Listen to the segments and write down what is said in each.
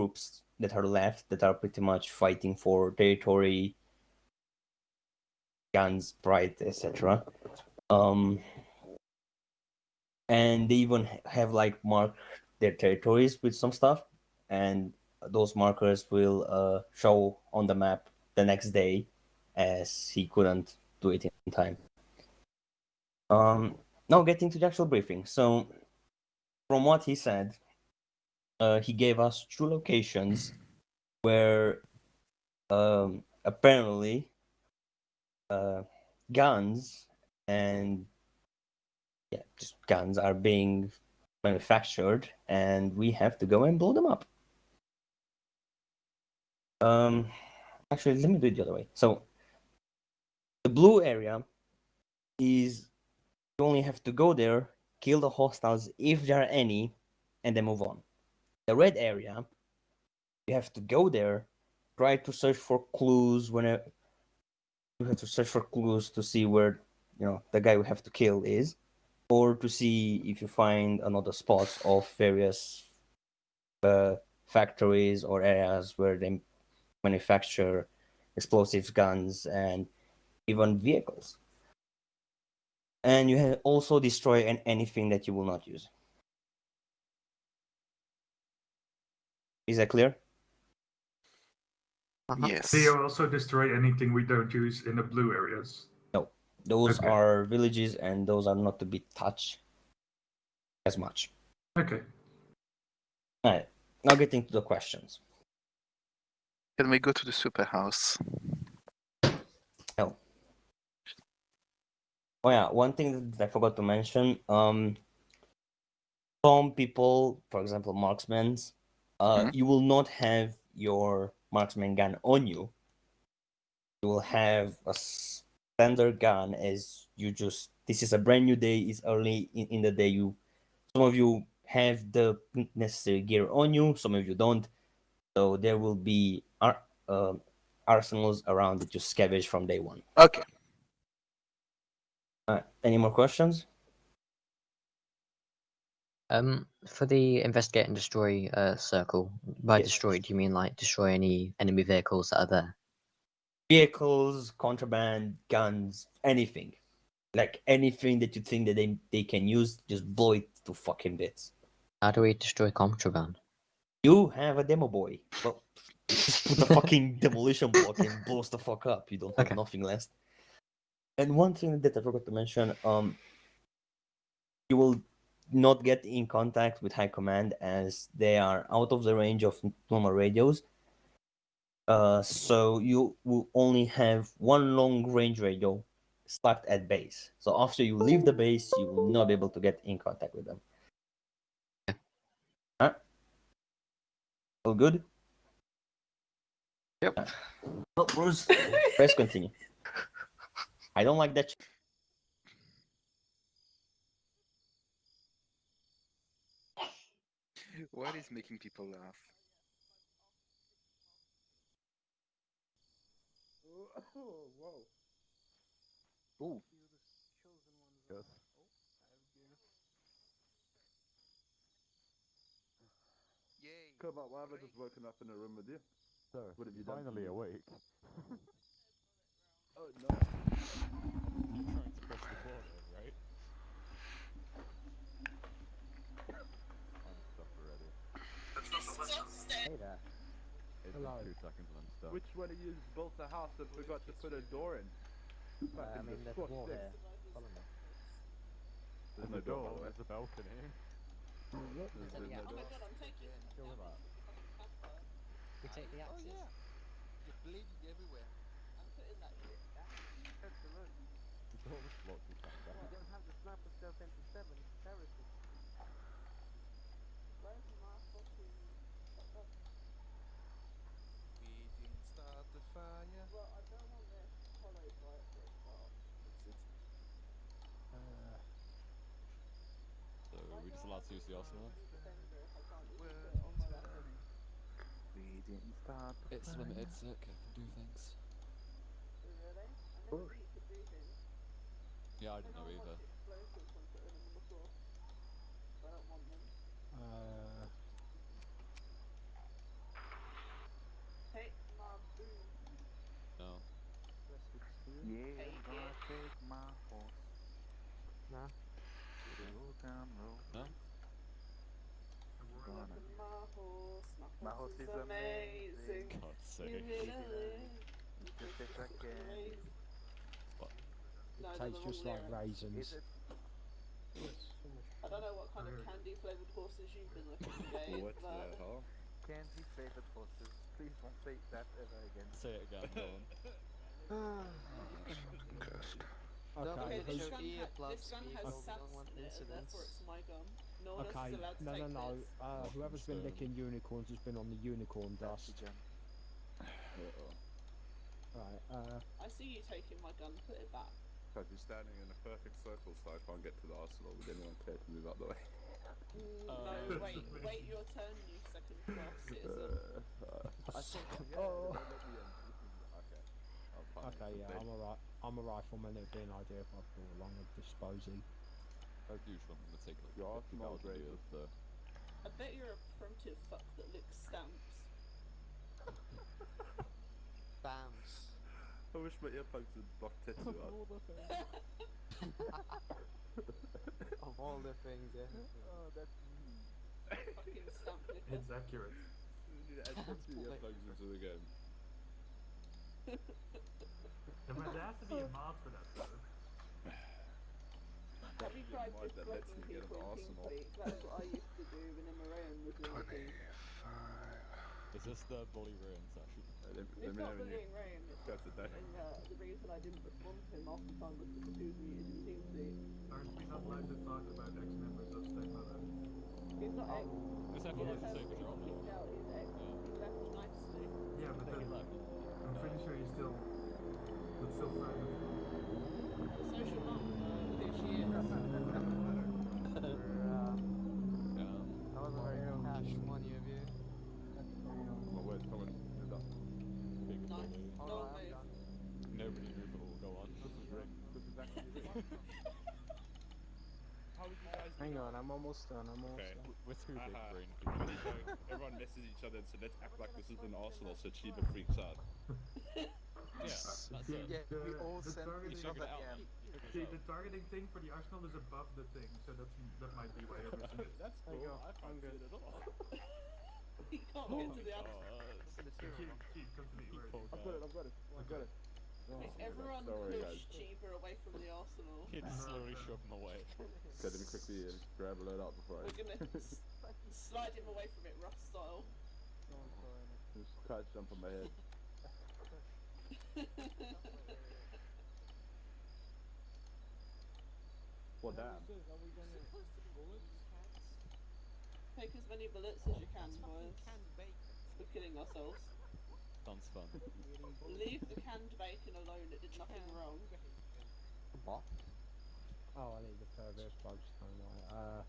groups that are left that are pretty much fighting for territory, guns, pride, etc. And they even have like marked their territories with some stuff, and those markers will show on the map the next day, as he couldn't do it in time. Now getting to the actual briefing. So, from what he said, he gave us 2 locations where apparently guns and just guns are being manufactured, and we have to go and blow them up. Actually, let me do it the other way. So, the blue area is you only have to go there, kill the hostiles if there are any, and then move on. The red area, you have to go there, try to search for clues. Whenever you have to search for clues to see where the guy we have to kill is, or to see if you find another spots of various factories or areas where they manufacture explosives, guns, and even vehicles. And you also destroy anything that you will not use. Is that clear? Yes. Do you also destroy anything we don't use in the blue areas? No, those Okay. are villages, and those are not to be touched as much. Okay. All right, now getting to the questions. Can we go to the super house? Oh. Oh yeah, one thing that I forgot to mention. Some people, for example, marksmen, you will not have your marksman gun on you. You will have a standard gun, as you just. This is a brand new day. It's early in the day. Some of you have the necessary gear on you. Some of you don't. So there will be arsenals around that you scavenge from day one. Okay. Any more questions? For the investigate and destroy circle, by Yes. destroy, do you mean like destroy any enemy vehicles that are there? Vehicles, contraband, guns, anything. Like anything that you think that they can use, just blow it to fucking bits. How do we destroy contraband? You have a demo boy. Well, just put a fucking demolition block and blows the fuck up. You don't have Okay. nothing left. And one thing that I forgot to mention, you will not get in contact with high command as they are out of the range of normal radios. So you will only have one long range radio stuck at base. So after you leave the base, you will not be able to get in contact with them. Huh? All good? Yep. Well, Bruce, press continue. I don't like that. What is making people laugh? Whoa. Ooh. Yes. Yay. Come on, why have I just woken up in a room with you? So, What have you done? finally awake. Oh no. You're trying to cross the border, right? I'm stuck already. Hey there. It's Hello. been 2 seconds and I'm stuck. Which one of you built a house and forgot to put a door in? I mean, there's a wall here. Follow me. There's no door, there's a balcony. There's There's the no axe. door. Kill the rat. We take the axes. You're bleeding everywhere. The door was locked, we sat down. You don't have the sniper stealth MP7. It's embarrassing. We didn't start the fire. Well, I don't want this followed by it for a start. Exit. So, are we just allowed to use the arsenal? We're on turn. We didn't start the It's fire. limited, so I can do things. Yeah, I didn't know either. and roll. No? Gonna. Look at my horse. My horse is amazing. God's You sake. hit Leave a it lick. Just taste like candy. What? No, It they're the tastes just wrong like lyrics. raisins. Is it? I don't know what kind of candy flavoured horses you've been looking today, What but the hell? Candy flavored horses. Please don't say that ever again. Say it again, Nolan. Okay, okay, this who's- gun, this gun has Okay. saps in it, and therefore it's my gun. No one else Okay, is allowed to no, take no. this. Whoever's been licking unicorns has been on the unicorn That's dust. the gem. Right, I see you taking my gun. Put it back. I'd be standing in a perfect circle so I can't get to the arsenal. Would anyone care to move out the way? No, wait your turn, you second class citizen. I think, yeah, Oh. don't let me in. Okay. I'll find okay, yeah, something. I'm alright. I'm a rifleman, it'd be an idea if I brought along a disposee. As usual, I'm gonna take like Your 50 arsenal value grade. of the... I bet you're a primitive fuck that licks stamps. Bams. I wish my earplugs would block Tetsu out. Of all the things, yeah. Oh, that's me. Fucking stamp licker. It's accurate. We need to add Tetsu earplugs into the game. There has to be a mod for that, though. Have you tried mod that lets disclocking me get people an in arsenal. Kingfleet? That's what I used to do when Imran was working. Is this the bully ruin session? Let It's me not know when you bullying Rain. guys are done. And the reason I didn't respond to him half the time was because he was muted in Kingfleet. Aren't we not allowed to talk about ex-members of Stagmata? He's not ex. This He everyone just likes to has say he got control. kicked out. He's ex. He left nicely. Yeah, but He then, left. I'm pretty sure he's still friends with him. The social monk, who she is. That wasn't Um, very cash money of you. Oh wait, someone moved up. big No, bully. don't Alright, move. Nobody move at all, go on. This is Rick. This is actually Rick. How would you guys do Hang that? on, I'm almost done. Okay. We're too big Haha. brain So people. everyone messes each other and so let's act like this is an arsenal so Chiba freaks out. Yeah, that's it. Yeah, we all the sent targeting- each other at the end. See, the targeting thing for the arsenal is above the thing, so that might be why you're missing it. That's There you cool. go. I can't see it at all. He can't Oh get my to the other. god. Cheat, come to me, where Poor is it? guy. I've got it. I've got it. Make everyone Sorry, push guys. Chiba away from the arsenal. He'd slowly shove him away. Okay, let me quickly grab a load out before I We're gonna slide him away from it, rough style. just kite jump on my head. Well, damn. Take as many bullets as you can, boys. We're killing ourselves. Sounds fun. Leave the canned bacon alone, it did nothing wrong. What? Oh, I need the pair of earplugs. Right,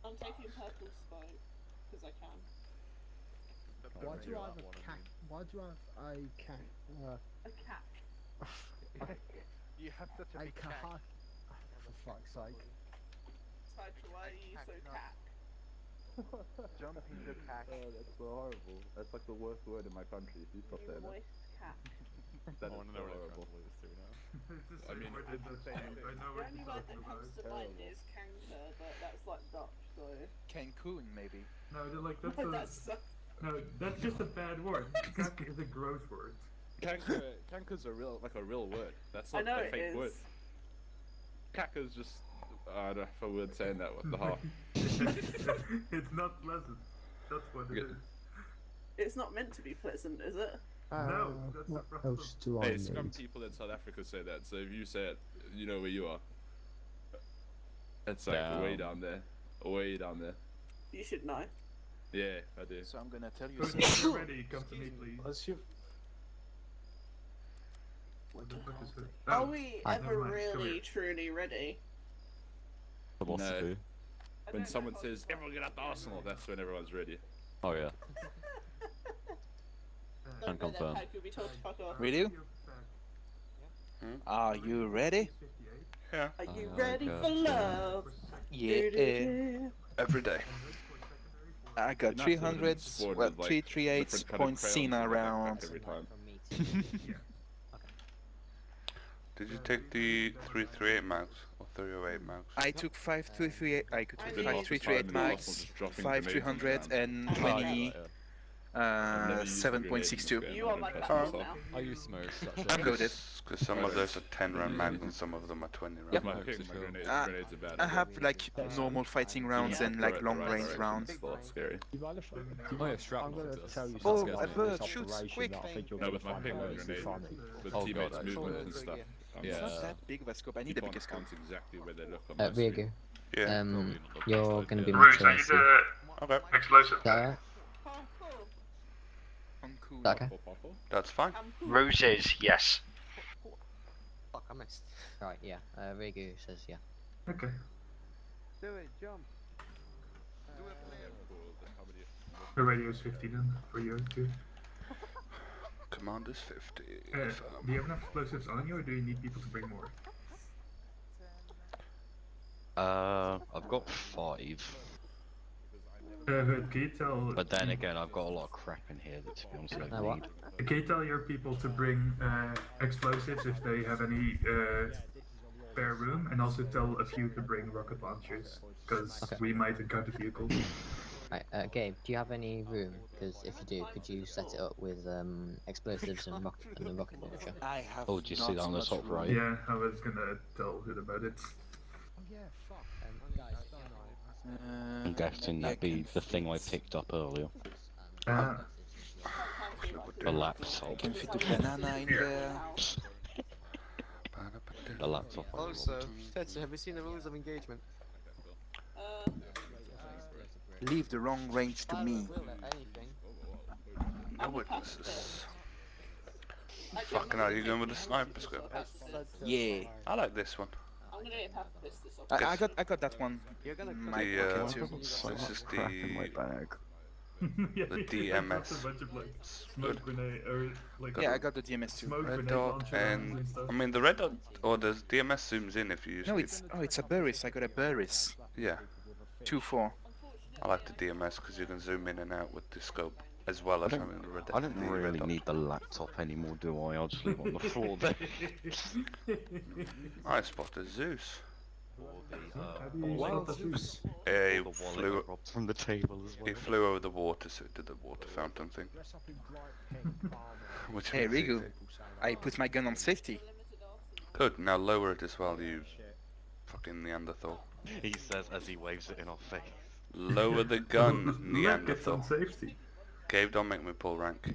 I'm taking purple smoke, because I can. why do you have that a one, I cat? mean. Why do you have a cat? A cat. You have such a A big cat. cat? For fuck's sake. Sidra, why are you so cack? Jump in the cack. Oh, that's so horrible. That's like the worst word in my country. If you stop You saying that. moist cat. That I is wanna so know what it horrible. translates to now. It's the I same mean, word it's in the Dutch. same I thing. know The what only you're word talking that about. comes to mind is kanker, but that's like Dutch, so... Cancun, maybe. No, they're like, that's a... that's so... No, that's just a bad word. Kak is a gross word. Kanker's a real word. That's I not know a it fake is. word. Kaka's just, I don't know if I would saying that, what the hell. It's not pleasant. That's what it Yeah. is. It's not meant to be pleasant, is it? No, that's the what problem. else do I Hey, need? scum people in South Africa say that, so if you say it, you know where you are. It's like way Damn. down there. Way down there. You should know. Yeah, I do. So I'm gonna tell you When something. you're ready, come to me, please. What's your... What the fuck is this? Are Oh, we I ever never mind, come really, here. truly ready? Philosophy. I When don't someone know if says, everyone get out the arsenal, that's when everyone's ready. Oh yeah. Don't go there, confirm. Peg, you'll be told to fuck off. Really? You're back. Are you ready? 58. Are you Oh, ready God. for love? For second- Yeah. Do-do-do. Every day. and this for secondary, for- I got Not 300, swords well, with, like, 338 different colored point crayons Cena in the backpack rounds. every time. From me Yeah. Did you take the 338 mags or 308 mags? I took 5338. I took Been half as 5338 fun and Arsenal mags, just dropping 5300 grenades on and the ground. 20. I've never used a grenade in this 7.62. game, You I are don't my trust platform myself. now. I use smoke. I'm loaded. Because some of those are 10 round mags and some of them are 20 round Yep. My mags. ping, my grenades are bad. I have like normal fighting rounds and like long range rounds. That's scary. Oh yeah, strap I'm gonna monitors. tell you That's Oh, something a about bird this shoots, operation quick. that I think you're No, gonna with my find ping, my hilariously grenade, funny. with Oh, teammates' God, movement I- and stuff. Yeah. It's not that big of a scope. I You need a can't bigger scope. count exactly where they look on my Rigu, screen. Yeah. you're gonna be my Rouge, I need TIC. Okay. explosive. Is that alright? Oh, cool. I'm cool. Is that okay? That's fine. I'm cool. Roses, yes. Fuck, I missed. Right, yeah. Rigu says yeah. Okay. Do it, jump. The radio's 50 then, for you too. Commander's 50. Do you have enough explosives on you, or do you need people to bring more? I've got 5. Can you tell? But then again, I've got a lot of crap in here that, to be honest, I don't what? need. Can you tell your people to bring explosives if they have any spare room, and also tell a few to bring rocket launchers, because Okay. we might encounter vehicles. Right, Gabe, do you have any room? Because if you do, could you set it up with explosives and a rocket launcher? I have. Oh, do you see that on the top right? Yeah, I was gonna tell Hood about it. I'm guessing that'd be the thing I picked up earlier. The laptop. Can fit a banana in there. The laptop. Also, Tetsu, have you seen the rules of engagement? Leave the wrong range to me. No witnesses. Fucking hell, you going with the sniper scope? Yeah. I like this one. I'm gonna get past this I got that one. In my pocket too. This is the Yeah, the you dropped a DMS. bunch of, like, Good. smoke grenade, or like Yeah, I got the DMS too. smoke Red grenade dot launcher rounds and stuff. I mean the red dot or the DMS zooms in if you use No, it. it's a Burris. I got a Burris. Yeah, 2-4. I like the DMS because you can zoom in and out with the scope as well as having the red. I don't the red really dot. need the laptop anymore, do I? I'll just leave it on the floor there. I spotted Zeus. What? He The wallet flew. dropped from the table as well. He flew over the water, so it did the water fountain thing. Which Hey, makes it Rigu. easy. I put my gun on safety. Good. Now lower it as well, you fucking Neanderthal. He says as he waves it in our face. Lower the gun, Look, it's Neanderthal. on safety. Gabe, don't make me pull rank.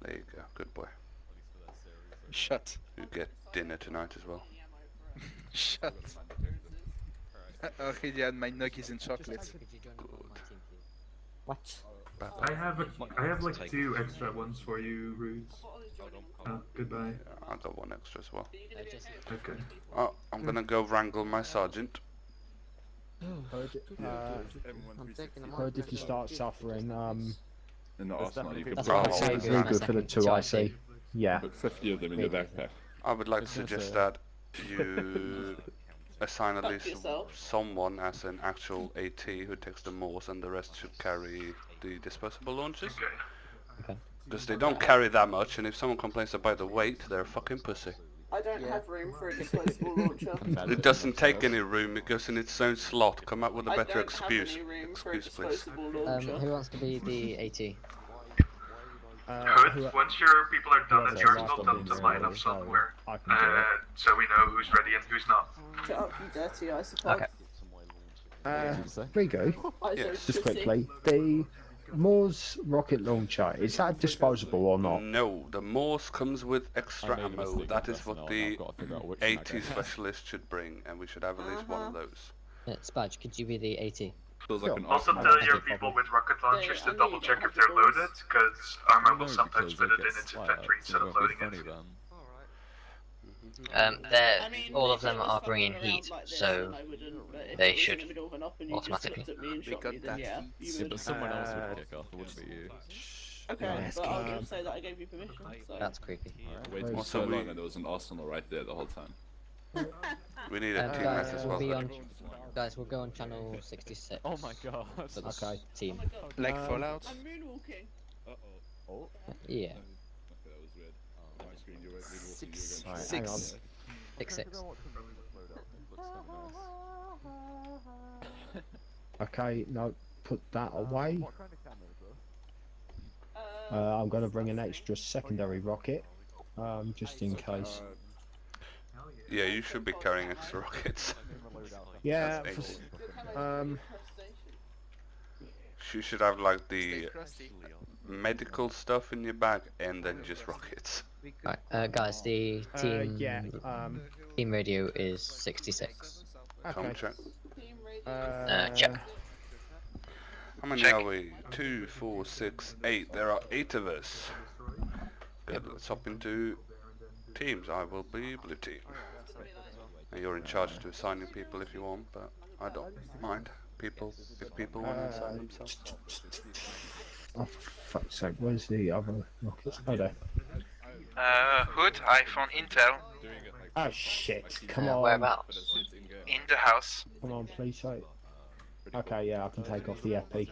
There you go. Good boy. Shut. You get dinner tonight as well. Shut. I already had my nuggies and chocolate. What? I have like 2 extra ones for you, Ruse. Oh, goodbye. I got 1 extra as well. Okay. Oh, I'm gonna go wrangle my sergeant. Heard if you start suffering, In the arsenal, you can That's put what Oh, I'm saying. it's Hang on really a good for the second. 2 TIC. IC. Yeah. put 50 of them in your backpack. I would like to It's gonna suggest say- that you assign at Fuck least yourself. someone as an actual AT who takes the Morse and the rest should carry the disposable launchers. Okay. Because they don't carry that much, and if someone complains about the weight, they're a fucking pussy. I don't have room for a disposable launcher. It doesn't take any room, it goes in its own slot. Come up with a I better don't excuse. have any room for a Excuse, please. disposable launcher. Who wants to be the AT? Hood, once your people are done at whoever's yours, last tell one them being to line zero, up so somewhere. I can do it. So we know who's ready and who's not. Shut up, you dirty icipod. Rigo, Yes. just quickly, the Moore's rocket launcher, is that disposable or not? No, the Morse comes with extra I made a ammo. mistake That with is what personnel, the and I've got to figure out which one I AT go. specialist should bring, and we should have at least one of those. Spadge, could you be the AT? Feels like an Also arsenal. tell your people with rocket launchers to double check if they're loaded, because Arma will sometimes put it in its inventory instead of loading it. All of them are bringing heat, so they should automatically. We got that Yeah, but someone else would kick off, it wouldn't be you. Okay, but I'll just say that I gave you permission. So. That's creepy. Waited for so long and there was an arsenal right there the whole time. We need a team Guys, as we'll well. be though. on. Guys, we'll go on channel 66. Oh my god. For this Okay. team. Like Fallout. I'm moonwalking. Oh. Yeah. Okay, that was weird. My between you and Milwaukee. Six. Right, Six. hang on. 6-6. Okay, no, put that away. What kind of cameras though? I'm going to bring an extra secondary rocket, just in case. Yeah, you should be carrying extra rockets. Yeah, That's for, you should have like Stay the crusty. medical stuff in your bag and then just rockets. Right, guys, the team yeah, team radio is 66. Come okay. check. Check. How many are we? 2, 4, 6, 8. There are 8 of us. Good, let's hop into teams. I will be blue team. And you're in charge to assigning people if you want, but I don't mind. People, if people want to assign themselves. Oh, for fuck's sake, where's the other rockets? Oh, there. Hood, I found intel Oh, shit, come on. Whereabouts? in the house. Come on, please, say. Okay, yeah, I can take off the epi.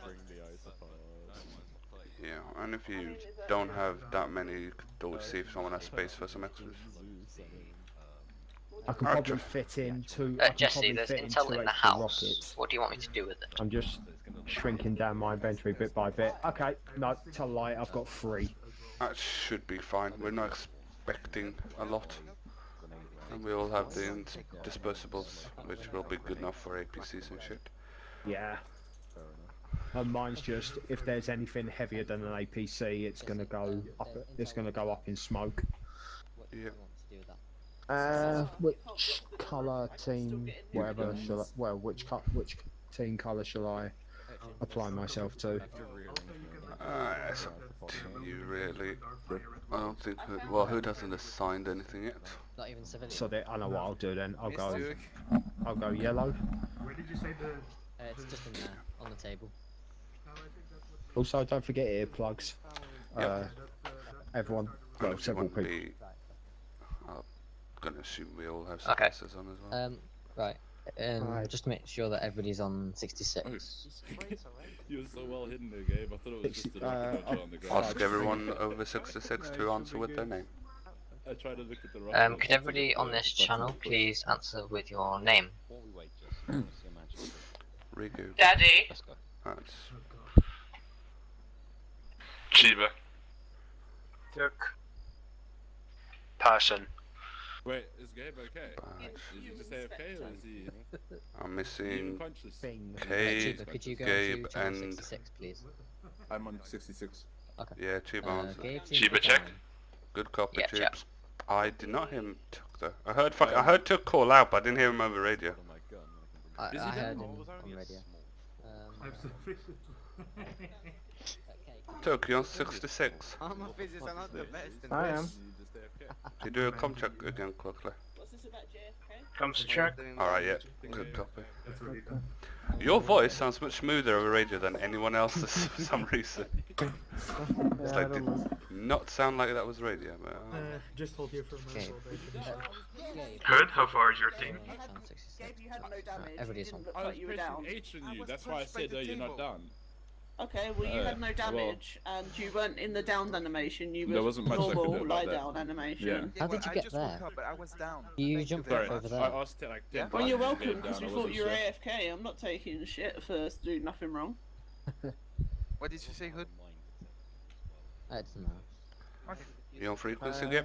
Yeah, and if you don't have that many, you could always see if someone has space for some extras. I can probably fit in two. Jesse, there's intel in the house. Rockets. What do you want me to do with it? I'm just shrinking down my inventory bit by bit. Okay, no, tell a lie, I've got 3. That should be fine. We're not expecting a lot. And we all have the disposables, which will be good enough for APCs and shit. Yeah. And mine's just, if there's anything heavier than an APC, it's gonna go up. It's gonna go up in smoke. Yeah. Which colour team, whatever, shall I, well, which team colour shall I apply myself to? It's up to you, really. I don't think. Well, who hasn't assigned anything yet? Not even civilian. So I know what I'll do then. I'll go yellow. Where did you say the? It's just in there on the table. Also, don't forget earplugs. Yep. Everyone, And well, if you several want people. the, I'm gonna assume we all have suppressors on as well. Right. Right. Just to make sure that everybody's on 66. You were so well hidden there, Gabe. I thought it was just a rocket launcher on the ground. Ask everyone over 66 to answer with their name. I tried to look at the rocket Could everybody on this channel please answer with your name? Riku. Daddy. That's Chiba. Took. Passion. Wait, is Gabe okay? Is he just AFK or is he? I'm missing conscious? Kate, Chiba, could you go Gabe, to channel and 66, please? I'm on 66. Okay. yeah, Chiba answered. Gabe, Chiba check. Good copy, Yeah, check. Chips. I did not hear him Tuck though. I heard Tuck call out, but I didn't hear him over radio. I Is he heard down? him on radio. Tuck, you're on 66. I'm a physicist, I'm not the best. I am. You do a com check again quickly. What's this about JFK? Comes to check. Alright, yeah, good copy. Your voice sounds much smoother over radio than anyone else's for some reason. It's like, did not sound like that was radio, but... Just hold here for a Okay. Good, how far is your team? Gabe, you had no damage. everybody's It on. didn't look I was like you were pressing down. H on you, that's why I said you're not down. Okay, well you had no well, damage and you weren't in the down animation. You there were wasn't much I could do normal about lie that. down animation. Yeah. How did you get there? But I was down. You jumped Sorry, up over I there. asked it like 10 Well, you're times to welcome get because down, we I thought wasn't you were sure. AFK. I'm not taking shit for doing nothing wrong. What did you say, Hood? It doesn't matter. You on frequency, Gabe?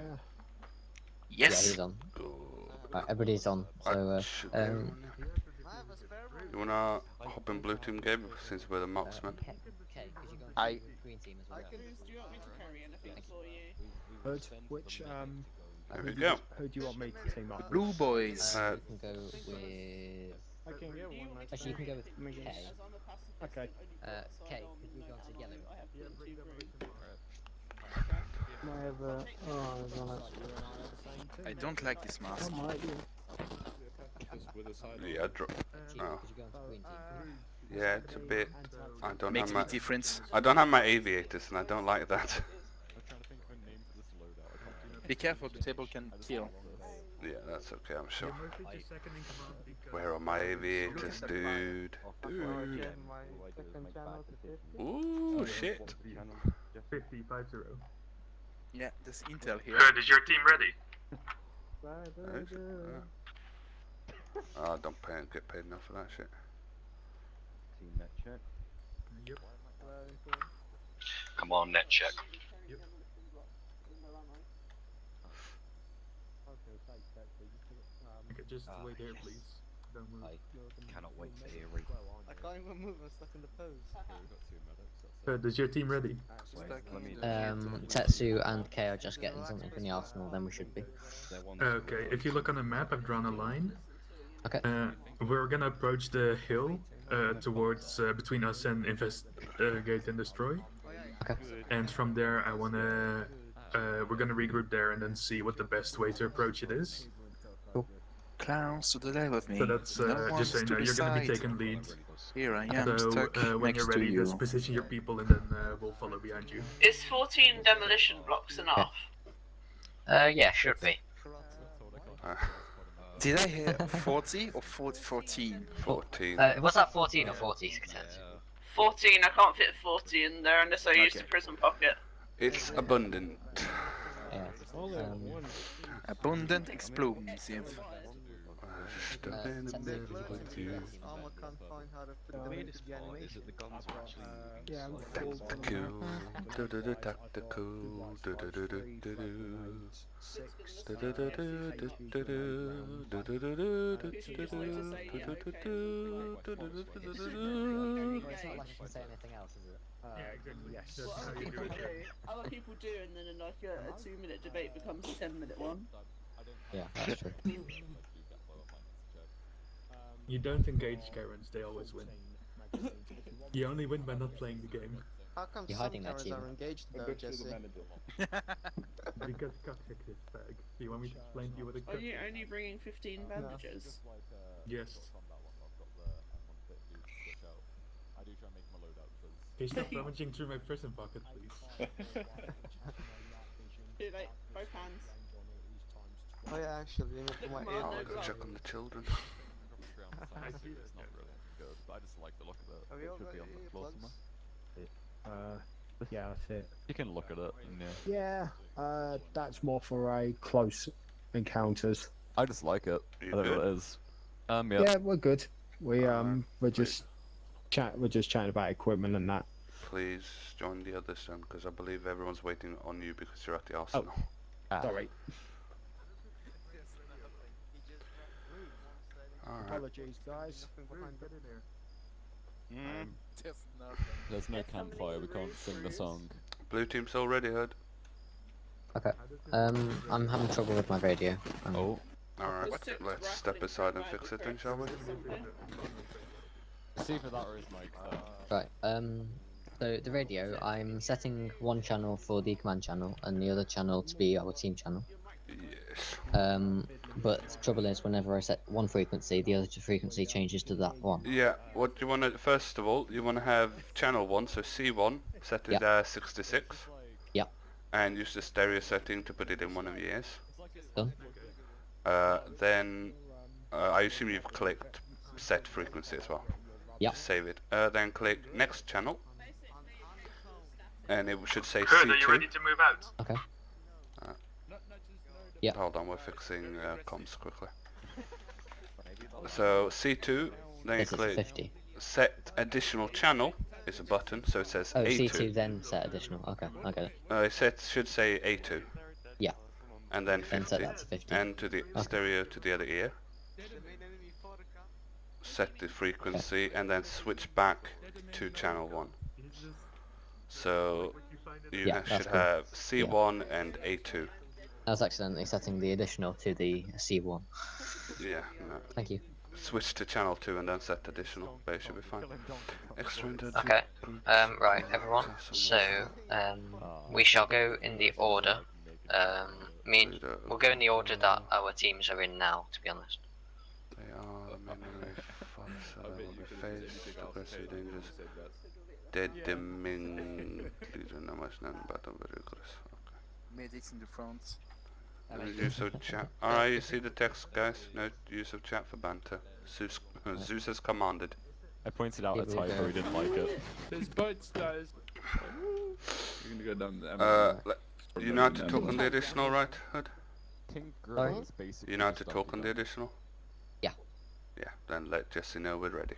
Yeah, he's on. Good. Right, everybody's on. So, Should be on, yeah. You wanna hop in blue team, Gabe, since we're the marksman? Okay, could you go I- green team as well? Do you want me to carry anything for you? Hood, which There we go. who do you want me to team up? Blue boys. Uh, You can go with... I can get one. Actually, you can go with K. As I'm a pacifist, Okay. I've only got K, sidearm could we go to yellow? I have two through. I don't like this mask. Just with a side. yeah, drop. Chiba, Oh. could you go into green team? Yeah, it's a bit. I don't Makes have me my. difference. I don't have my aviators, and I don't like that. I'm trying to think of a name for this loadout. I can't think Be careful, the table can kill. Yeah, that's okay, I'm sure. Where are my aviators, dude? Dude. Ooh, shit. 50, 50. Yeah, there's intel here. Good, is your team ready? Oh, don't get paid enough for that shit. Team net check. Yep. Come on, net check. Yep. Okay, just wait there, please. Don't move. I cannot wait for Eerie. I can't even move, I'm stuck in the pose. Okay, we've got 2 medics. That's Good, is your team ready? Tetsu and Kay are just getting something from the arsenal, then we should be. Okay, if you look on the map, I've drawn a line. Okay. We're gonna approach the hill towards between us and investigate and destroy. Okay. And from there, we're gonna regroup there and then see what the best way to approach it is. Cool. Clowns to the left of me. So that's No just so you one's know, to the you're gonna be side. taking lead. Here I am, So stuck when next you're ready, to you. just position your people and then we'll follow behind you. Is 14 demolition blocks enough? Yeah, should be. Did I hear 40 or 14? 14. Was that 14 or 40, Skatet? 14, I can't fit 40 in there unless I use the prison pocket. It's abundant. Yeah. Abundant explosive. Arma can't find how to put them into the animation. It's not like I can say anything else, is it? Yes. What other people do, and then in like a 2-minute debate becomes a 10-minute one. Yeah, that's true. You don't engage Karens, they always win. You only win by not playing the game. How come You're some hiding that cameras are engaged though, Jesse? Because cuckcheck is bag. Do you want me to explain to you what a Are you cuckcheck is? only bringing 15 bandages? Yes. I do try and make my loadout because... Can you stop rummaging through my prison pocket, please? Too late, both hands. Oh yeah, actually, let me put my ear. Oh, I gotta check on the children. It's not really good, but I just like the look of it. Have It you all should got be on your the floor earplugs? somewhere. Yeah, that's it. You can look at it, and yeah. Yeah, that's more for a close encounters. I just like it. I don't know what it is. Yeah. Yeah, we're good. We're just chatting about equipment and that. Please join the others then, because I believe everyone's waiting on you because you're at the arsenal. Sorry. Alright. Apologies, guys. There's no campfire, we can't sing the song. Blue team's already heard. Okay. I'm having trouble with my radio. Oh. Alright, let's step aside and fix it then, shall we? See for that or his mic there. Right. So the radio, I'm setting one channel for the command channel and the other channel to be our team channel. Yes. But the trouble is, whenever I set one frequency, the other frequency changes to that one. Yeah, what you want to, first of all, you want to have channel 1, so C1, set it as 66. Yep. And use the stereo setting to put it in one of your ears. Done. Then, I assume you've clicked set frequency as well. Yep. Just save it. Then click next channel. And it should say Good, C2. are you ready to move out? Okay. Hold on, we're fixing comms quickly. So C2, then you click 50. set additional channel is a button, so it says Oh, A2. C2 then set additional. Okay, I get it. It should say A2. Yeah. And then 50. Then set that to 50. And to the stereo to the other ear. Set the frequency and then switch back to channel 1. So you should have C1 and A2. I was accidentally setting the additional to the C1. Yeah, no. Thank you. Switch to channel 2 and then set additional, but it should be fine. Okay, right everyone, so we shall go in the order, we'll go in the order that our teams are in now, to be honest. They are the memory fights that will be faced, aggressive dangers, dead deming, no much none but very aggressive. Medics in the front. No use of chat. Alright, you see the text, guys? No use of chat for banter. Zeus has commanded. I pointed out a typo, he didn't like it. There's boats, guys. You're gonna go down the You know how to talk on the additional, right, Hood? King Sorry? Grey is basically. You know how to just talk on the underdog. additional? Yeah. Yeah, then let Jesse know we're ready.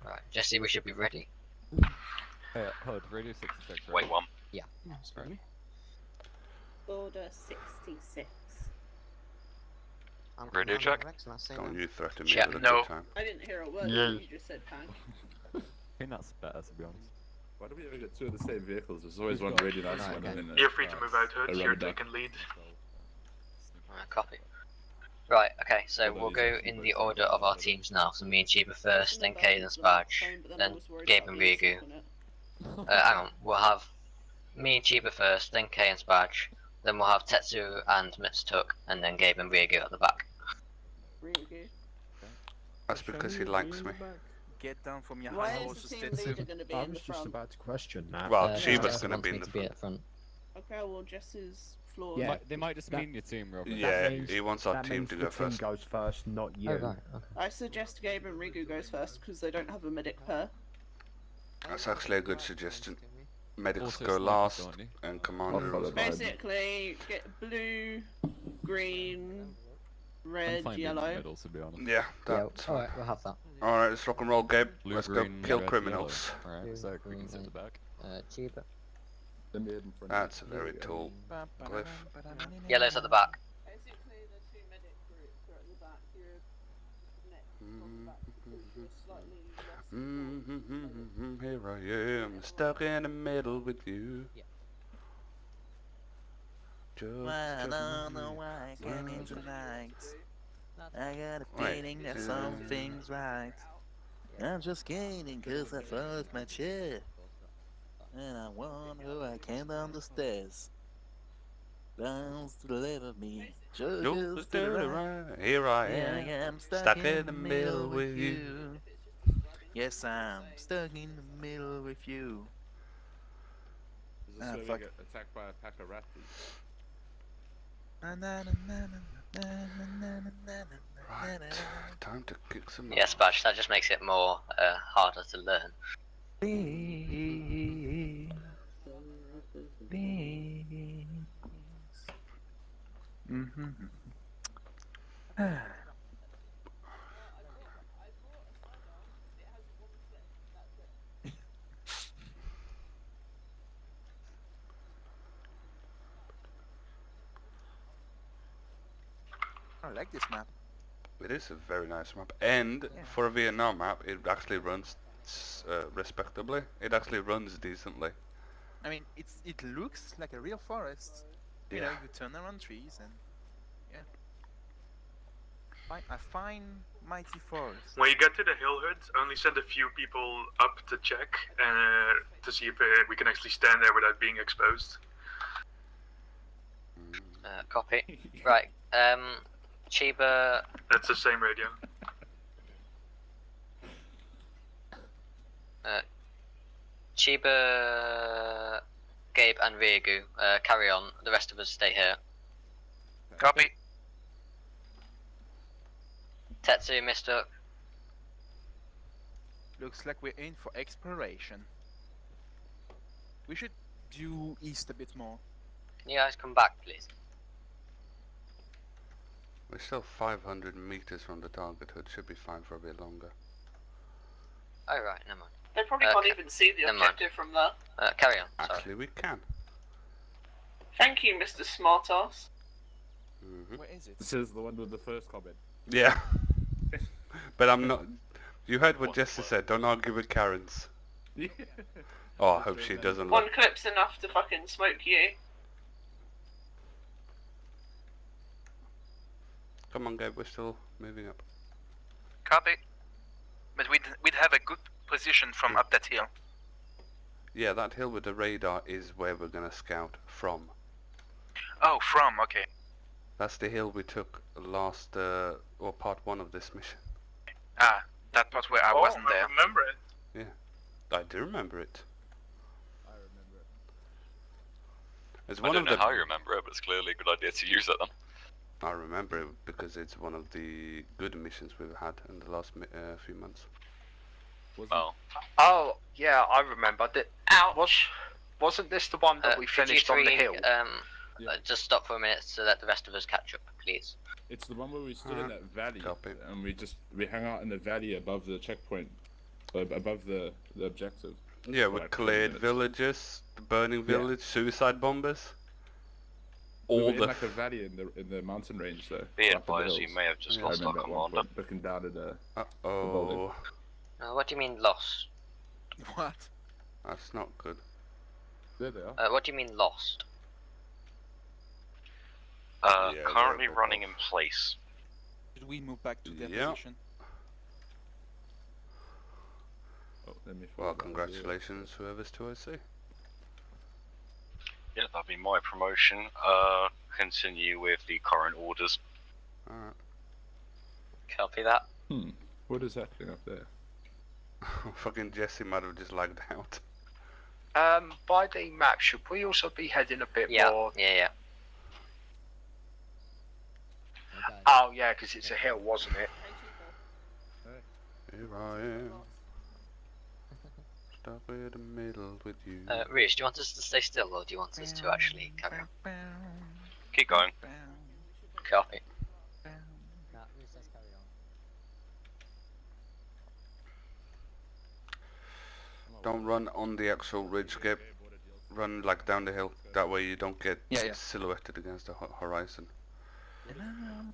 Right, Jesse, we should be ready. Hood, Radio 66, right? Wait, one. Yeah. Right. Order 66. I'm Radio check. Don't you threaten me Check. with a No. good time. I didn't hear a word Yeah. that you just said, Pank. I think that's better, to be honest. Why do we ever get two of the same vehicles? There's always Who's one got- really nice Right, one okay. and then You're free to move out, Hood. a You're rubber duck. taking lead. Copy. Right, okay, so Although we'll these go actually in both the have order of our teams now. So me and Chiba first, then Kay, then Spadge, then Gabe and Rigu. Hang on, we'll have me and Chiba first, then Kay and Spadge, then we'll have Tetsu and Mitsutuk, and then Gabe and Rigu at the back. Rigu. That's because he likes me. Get down from your Why high is horses, the team Tetsu. leader going to be I in the was just front? about to question that. Well, No, Shiva's Jesse gonna wants be me in the to be front. at front. Okay, well, Jess's floor. Yeah. They might just mean your team, real quick. Yeah, means- he wants our that team means to the go team first. goes first, not you. Oh, right, okay. I suggest Gabe and Rigu goes first because they don't have a medic pair. That's actually a good suggestion. Medics Also go snipers, last, don't you? and commander follow as by- well. Basically, get blue, green, I'm red, fine being in the yellow. middle, to be honest. Yeah, Yeah, that's alright, we'll have that. Alright, let's rock and roll, Gabe. Blue, Let's green, go kill red, criminals. yellow. Alright, Blue, so we green, can sit and- the back. Chiba. The mid in front. That's a very tall cliff. Yellow's at the back. Basically, the two medic groups are at the back. You're next from the back because you're slightly less. Here I am, stuck in the middle with you. Yeah. Just I chugging don't know away. why I came in tonight. I got a Wait, feeling that uh, something's right. I'm just kidding cause I froze my chair. And I wonder I came down the stairs. Bounce to the left of me, Just just to the right. right. Here I Yeah, am, I am stuck in the middle with you. Yes, I'm stuck in the middle with you. Is this Ah, where we fuck. get attacked by a pack of raptors? Right, time to kick some Yes, Badge, that just makes it more harder to learn. I like this map. It is a very nice map, and for a Vietnam map, it actually runs respectably. It actually runs decently. I mean, it looks like a real forest. You know, you turn around trees and yeah. A fine, mighty forest. When you get to the hill hood, only send a few people up to check to see if we can actually stand there without being exposed. Copy. Right, Chiba. That's the same radio. Chiba, Gabe, and Riegu, carry on. The rest of us stay here. Copy. Tetsu, Mister. Looks like we're in for exploration. We should due east a bit more. Can you guys come back, please? We're still 500 meters from the target hood, should be fine for a bit longer. Oh, right, never mind. They probably can't even see the Never mind. objective from there. Carry on, sorry. Actually, we can. Thank you, Mr. Smartass. Where is it? This is the one with the first comment. Yeah. But I'm not... You heard what Jesse said, don't argue with Karens. Oh, I hope she doesn't One look... clip's enough to fucking smoke you. Come on, Gabe, we're still moving up. Copy. But we'd have a good position from up that hill. Yeah, that hill with the radar is where we're gonna scout from. Oh, from, okay. That's the hill we took last, or part 1 of this mission. Ah, that part where I wasn't there. I remember it. Yeah, I do remember it. I remember it. It's I one don't of know the... how you remember it, but it's clearly a good idea to use it then. I remember it because it's one of the good missions we've had in the last few months. Was Oh. Oh, yeah, I remember. Ouch. Wasn't this the one that we finished on the hill? Just stop for a minute so that the rest of us catch up, please. It's the one where we stood in that valley, and we hung out in the valley above the checkpoint, above the objective. Yeah, we cleared villages, the burning village, suicide bombers. We were All in the like a valley in the mountain range though. Be up in the advised, you hills. may have just I lost our remember at one commander. point looking down at the building. What do you mean lost? What? That's not good. There they are. What do you mean lost? Currently running in place. Should we move back to their Yeah. position? Oh, let me Well, congratulations, whoever's 2OC. Yeah, that'd be my promotion. Continue with the current orders. Alright. Copy that. What is happening up there? Fucking Jesse might have just lagged out. By the map, should we also be heading a bit more? Yeah. Oh yeah, because it's a hill, wasn't it? Here I am. Stuck in the middle with you. Rich, do you want us to stay still or do you want us to actually carry on? Keep going. Copy. Don't run on the actual ridge, Gabe. Run like down the hill. That way you don't get silhouetted against the horizon.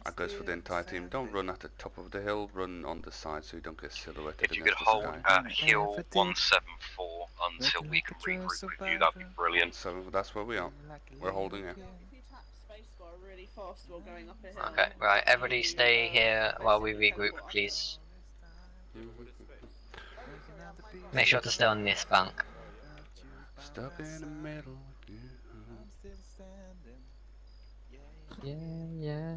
That goes for the entire team. Don't run at the top of the hill. Run on the side so you don't get silhouetted If you against could the hold sky. at hill 174 until we can regroup with you, that'd be brilliant. So that's where we are. We're holding it. Really fast while going up a hill. Okay, right, everybody stay here while we regroup, please. Make sure to stay on this bank. Stuck in the middle with you. Yeah.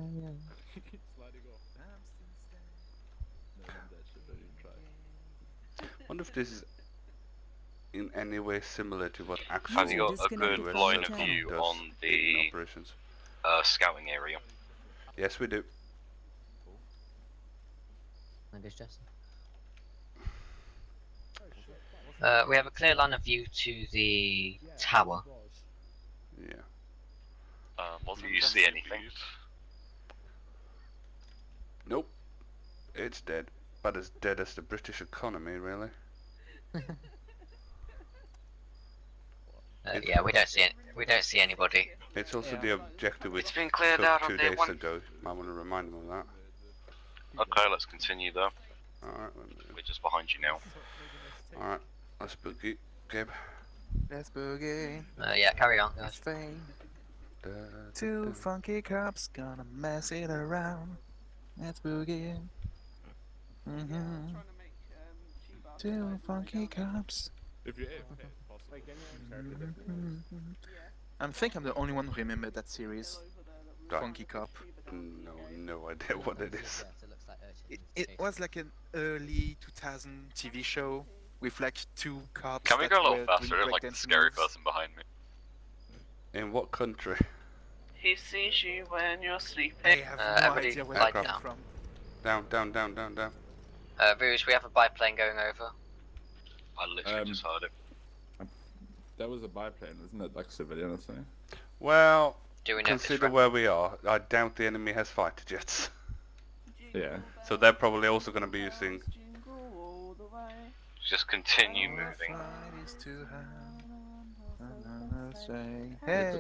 Wonder if this is in any way similar to what actual Have you got a good line of view does on the in operations? Scouting area? Yes, we do. We have a clear line of view to the tower. Yeah. Do you see anything? Nope. It's dead. But as dead as the British economy, really. Yeah, we don't see anybody. It's also the objective we It's been cleared took out 2 on day days 1. ago. I want to remind them of that. Okay, let's continue though. Alright. We're just behind you now. Alright. Let's boogie. Gabe. Let's boogie. Yeah, carry on, guys. Two funky cops gonna mess it around. Let's boogie. Two funky cops. If you're it's possible. I think I'm the only one who remember that series. Funky Cop. No idea what it is. It was like an early 2000 TV show with like two cops. Can we that go a little were faster? doing I don't like the breakdancing scary moves. person behind me. In what country? He sees you when you're sleeping. I have no everybody idea where lie that came down. from. Down. Rouge, we have a biplane going over. I literally just heard it. That was a biplane, wasn't it? Like civilian or something? Well, Do we know if it's consider where we are. I doubt the enemy has fighter jets. Yeah. So they're probably also going to be using... Just continue moving. Hey,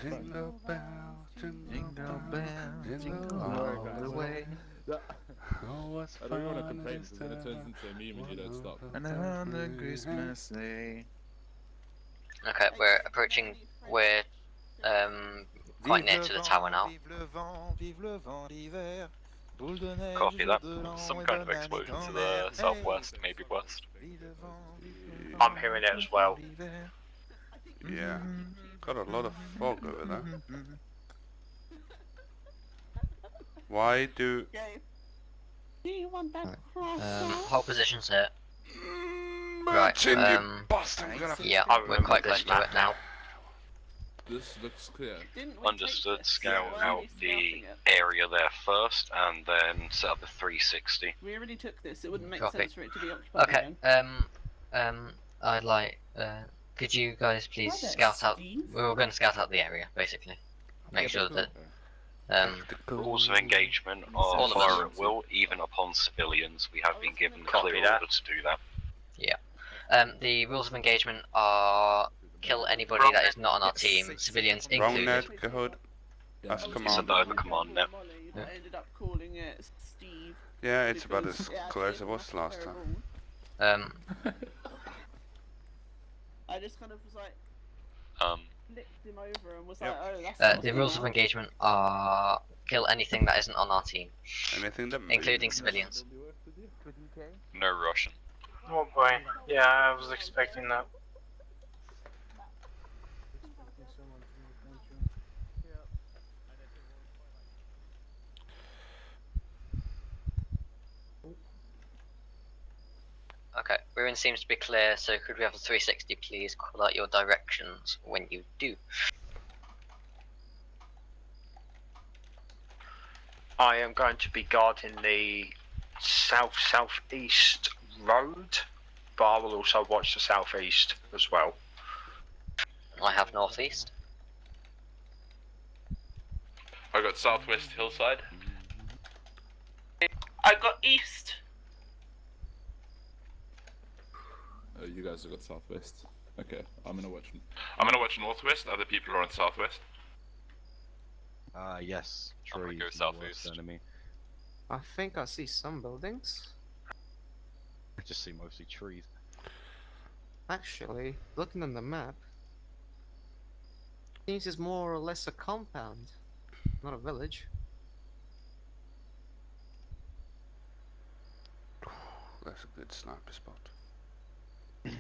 Jingle bell, jingle bell, jingle all the way. Oh, what's I don't want to fun complain is because then it turns into a meme and you don't stop. And on the Christmas day. Okay, we're approaching. We're quite near to the tower now. Copy that. Some kind of explosion to the southwest, maybe west. I'm hearing it as well. Yeah. Got a lot of fog over there. Why do... Hold positions here. March in, you bastard! Yeah, we're quite close to it now. This looks clear. Understood. Scout out the area there first, and then set up a 360. We already took this. It wouldn't make Copy. sense for it to be occupied Okay. again. I'd like Could you guys please scout out? We were going to scout out the area, basically. Make sure that. Rules of engagement are fire at will, even upon civilians. We have been given the clear order to do that. Yeah. The rules of engagement are kill anybody that is not on our team, civilians included. Wrong net, go ahead. That's It's command. about the command net. I ended up calling it Steve. Yeah, it's about because as it clear as actually it was last time. terrible. I just kind of was like, flicked him over and was like, oh, that's The rules of engagement are kill anything that isn't on our team, Anything that including civilians. No Russian. Oh boy. Yeah, I was expecting that. Okay, ruin seems to be clear, so could we have a 360 please? Call out your directions when you do. I am going to be guarding the southeast road, but I will also watch the southeast as well. I have northeast. I got southwest hillside. I got east. Oh, you guys have got southwest. Okay, I'm gonna watch northwest. Other people are on southwest. Yes. I'm gonna go Trees, my worst southeast. enemy. I think I see some buildings. I just see mostly trees. Actually, looking on the map, seems it's more or less a compound, not a village. That's a good sniper spot. If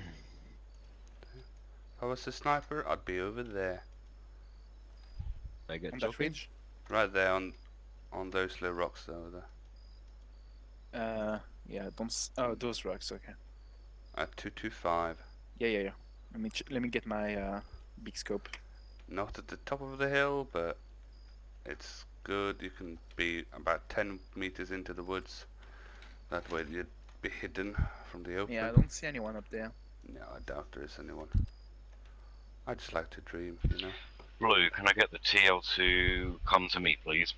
I was a sniper, I'd be over there. They get On that ridge? Right there on those little rocks over there. Yeah, oh, those rocks, okay. At 225. Yeah. Let me get my big scope. Not at the top of the hill, but it's good. You can be about 10 meters into the woods. That way you'd be hidden from the open. Yeah, I don't see anyone up there. No, I doubt there is anyone. I just like to dream, you know. Blue, can I get the TL to come to me, please?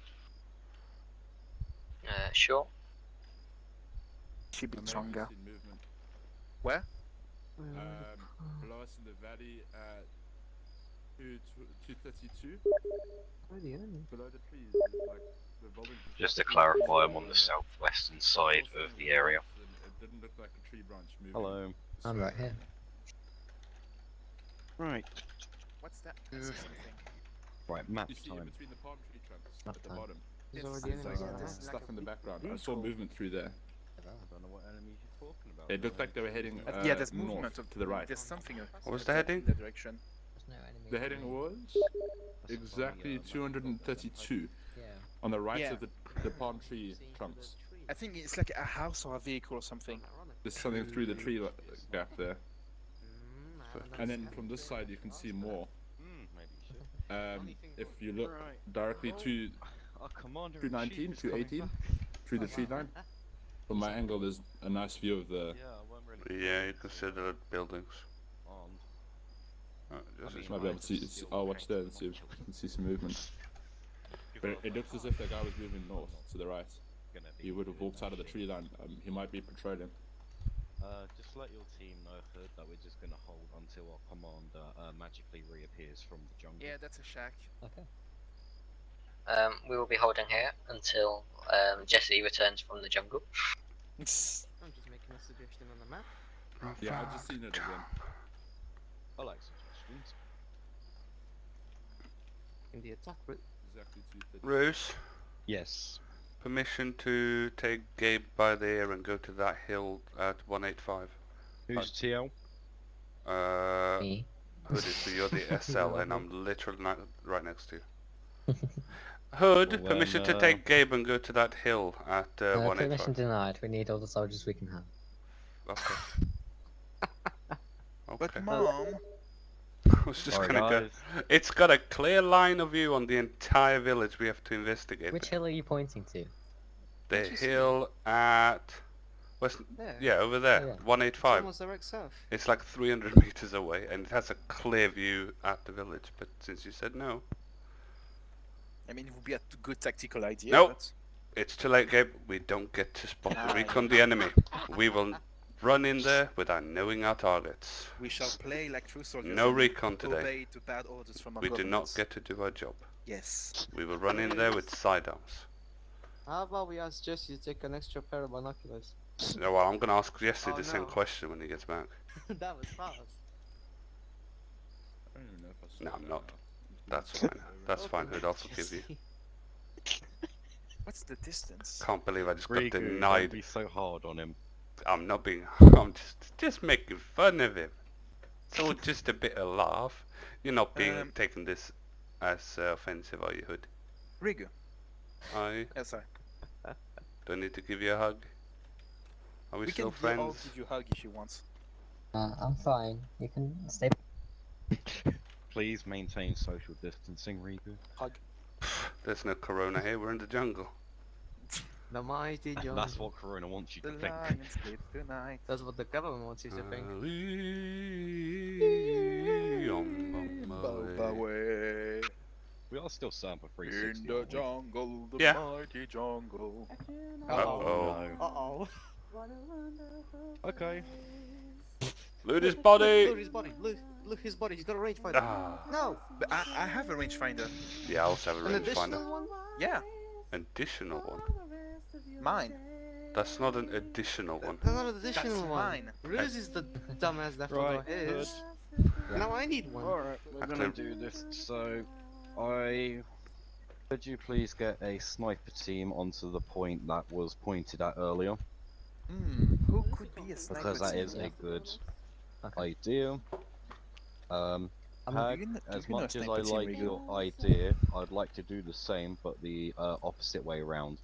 Sure. Should be I may have stronger. seen movement. Where? Below us in the valley at 232. Below the trees, like the building. Just to clarify, I'm on the southwestern side of the area. It didn't look like a tree branch moving. Hello. I'm right here. Right. What's that? Right, map You see in time. between the palm tree trunks Map at the time. bottom. There's There's already enemies there. stuff in the background. I saw movement through there. I don't know what enemies you're talking about. It looked like they were heading Yeah, there's north movement of to the right. There's something. What was the heading? In that direction. The heading was exactly 232 on the right of the palm tree trunks. I think it's like a house or a vehicle or something. There's something through the tree gap there. And then from this side you can see more. If you look directly to 219, 218, through the tree line, from my angle there's a nice view of the... Yeah, you consider it buildings. Might be able to see, I'll watch there and see if you can see some movement. But it looks as if the guy was moving north, to the right. He would have walked out of the tree line. He might be patrolling. Just let your team know, Hood, that we're just gonna hold until our commander magically reappears from the jungle. Yeah, that's a shack. Okay. We will be holding here until Jesse returns from the jungle. I'm just making a suggestion on the map. Yeah, I've just seen it again. I like suggestions. In the attack route. Exactly 230. Roos, Yes. permission to take Gabe by the ear and go to that hill at 185. Who's TL? Me. Hood is you're the SL and I'm literally right next to you. Hood, Well, permission to take Gabe and go to that hill at 185. Permission denied. We need all the soldiers we can have. Okay. But Okay. Mom, I was just Sorry, gonna go. guys. It's got a clear line of view on the entire village. We have to investigate. Which hill are you pointing to? The hill at West, There. yeah, over there, Oh, yeah. 185. Almost direct south. It's like 300 meters away, and it has a clear view at the village. But since you said no, I mean, it would be a good tactical idea, nope, but... it's too late, Gabe. We don't get to spot or Ah, recon yeah. the enemy. We will run in there without knowing our targets. We shall play like true soldiers. No and recon today. Obey the bad orders from our We do not governments. get to do our job. Yes. We will run in there with sidearms. How about we ask Jesse to take an extra pair of binoculars? No, well, I'm going to ask Jesse Oh, the same no. question when he gets back. That was fast. I don't even know if I saw No, I'm that. not. That's fine. That's fine, Hood. I'll forgive you. What's the distance? Can't believe I just got Riku, don't denied. be so hard on him. I'm not being. I'm just making fun of him. It's all just a bit of laugh. You're not being taking this as offensive, are you, Hood? Rigu. Aye. Yes, sir. Do I need to give you a hug? Are we still can all friends? give you a hug if you want. I'm fine. You can stay. Please maintain social distancing, Riku. Hug. There's no corona here. We're in the jungle. The mighty jungle. That's what Corona wants you to The think. lions sleep tonight. That's what the government wants you to think. Way. We are still Sampa In 360. the aren't we? jungle, the Yeah. mighty jungle. Uh-oh. Uh-oh. Okay. Loot his body! Look his body. Look his body. He's got a rangefinder. Ah. No. But I have a rangefinder. Yeah, I also have a An additional rangefinder. one? Yeah, Additional one? mine. That's not an additional one. That's not an additional That's one. mine. Ruse is the dumbass that Right, forgot his. Yeah. Now I need one. Alright, we're gonna do this. So, could you please get a sniper team onto the point that was pointed at earlier? Who could be a sniper? Because that is a good idea. Pag, as much as I like your idea, I'd like to do the same, but the opposite way around.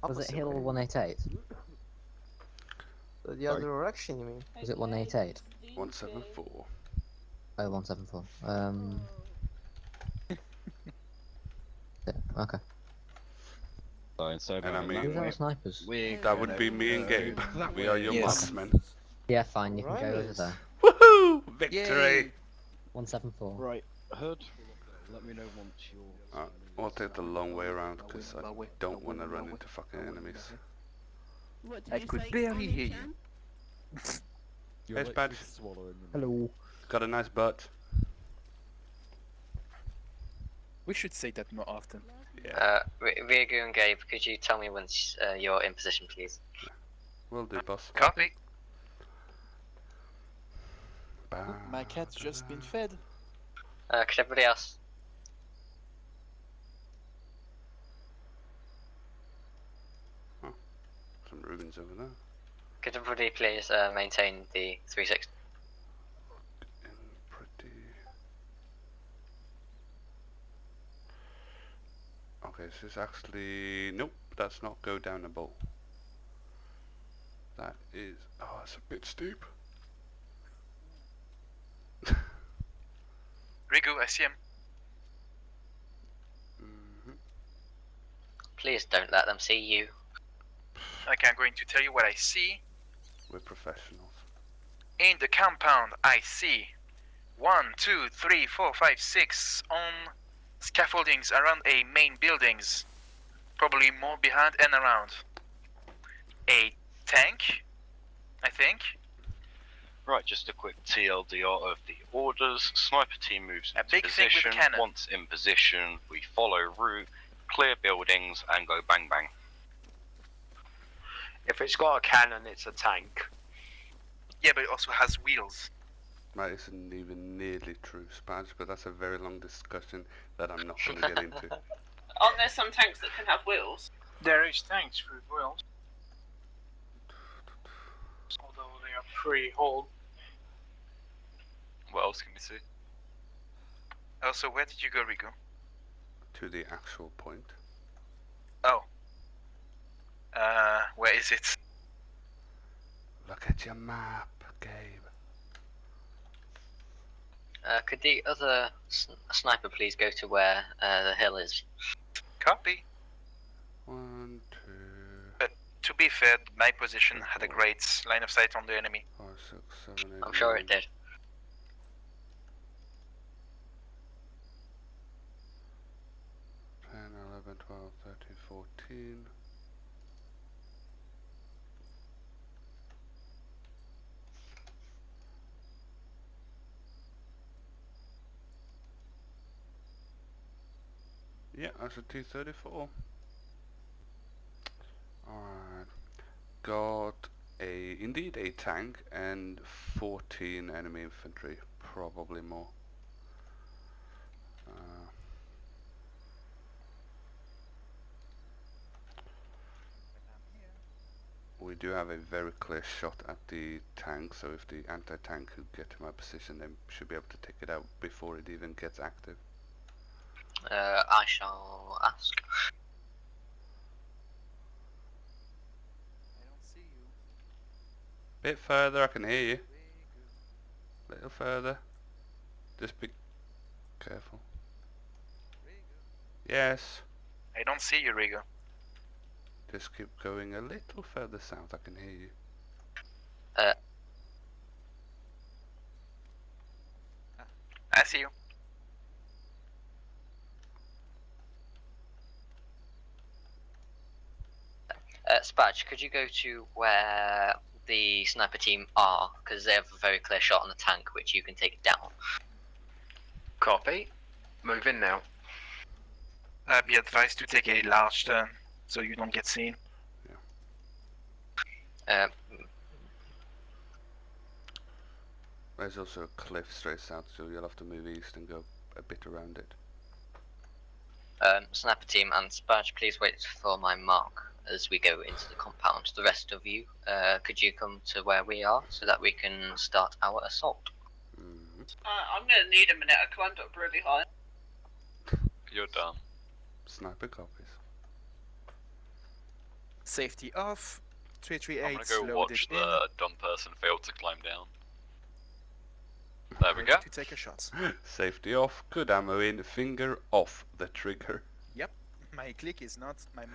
Was it Hill 188? The other direction, you mean? Was it 188? 174. Oh, 174. Yeah, okay. So instead And I of mean, Who's our snipers? that would be me and Gabe. We are your Yes. marksmen. Yeah, fine. You can go over Right. there. Woohoo! Victory! 174. Right, Hood, let me know once you're... I'll take the long way around because I don't want to run into fucking enemies. I could barely hear you. Hey, Badge. Hello. Got a nice butt. We should say that more often. Rigu and Gabe, could you tell me once you're in position, please? Will do, boss. Copy. My cat's just been fed. Could everybody else? Some Rubens over there. Could everybody please maintain the 360? Pretty. Okay, this is actually nope. That's not go down the bowl. That is. Oh, that's a bit steep. Rigu, I see him. Please don't let them see you. Okay, I'm going to tell you what I see. We're professionals. In the compound, I see 1, 2, 3, 4, 5, 6 on scaffoldings around a main buildings. Probably more behind and around. A tank, I think. Right, just a quick TLDR of the orders. Sniper team moves into big thing with position. cannon. Once in position, we follow route, clear buildings, and go bang bang. If it's got a cannon, it's a tank. Yeah, but it also has wheels. That isn't even nearly true, Spadge, but that's a very long discussion that I'm not going to get into. Aren't there some tanks that can have wheels? There is tanks with wheels. Although they are pre-hauled. What else can we see? Also, where did you go, Rico? To the actual point. Oh. Where is it? Look at your map, Gabe. Could the other sniper please go to where the hill is? Copy. 1, 2. But To be fair, my position had a great line of sight on the enemy. 5, 6, 7, 8, I'm sure 9. it did. 10, 11, 12, 13, 14. Yeah, that's a T-34. Alright. Got indeed a tank and 14 enemy infantry, probably more. We do have a very clear shot at the tank, so if the anti-tank could get to my position, they should be able to take it out before it even gets active. I shall ask. I don't see you. Bit further, I can hear you. Little further. Just be careful. Yes. I don't see you, Rigo. Just keep going a little further south, I can hear you. I see you. Spatch, could you go to where the sniper team are? Because they have a very clear shot on the tank, which you can take down. Copy. Move in now. Be advised to take a large turn, so you don't get seen. There's also a cliff straight south, so you'll have to move east and go a bit around it. Sniper team and Spatch, please wait for my mark as we go into the compound. The rest of you, could you come to where we are so that we can start our assault? I'm gonna need a minute. I climbed up really high. You're done. Sniper copies. Safety off. 338 I'm gonna go loaded watch in. the dumb person fail to climb down. There we go. To take a shot. Safety off, good ammo in, finger off the trigger. Yep. My click is not, my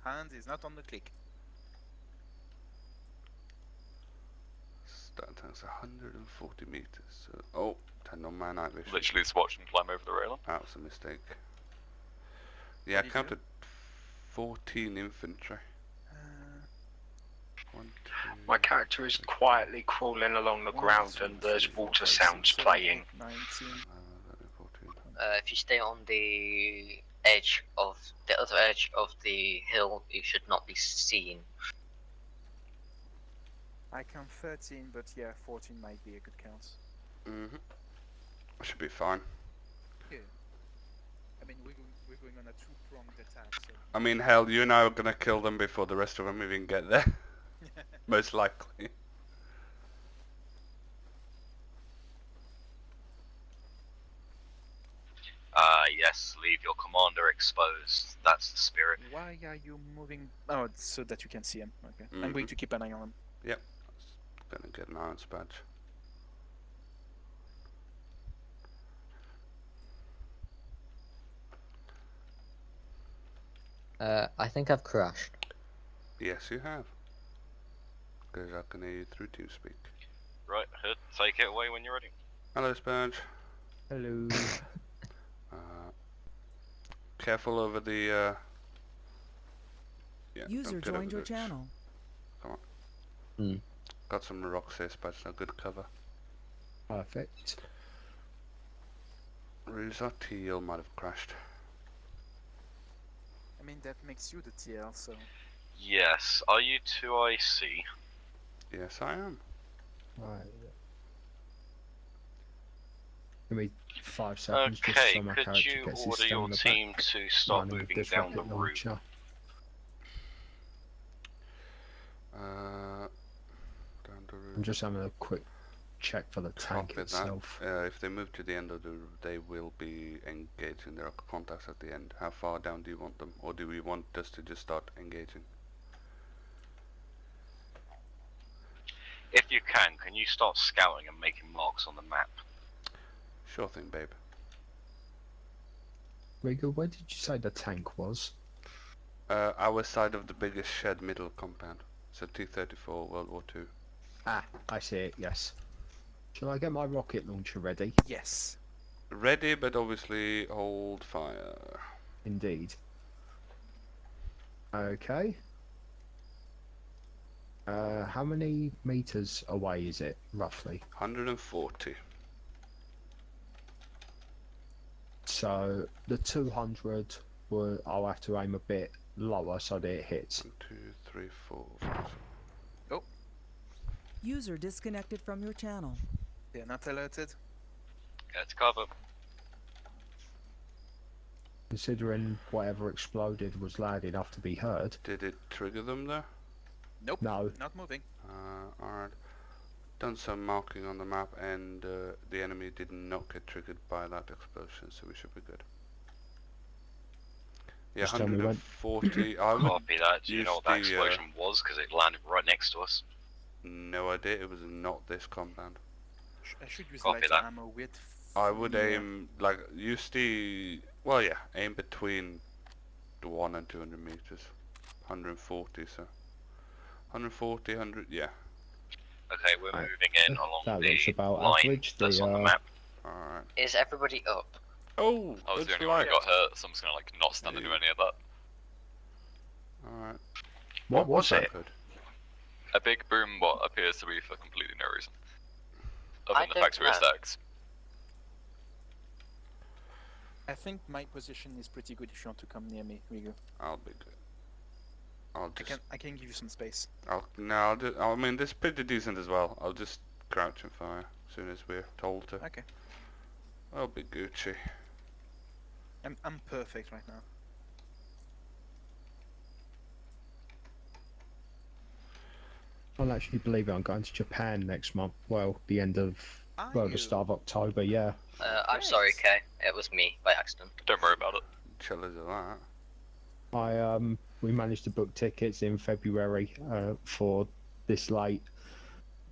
hand is not on the click. That takes 140 meters. So, oh, 10 on my night vision. Literally just watch him climb over the railing. That was a mistake. Yeah, I counted 14 infantry. 1, 2, My character is quietly crawling along the ground and there's water sounds playing. 19. If you stay on the edge of the other edge of the hill, you should not be seen. I count 13, but yeah, 14 might be a good count. I should be fine. Yeah. I mean, we're going on a two-pronged attack, so... I mean, hell, you and I are gonna kill them before the rest of them even get there. Most likely. Yes, leave your commander exposed. That's the spirit. Why are you moving? Oh, it's so that you can see him. Okay. I'm going to keep an eye on him. Yep. Gonna get an iron badge. I think I've crashed. Yes, you have. Because I can hear you through TeamSpeak. Right, Hood, take it away when you're ready. Hello, Sponge. Hello. Careful over the. Yeah, User joined your channel. Come on. Got some rocks here, Sponge. No good cover. Perfect. Ruse our TL might have crashed. I mean, that makes you the TL, so... Yes, are you 2IC? Yes, I am. Right. Give me 5 seconds just Okay, so my could character you gets his order stone your in the team back. to start Running with moving this down the rocket route? launcher. Down the route. I'm just having a quick check for the tank Copy itself. that. If they move to the end of the route, they will be engaging. There are contacts at the end. How far down do you want them? Or do we want us to just start engaging? If you can you start scouting and making marks on the map? Sure thing, babe. Rigo, where did you say the tank was? Our side of the biggest shed middle compound. So T-34, World War II. Ah, I see it, yes. Shall I get my rocket launcher ready? Yes. Ready, but obviously hold fire. Indeed. Okay. How many meters away is it, roughly? 140. So the 200 I'll have to aim a bit lower so that it hits. 1, 2, 3, 4, 5. Oh, User disconnected from your channel. they're not alerted. Get to cover. Considering whatever exploded was loud enough to be heard. Did it trigger them there? Nope. No. Not moving. Alright. Done some marking on the map, and the enemy did not get triggered by that explosion, so we should be good. Yeah, Just tell me when. 140. I would Copy that. Do you use know what that the, explosion was? Because it landed right next to us. No idea. It was not this compound. I should use Copy lighter that. ammo with. I would aim, like, use the... Well, yeah, aim between the 1 and 200 meters. 140, so... 140, 100, yeah. Okay, we're moving in along That the looks about line average. that's on the map. Alright. Is everybody up? Oh, I was the that's only one right. who got hurt, so I'm just gonna like not stand and do any of that. Alright. What was it? Good. A big boom what appears to be for completely no reason. Other I than the don't fact we're know. stacks. I think my position is pretty good if you want to come near me, Rigo. I'll be good. I'll just... I can give you some space. I mean, this is pretty decent as well. I'll just crouch and fire as soon as we're told to. Okay. I'll be Gucci. I'm perfect right now. I'll actually believe it, I'm going to Japan next month. Well, the end of... Well, the start of October, yeah. I'm sorry, Kay. It was me by accident. Don't worry about it. Chillers of that. We managed to book tickets in February for this late.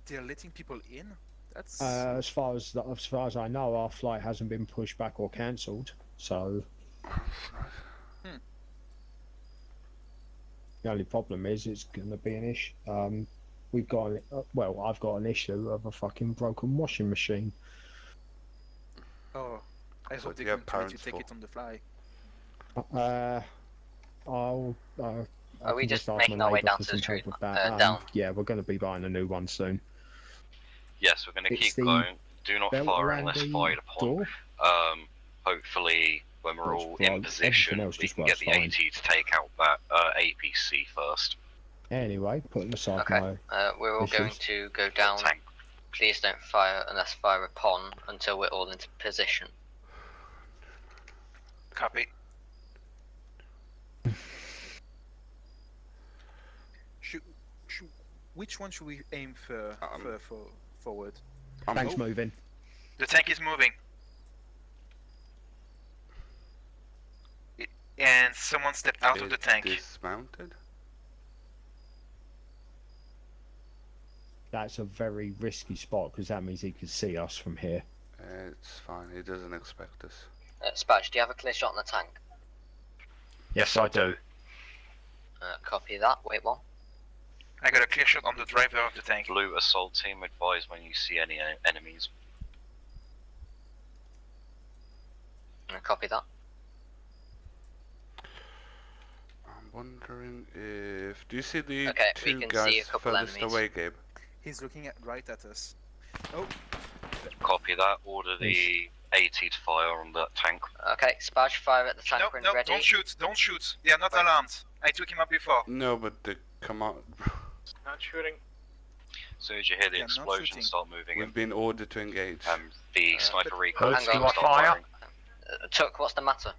They're letting people in? That's... As far as I know, our flight hasn't been pushed back or cancelled, so... The only problem is it's going to be an issue. We've got, I've got an issue of a fucking broken washing machine. Oh, I So hope do they you can have try to parents take for? it on the fly. Are we just making our way down to the street? Down. Yeah, we're going to be buying a new one soon. Yes, we're going to It's keep the going. Do not belt fire around unless the fired upon. door? Hopefully, when we're all in everything position, else we just can get works the fine. AT to take out that APC first. Anyway, putting aside Okay. my We're all going issues. to go down. Please don't fire unless fire upon until we're all into position. Copy. Which one should we aim for forward? Tank's moving. The tank is moving. And someone stepped out of the tank. Dismounted? That's a very risky spot because that means he can see us from here. It's fine, he doesn't expect us. Spatch, do you have a clear shot on the tank? Yes, I do. Copy that. Wait one. I got a clear shot on the driver of the tank. Blue assault team, advise when you see any enemies. Copy that. I'm wondering if... Do you see the Okay, we two can guys see a couple furthest enemies. away, Gabe? He's looking right at us. Oh, Copy that. Order the AT to fire on that tank. Okay, Spatch, fire at the tank when No, ready. don't shoot, don't shoot. They are not alarmed. I took him up before. No, but the command... Not shooting. As soon as you hear the Yeah, not explosion, shooting. start moving We've in. been ordered to engage. The sniper recon Hang on. start firing. Tuck, what's the matter?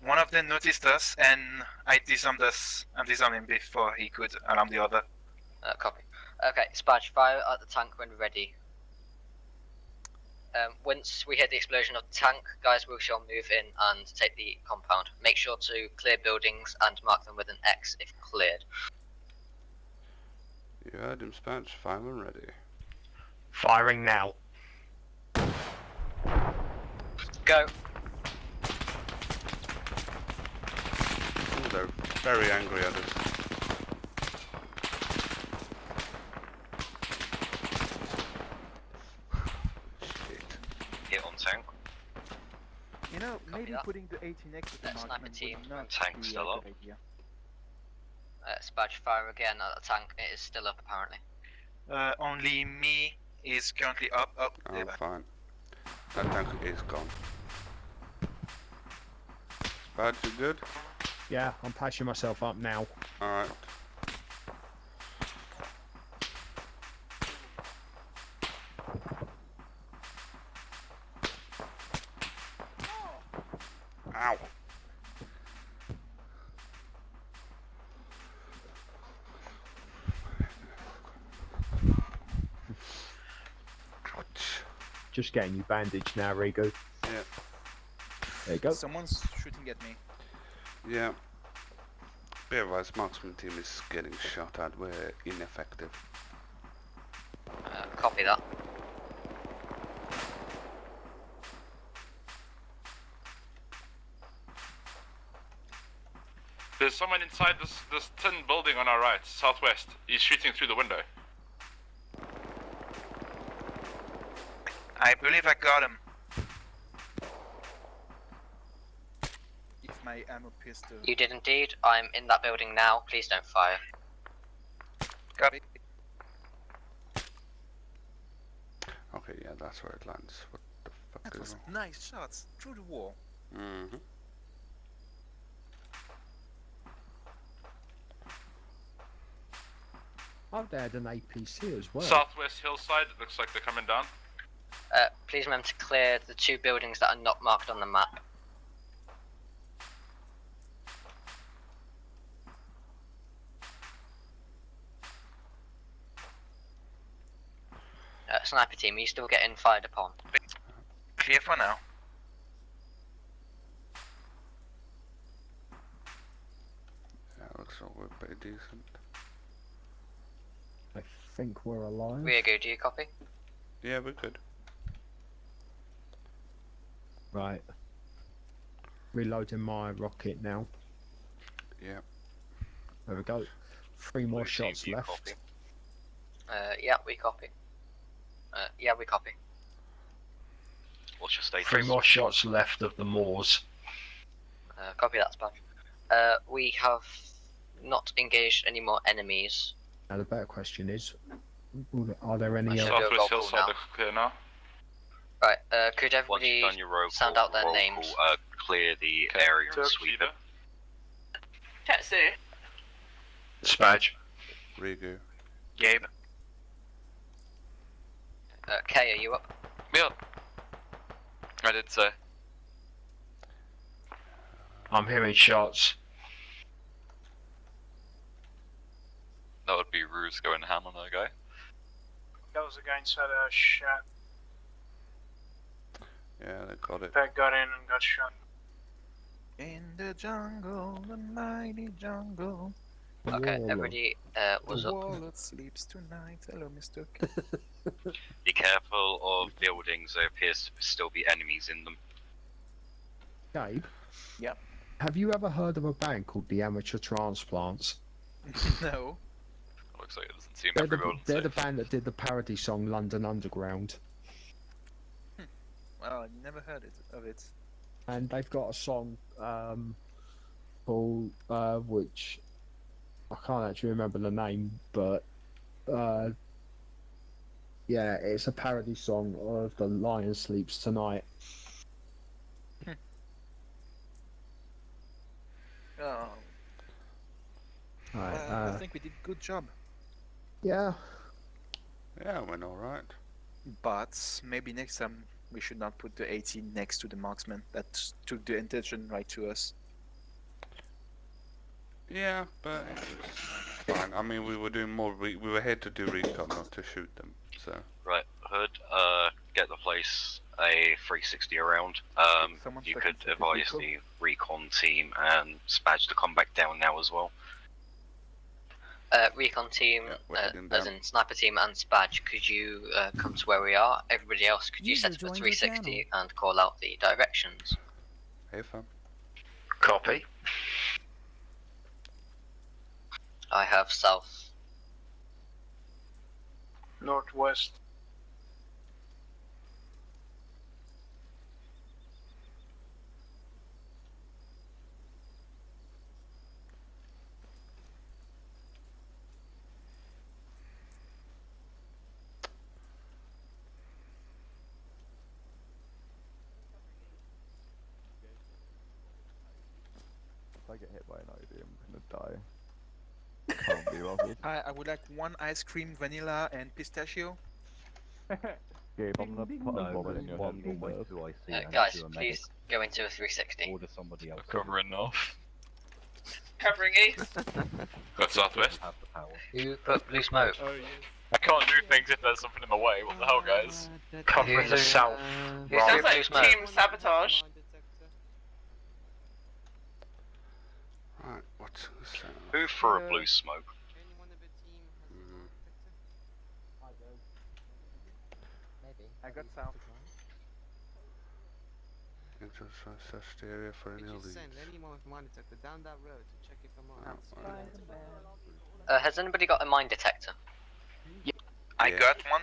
One of them noticed us, and I disarmed us. I disarmed him before he could alarm the other. Copy. Okay, Spatch, fire at the tank when ready. Once we hear the explosion of the tank, guys, we shall move in and take the compound. Make sure to clear buildings and mark them with an X if cleared. You heard him, Spatch. Fire when ready. Firing now. Go. Very angry at us. Hit on tank. You know, Copy maybe that. putting the 80 next to the Sniper marksman team. would not Tank be still a up. good idea. Spatch, fire again at the tank. It is still up apparently. Only me is currently up. Oh, I'm fine. That tank is gone. Spad, you good? Yeah, I'm patching myself up now. Alright. Ow! Just getting you bandaged now, Rigo. Yeah. There you go. Someone's shooting at me. Yeah. Beerwise marksman team is getting shot at. We're ineffective. Copy that. There's someone inside this tin building on our right, southwest. He's shooting through the window. I believe I got him. If my ammo pistol. You did indeed. I'm in that building now. Please don't fire. Copy. Okay, yeah, that's where it lands. What the fuck That is was wrong? nice shots through the wall. Mm-hmm. Oh, they had an APC as well. Southwest hillside, it looks like they're coming down. Please remember to clear the 2 buildings that are not marked on the map. Sniper team, are you still getting fired upon? Clear for now. Yeah, looks like we're pretty decent. I think we're alive. Riego, do you copy? Yeah, we're good. Right. Reloading my rocket now. Yeah. There we go. 3 more shots left. Copy. Yeah, we copy. Yeah, we copy. What's your status? 3 more shots left of the Moors. Copy that, Spatch. We have not engaged any more enemies. Now the better question is, are there any other... Southwest hillside looks clear now. Right, could Once everybody you've done your roll sound call, out their roll names? call, clear the area and sweep it. Tetsu. Spatch. Rigu. Gabe. Kay, are you up? Yeah. I did say. I'm hearing shots. That would be Ruse going ham on that guy. That was the guy inside a shot. Yeah, they got it. That got in and got shot. In the jungle, the mighty jungle. Okay, everybody was the up. wallet sleeps tonight. Hello, Mr. Be careful of buildings, there appears to still be enemies in them. Gabe? Yep. Have you ever heard of a band called the Amateur Transplants? No. Looks like it doesn't seem They're, every the, building they're safe. the band that did the parody song London Underground. Well, I never heard of it. And they've got a song called, which I can't actually remember the name, but yeah, it's a parody song of The Lion Sleeps Tonight. Oh. Right, I think we did a good job. Yeah. Yeah, it went alright. But maybe next time we should not put the 18 next to the marksman. That took the intention right to us. Yeah, but it was fine. I mean, we were doing more. We were here to do recon, not to shoot them. So. Right, Hood, get the place a 360 around. You could advise the recon team and Spadge to come back down now as well. Recon team, heading as down. in sniper team and Spadge, could you come to where we are? Everybody else, could you User set up a joined your 360 and call out the directions? Hey, fam. Copy. I have south. Northwest. If I get hit by an ID, I'm gonna die. Can't be bothered. I would like one ice cream, vanilla, and pistachio. Gabe, I'm gonna put a vomit in your head from birth. Guys, please go into a 360. Order somebody else. Covering north. Covering east. Got southwest. Who put blue smoke? I can't do things if there's something in the way. What the hell, guys? Covering the south. Who Sounds put like blue smoke? team sabotage. Right, what's this? Who threw a blue smoke? Maybe. I got south. Search the area for any leads. Send anyone with mine detector down that road to check if I'm on. Has anybody got a mine detector? I got one.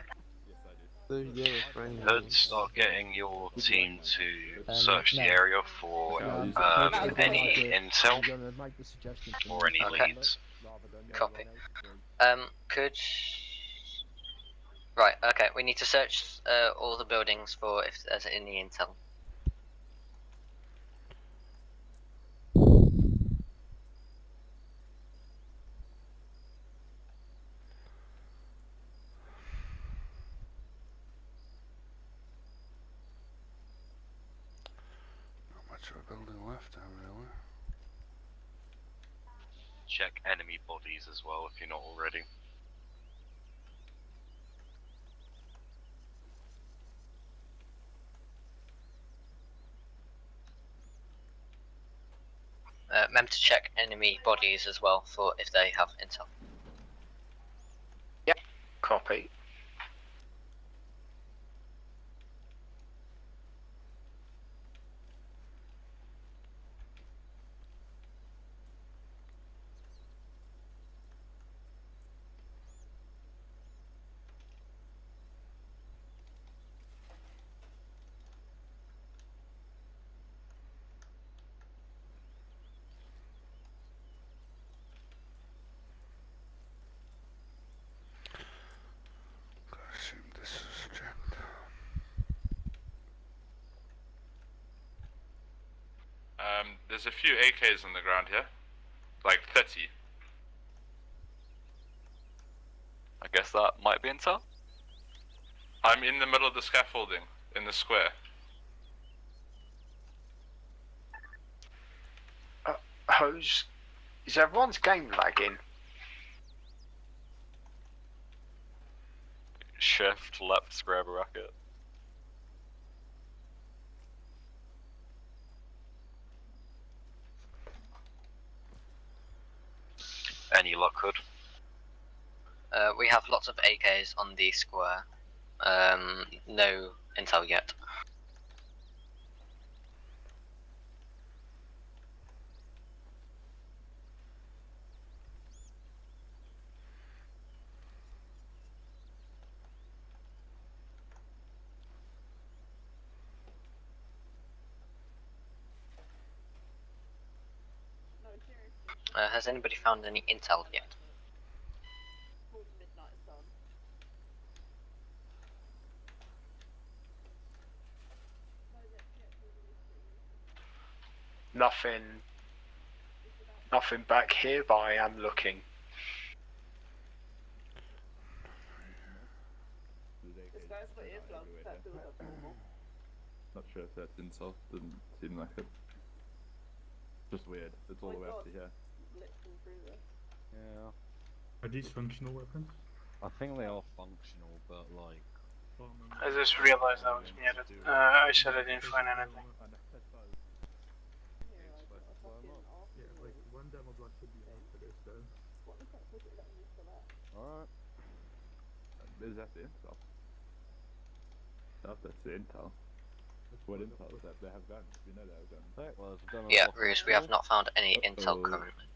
Could start getting your team to search the area for any intel or any Okay. leads. Copy. Could... Right, okay, we need to search all the buildings for if there's any intel. Not much of a building left, really. Check enemy bodies as well if you're not already. Remember to check enemy bodies as well for if they have intel. Yep. Copy. I assume this is checked. There's a few AKs on the ground here. Like 30. I guess that might be intel. I'm in the middle of the scaffolding, in the square. Is everyone's game lagging? Shift left to grab a racket. Any luck, Hood? We have lots of AKs on the square. No intel yet. Has anybody found any intel yet? Nothing back here, but I am looking. Not sure if that's intel. Didn't seem like it. Just weird. It's all the way up to here. Yeah. Are these functional weapons? I think they are functional, but like. I just realized I was muted. I said I didn't find anything. Yeah, like one demo block should be out for this though. Alright. Is that the intel? No, that's the intel. What intel is that? They have guns. We know they have guns. Yeah, Ruse, we have not found any intel currently.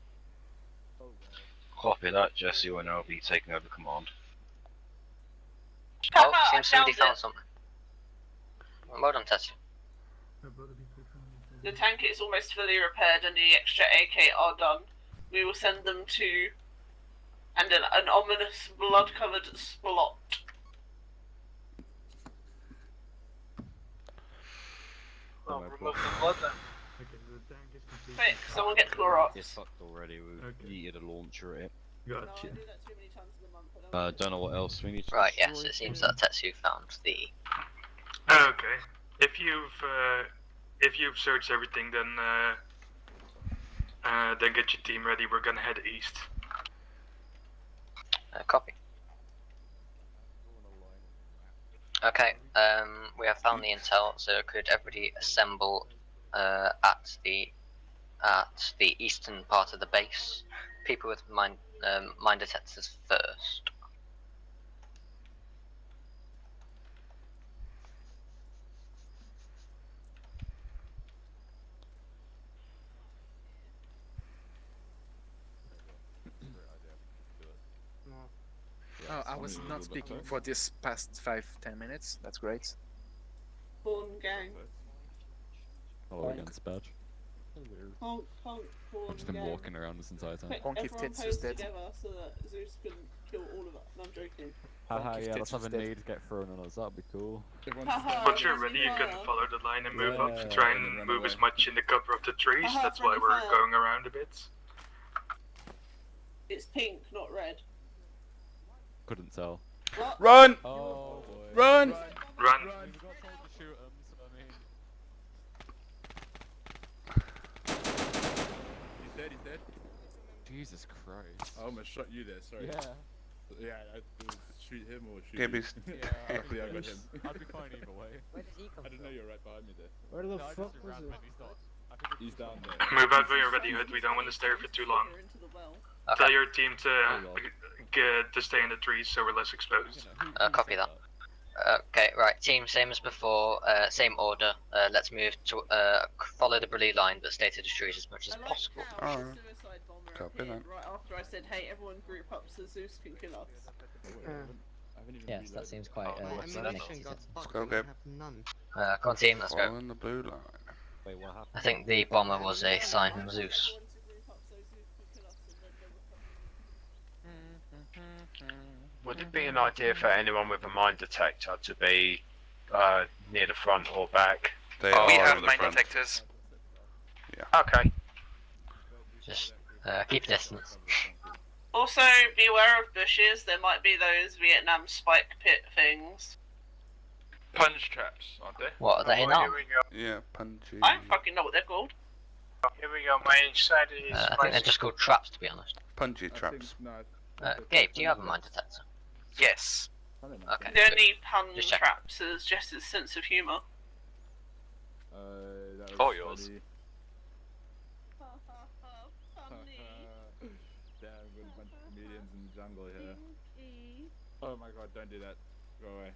Copy that, Jesse will now be taking over command. Oh, seems somebody found something. Well done, Tetsu. The tank is almost fully repaired and the extra AK are done. We will send them to... and an ominous blood-covered spot. Well, remove the blood then. Quick, someone get Clorox. It's fucked already, we needed a launcher at it. Gotcha. Don't know what else we need to Right, destroy. yes, it seems that Tetsu found the... Okay. If you've searched everything, then get your team ready. We're gonna head east. Copy. Okay, we have found the intel, so could everybody assemble at the eastern part of the base? People with mine detectors first. Oh, I was not speaking for this past 5-10 minutes. That's great. Born gang. Hello again, Spatch. Honk, honk, born I've just been gang. walking around this entire time. Quick, Honky everyone Tits is pose dead. together so that Zeus can kill all of us. No, I'm joking. Haha, yeah, let's Tits have a is dead. nade get thrown on us, that'd be cool. Once you're ready, you can follow the line and move up. Try and move as much in the cover of the trees. That's why we're going around a bit. It's pink, not red. Couldn't tell. What? Run! Oh boy. Run! Run! We've got told to shoot 'em, so I mean... He's dead, he's dead. Jesus Christ. I almost shot you there, sorry. Yeah. Yeah, I shoot him or shoot Gibby's. you. Yeah, Luckily I got him. I'd be fine either way. Where did he come I didn't know you were right behind me there. Where the No, I fuck just was ran it? when he stopped. I think He's down there. Move out when you're ready, Hood. We don't want to stay here for too long. Tell your team to stay in the trees so we're less exposed. Copy that. Okay, right, team, same as before, same order. Let's move to follow the blue line, but stay to the trees as much as possible. Alright. Suicide bomber Copy appeared that. right after I said, hey, everyone group up so Zeus can kill us. Yes, that seems quite negative. Let's go, Gabe. Come on team, let's go. Following the blue line. Wait, what happened? I think the bomber was a sign from Zeus. Would it be an idea for anyone with a mine detector to be near the front or back? They are We have in the mine front. detectors. Okay. Just keep distance. Also, beware of bushes. There might be those Vietnam spike pit things. Punch traps, aren't they? What, are they Here not? we go. Yeah, punchy. I don't fucking know what they're called. Here we go. My inside is. I think they're just called traps, to be honest. Punchy traps. Gabe, do you have a mine detector? Yes. Okay. The only pun Just check. traps is just his sense of humour. That was All yours. funny. Damn, good bunch of comedians in the jungle here. Oh my god, don't do that. Go away.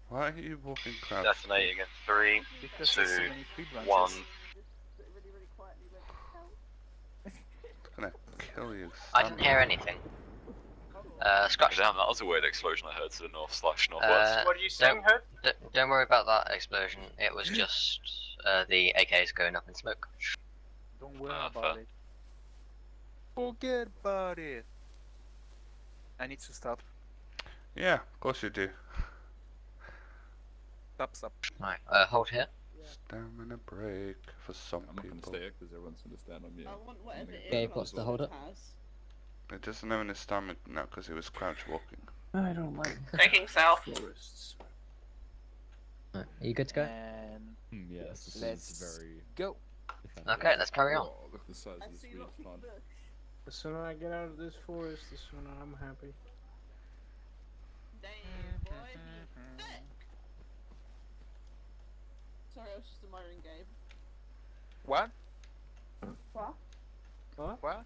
Why are you walking crouched? Detonating in 3, Because 2, there's so many tree branches. 1. Gonna kill you. I didn't hear anything. Scratch. Damn, that was a weird explosion I heard to the north/northwest. What are you saying, Hood? Don't worry about that explosion. It was just the AKs going up in smoke. Don't worry fair. about it. Forget about it. I need to stop. Yeah, of course you do. Stop. Right, hold here. Stamina break for some I'm not gonna people. stay here because everyone's gonna stand on me. I want whatever it Gabe, what's the hold up? It doesn't have any stamina now because he was crouch walking. I don't like Taking south. forests. Right, are you good to go? And Yes, this let's is very... go. Okay, let's carry on. Oh, look at the size of this weed plant. The sooner I get out of this forest, the sooner I'm happy. Damn, boy, be thick. Sorry, I was just admiring Gabe. What? What? What?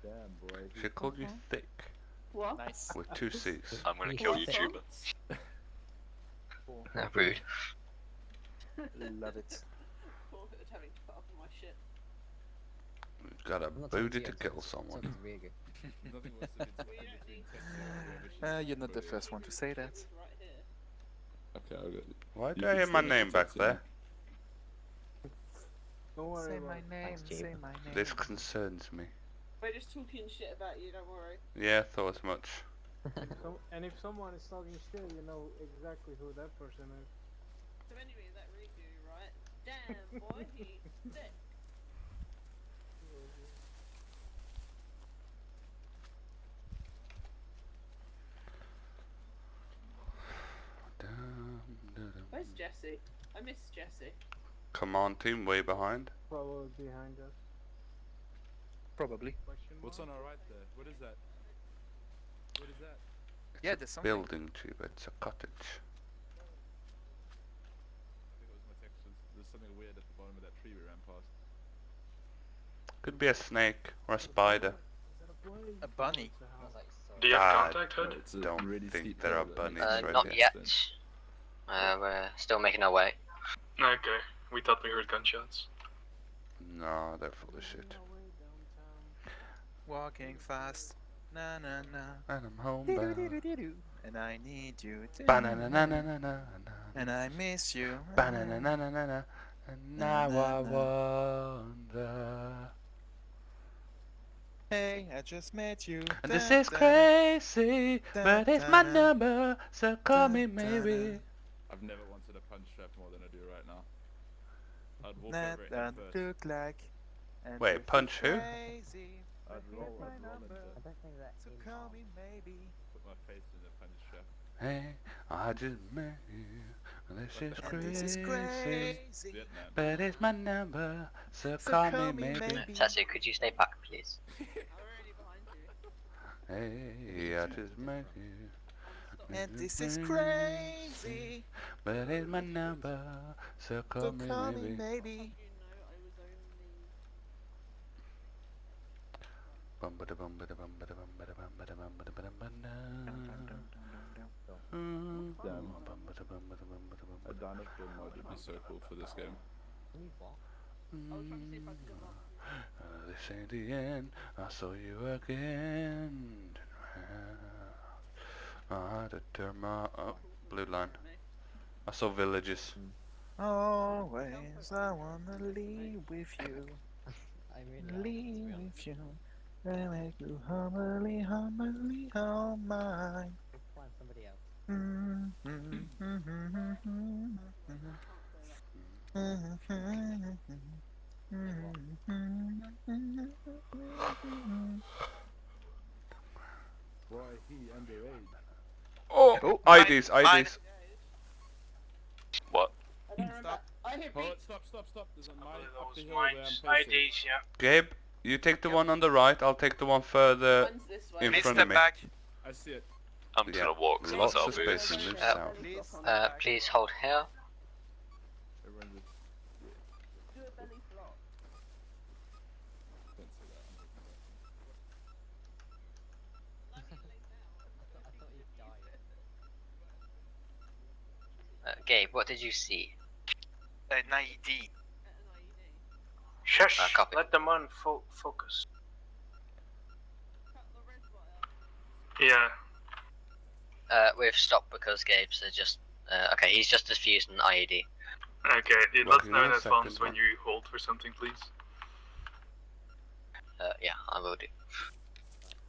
Damn, boy. She called you thick What? Nice. with 2 C's. I'm gonna You kill think? YouTuber. Rude. Love it. Poor Hood having to put up with my shit. Got a I'm not talking booty to you, to I'm kill talking to someone. Riegu. Nothing worse than being stuck in between Tetsu and whoever she You're not the first one to say that. Right here. Okay, I'll go. Why You do I can hear my stay next to name back Tetsu there? Don't worry Say about my it. name, say my name. This concerns me. We're just talking shit about you, don't worry. Yeah, thought as much. And if someone is talking shit, you know exactly who that person is. So anyway, that Rigu, right? Damn, boy, he's sick. Where's Jesse? I miss Jesse. Command team way behind. Probably behind us. Probably. What's on our right there? What is that? What is that? It's Yeah, a there's something. building, Chiba. It's a cottage. I think it was my textures. There's something weird at the bottom of that tree we ran past. Could be a snake or a spider. A bunny. Do you have I contact, Hood? don't really think steep there are hill that makes bunnies right Not here. yet. We're still making our way. Okay, we thought we heard gunshots. No, they're full of shit. Walking fast. Na na na. And I'm homebound. And I need you. Ba-na-na-na-na-na-na. And I miss you. Ba-na-na-na-na-na. And now I wonder. Hey, I just met you. And this is crazy, but it's my number, so call me maybe. I've never wanted a punch strap more than I do right now. I'd walk That over it head first. look like. And Wait, this is punch who? crazy, I'd but roll here's my into I number, don't think that so in call Arma. me maybe. put my face in the punch strap. Hey, I just met you. And this is And this is crazy, crazy. Vietnam. but it's my number, so So call call me me maybe. maybe. Tetsu, could you stay back, please? I'm already behind you. Hey, I just met you. And this is crazy, but it's my number, so call so me call me maybe. maybe. You know, I was only. Bum ba da bum ba da bum ba da bum ba da bum ba da bum ba da bum ba da. Damn. A dinosaur mode would be so cool for this game. Can you walk? I was trying to see if I could jump up. This ain't the end. I saw you again. I had to turn my blue line. I saw villages. Always I wanna leave with you. I really Leave with you. I make you humbly, humbly all mine. We'll find somebody else. Why he underage? Oh, IDs, IDs. What? I don't remember. I hit Hold B. it, stop. There's a mine up the hill Mine's where I'm facing. IDs, yeah. Gabe, you take the one on the right. I'll take the one further Mine's this way. in Please front step of me. back. I see it. I'm just gonna walk to Lots of myself. space in this town. Please hold here. Everyone just... Do a belly flop. Don't say that. I'm not gonna- I thought you died. Gabe, what did you see? An IED. Shush, Copy. let the man focus. Yeah. We've stopped because Gabe's just. Okay, he's just defused an IED. Okay, let us Well, know in give me a advance second, when man. you hold for something, please. Yeah, I will do.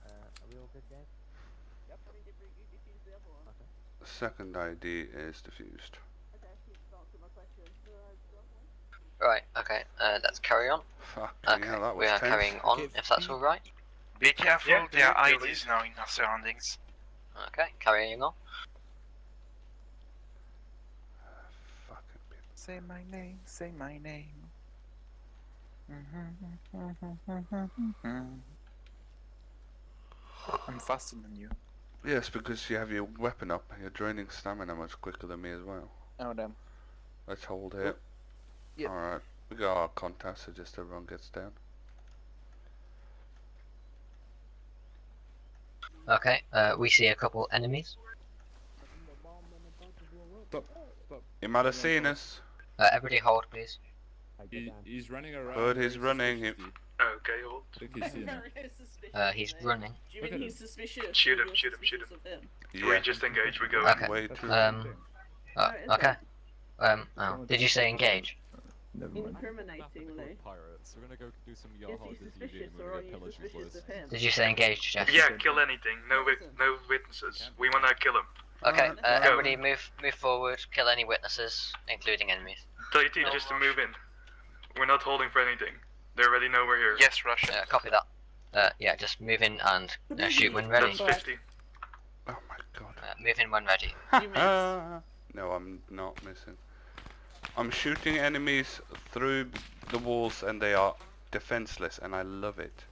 Are we all good, Gabe? Yep. I mean, did Rigu defuse the other one? Okay. Second ID is diffused. Okay, keep answering my question. Right, okay, let's carry on. Fuck, Okay, yeah, that we was are tense. carrying on, if that's alright. Be careful, Yeah, there are yeah, IDs now in our surroundings. Okay, carrying on. Fucking people. Say my name, say my name. I'm faster than you. Yes, because you have your weapon up and you're draining stamina much quicker than me as well. Oh damn. Let's hold here. Yep. Alright, we got our contact, so just everyone gets down. Okay, we see a couple enemies. Stop. You might have seen us. Everybody hold, please. He's running around. But he's very running. suspiciously. Okay, hold. I think he's seen him. He's running. Do you mean he's suspicious? Shoot or him, you're shoot him, shoot him. suspicious of him? Yeah. We just engage, we go Okay. Way too. Okay. Did you say engage? Incriminatingly. Pirates. We're gonna go do some Is Yahoo he this suspicious evening. or We're are gonna you get pillaged suspicious boys. of him? Did you say engage, Jeff? Yeah, kill anything. No witnesses. We wanna kill him. Okay, Go. everybody move forward, kill any witnesses, including enemies. Tell your team just to move in. We're not holding for anything. They already know we're here. Yes, Russian. Copy that. Yeah, just move in and shoot when ready. That's 50. Oh my god. Move in when ready. No, I'm not missing. I'm shooting enemies through the walls and they are defenseless and I love it.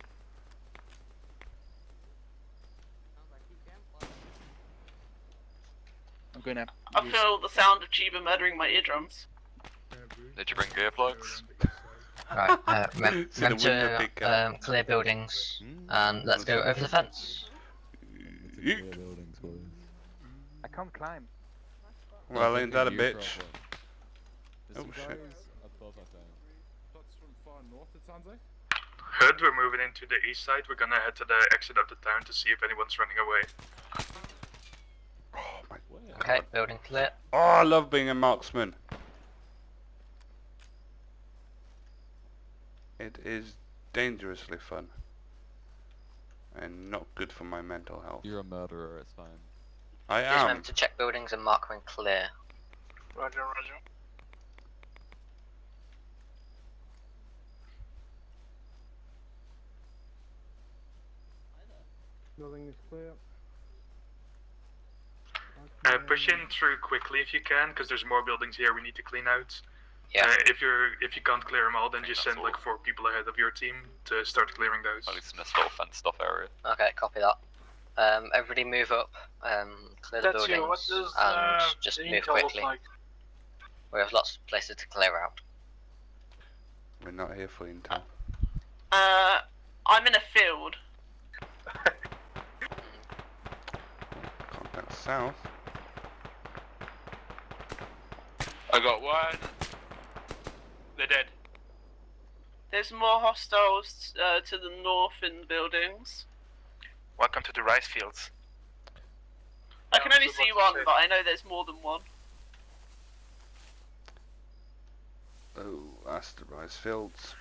I'm gonna. I feel the sound of Chiba murdering my eardrums. Did you bring earplugs? Right, remember to clear buildings and let's go over the fence. I can't climb. Well, ain't that a bitch? There's Oh some shit. guys above us now. Shots from far north, it sounds like. Hood, we're moving into the east side. We're gonna head to the exit of the town to see if anyone's running away. Oh my Okay, building clear. Oh, I love being a marksman. It is dangerously fun. And not good for my mental health. You're a murderer, it's fine. I Just am. remember to check buildings and mark when clear. Roger, roger. Building is clear. Push in through quickly if you can, because there's more buildings here we need to clean out. Yeah. If you can't clear them all, then just send like 4 people ahead of your team to start clearing those. At least in this little fenced off area. Okay, copy that. Everybody move up, clear the That's you. What buildings, does and just the move intel look quickly. like? We have lots of places to clear out. We're not here for intel. I'm in a field. Contact south. I got one. They're dead. There's more hostiles to the north in the buildings. Welcome to the rice fields. I can only see one, but I know there's more than one. Oh, that's the rice fields.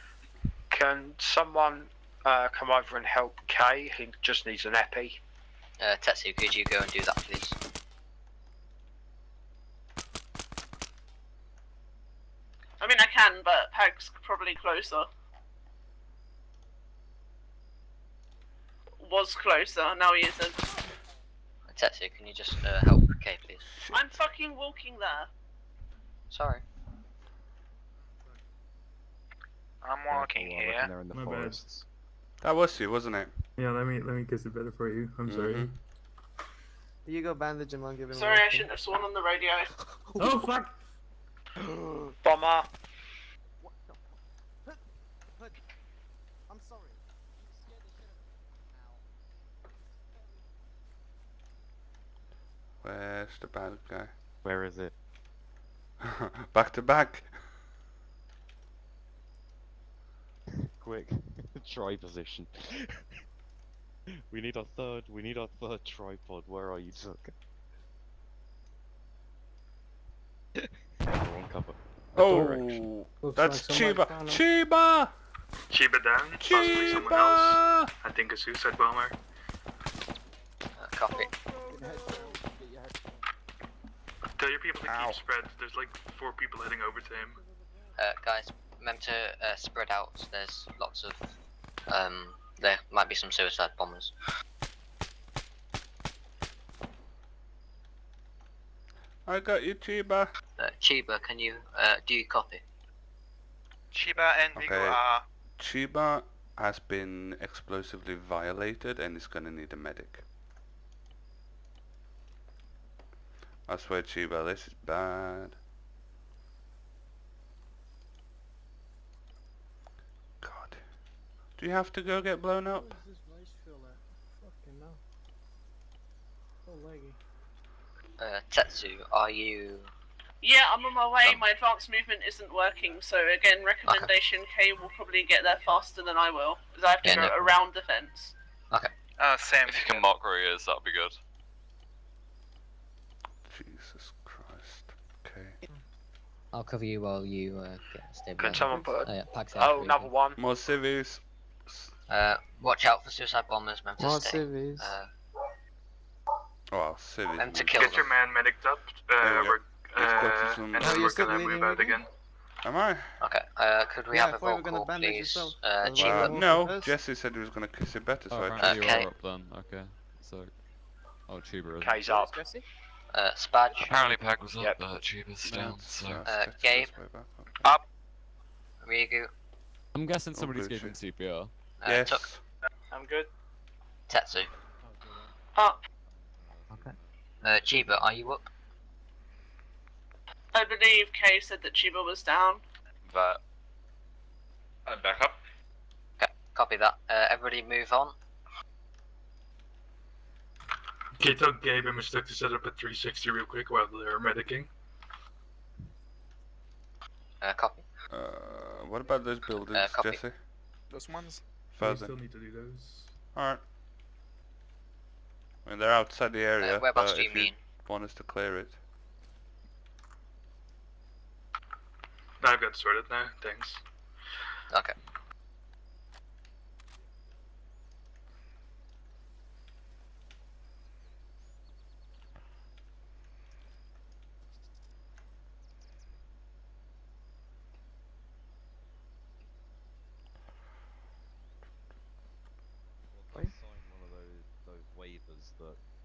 Can someone come over and help Kay? He just needs an epi. Tetsu, could you go and do that, please? I mean, I can, but Pag's probably closer. Was closer, now he isn't. Tetsu, can you just help Kay, please? I'm fucking walking there. Sorry. I'm walking here. They're in the My bad. forests. That was you, wasn't it? Yeah, let me kiss it better for you. I'm sorry. Mhm. Here you go, bandage and I'll give him. Sorry, I shouldn't have sworn on the radio. Oh fuck! Bomber. I'm sorry. Where's the bad guy? Where is it? Back to back. Quick, try position. We need our third tripod. Where are you, Zuck? We're on cover. Oh, that's Chiba. Chiba. Chiba down, possibly someone else. I think a suicide bomber. Copy. Tell your people to keep spread. There's like 4 people heading over to him. Guys, remember to spread out. There's lots of there might be some suicide bombers. I got you, Chiba. Chiba, can you do you copy? Chiba and Vigo are. Chiba has been explosively violated and is gonna need a medic. I swear, Chiba, this is bad. God. Do you have to go get blown up? What does this rice feel like? Fucking no. So leggy. Tetsu, are you Yeah, I'm on my way. My advanced movement isn't working, so again, recommendation K will probably get there faster than I will, because I have to go around the fence. Okay. Same. If you can mark where he is, that'd be good. Jesus Christ. Okay. I'll cover you while you get stabilized. Can someone put Oh, yeah, Pax another one. More civvies. Watch out for suicide bombers, remember to More stay. civvies. Oh, civvies. Remember to kill Get your them. man medicked up. And then we're gonna move out again. Am I? Okay, could we have a roll call, please? Chiba? No, Jesse said he was going to kiss it better, so I apparently you Okay. are up then. Okay. So. Oh, Tuber is. K's up. Spadge? Apparently Pack was up, but Tuber's down, so... Gabe? Up. Rigu? I'm guessing somebody's giving CPR. Yes. Tuck? I'm good. Tetsu? Up. Okay. Chiba, are you up? I believe Kay said that Chiba was down. That. I'm back up. Okay, copy that. Everybody move on. Okay, tell Gabe I'm stuck to set up a 360 real quick while they're medicing. Copy. What about those buildings, copy. Jesse? Those ones? We Further. still need to do those. Alright. I mean, they're outside the area, whereabouts but do you if mean? want us to clear it. I've got it sorted now, thanks. Okay.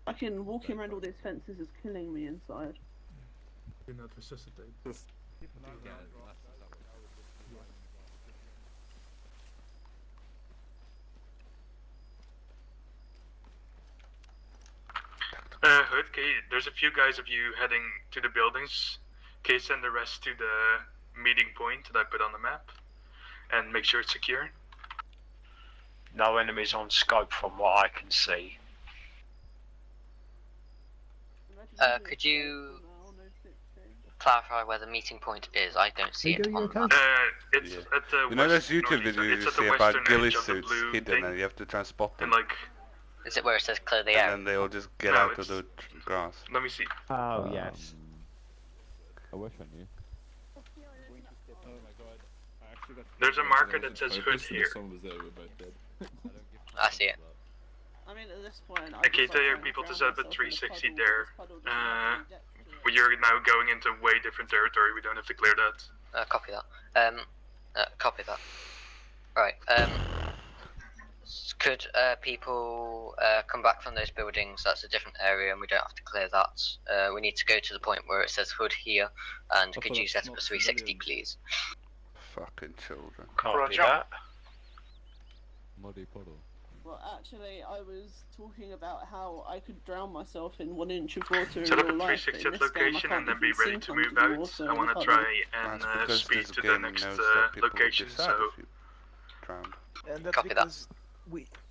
Fucking walking around all these fences is killing me inside. Do not resuscitate. Hood, there's a few guys of you heading to the buildings. Okay, send the rest to the meeting point that I put on the map. And make sure it's secure. No enemies on scope from what I can see. Could you clarify where the meeting point is? I don't see it on the map. It's at the You know those west- YouTube northeast- videos it's you at the see about western ghillie edge of the suits blue hidden thing. and you have to try and spot them? And like, Is it where it says clear the and air? then they all just get No, out of it's- the grass. let me see. Oh, yes. I wish I knew. There's a marker that says Hood here. I see it. I mean, at this point, I Okay, tell your people to set up a 360 there. You're now going into way different territory. We don't have to clear that. Copy that. Copy that. Right. Could people come back from those buildings? That's a different area, and we don't have to clear that. We need to go to the point where it says Hood here, and could you set up a 360, please? Fucking children. Copy that. Muddy puddle. Well, actually, I was talking about how I could drown myself in 1 inch of water Set in up a real life. 360 but in at this game, I location can't and then even be ready sink to under move the out. water I in want the to puddle. try and That's because speed this to the game next knows that people will location, be sad so... if you drowned. And that's Copy that. because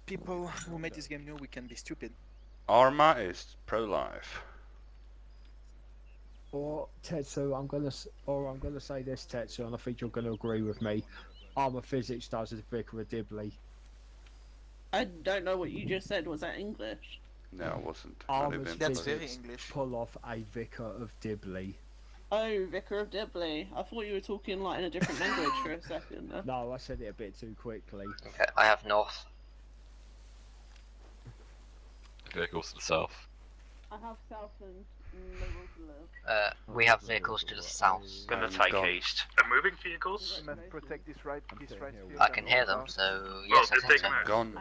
people who made this game know we can be stupid. Arma is pro-life. Or Tetsu, I'm gonna say this, Tetsu, and I think you're gonna agree with me. Armor Physics does as Vicar of Dibley. I don't know what you just said. Was that English? No, it wasn't. Not Armor even That's close. very English. Pull off a Vicar of Dibley. Oh, Vicar of Dibley. I thought you were talking like in a different language for a second. No, I said it a bit too quickly. Okay, I have north. Vehicles to the south. I have south and nowhere to live. We have vehicles to the south. Gonna take east. moving vehicles? Protect this right I can hear them, so Well, yes, I they think take so. them out. Gone.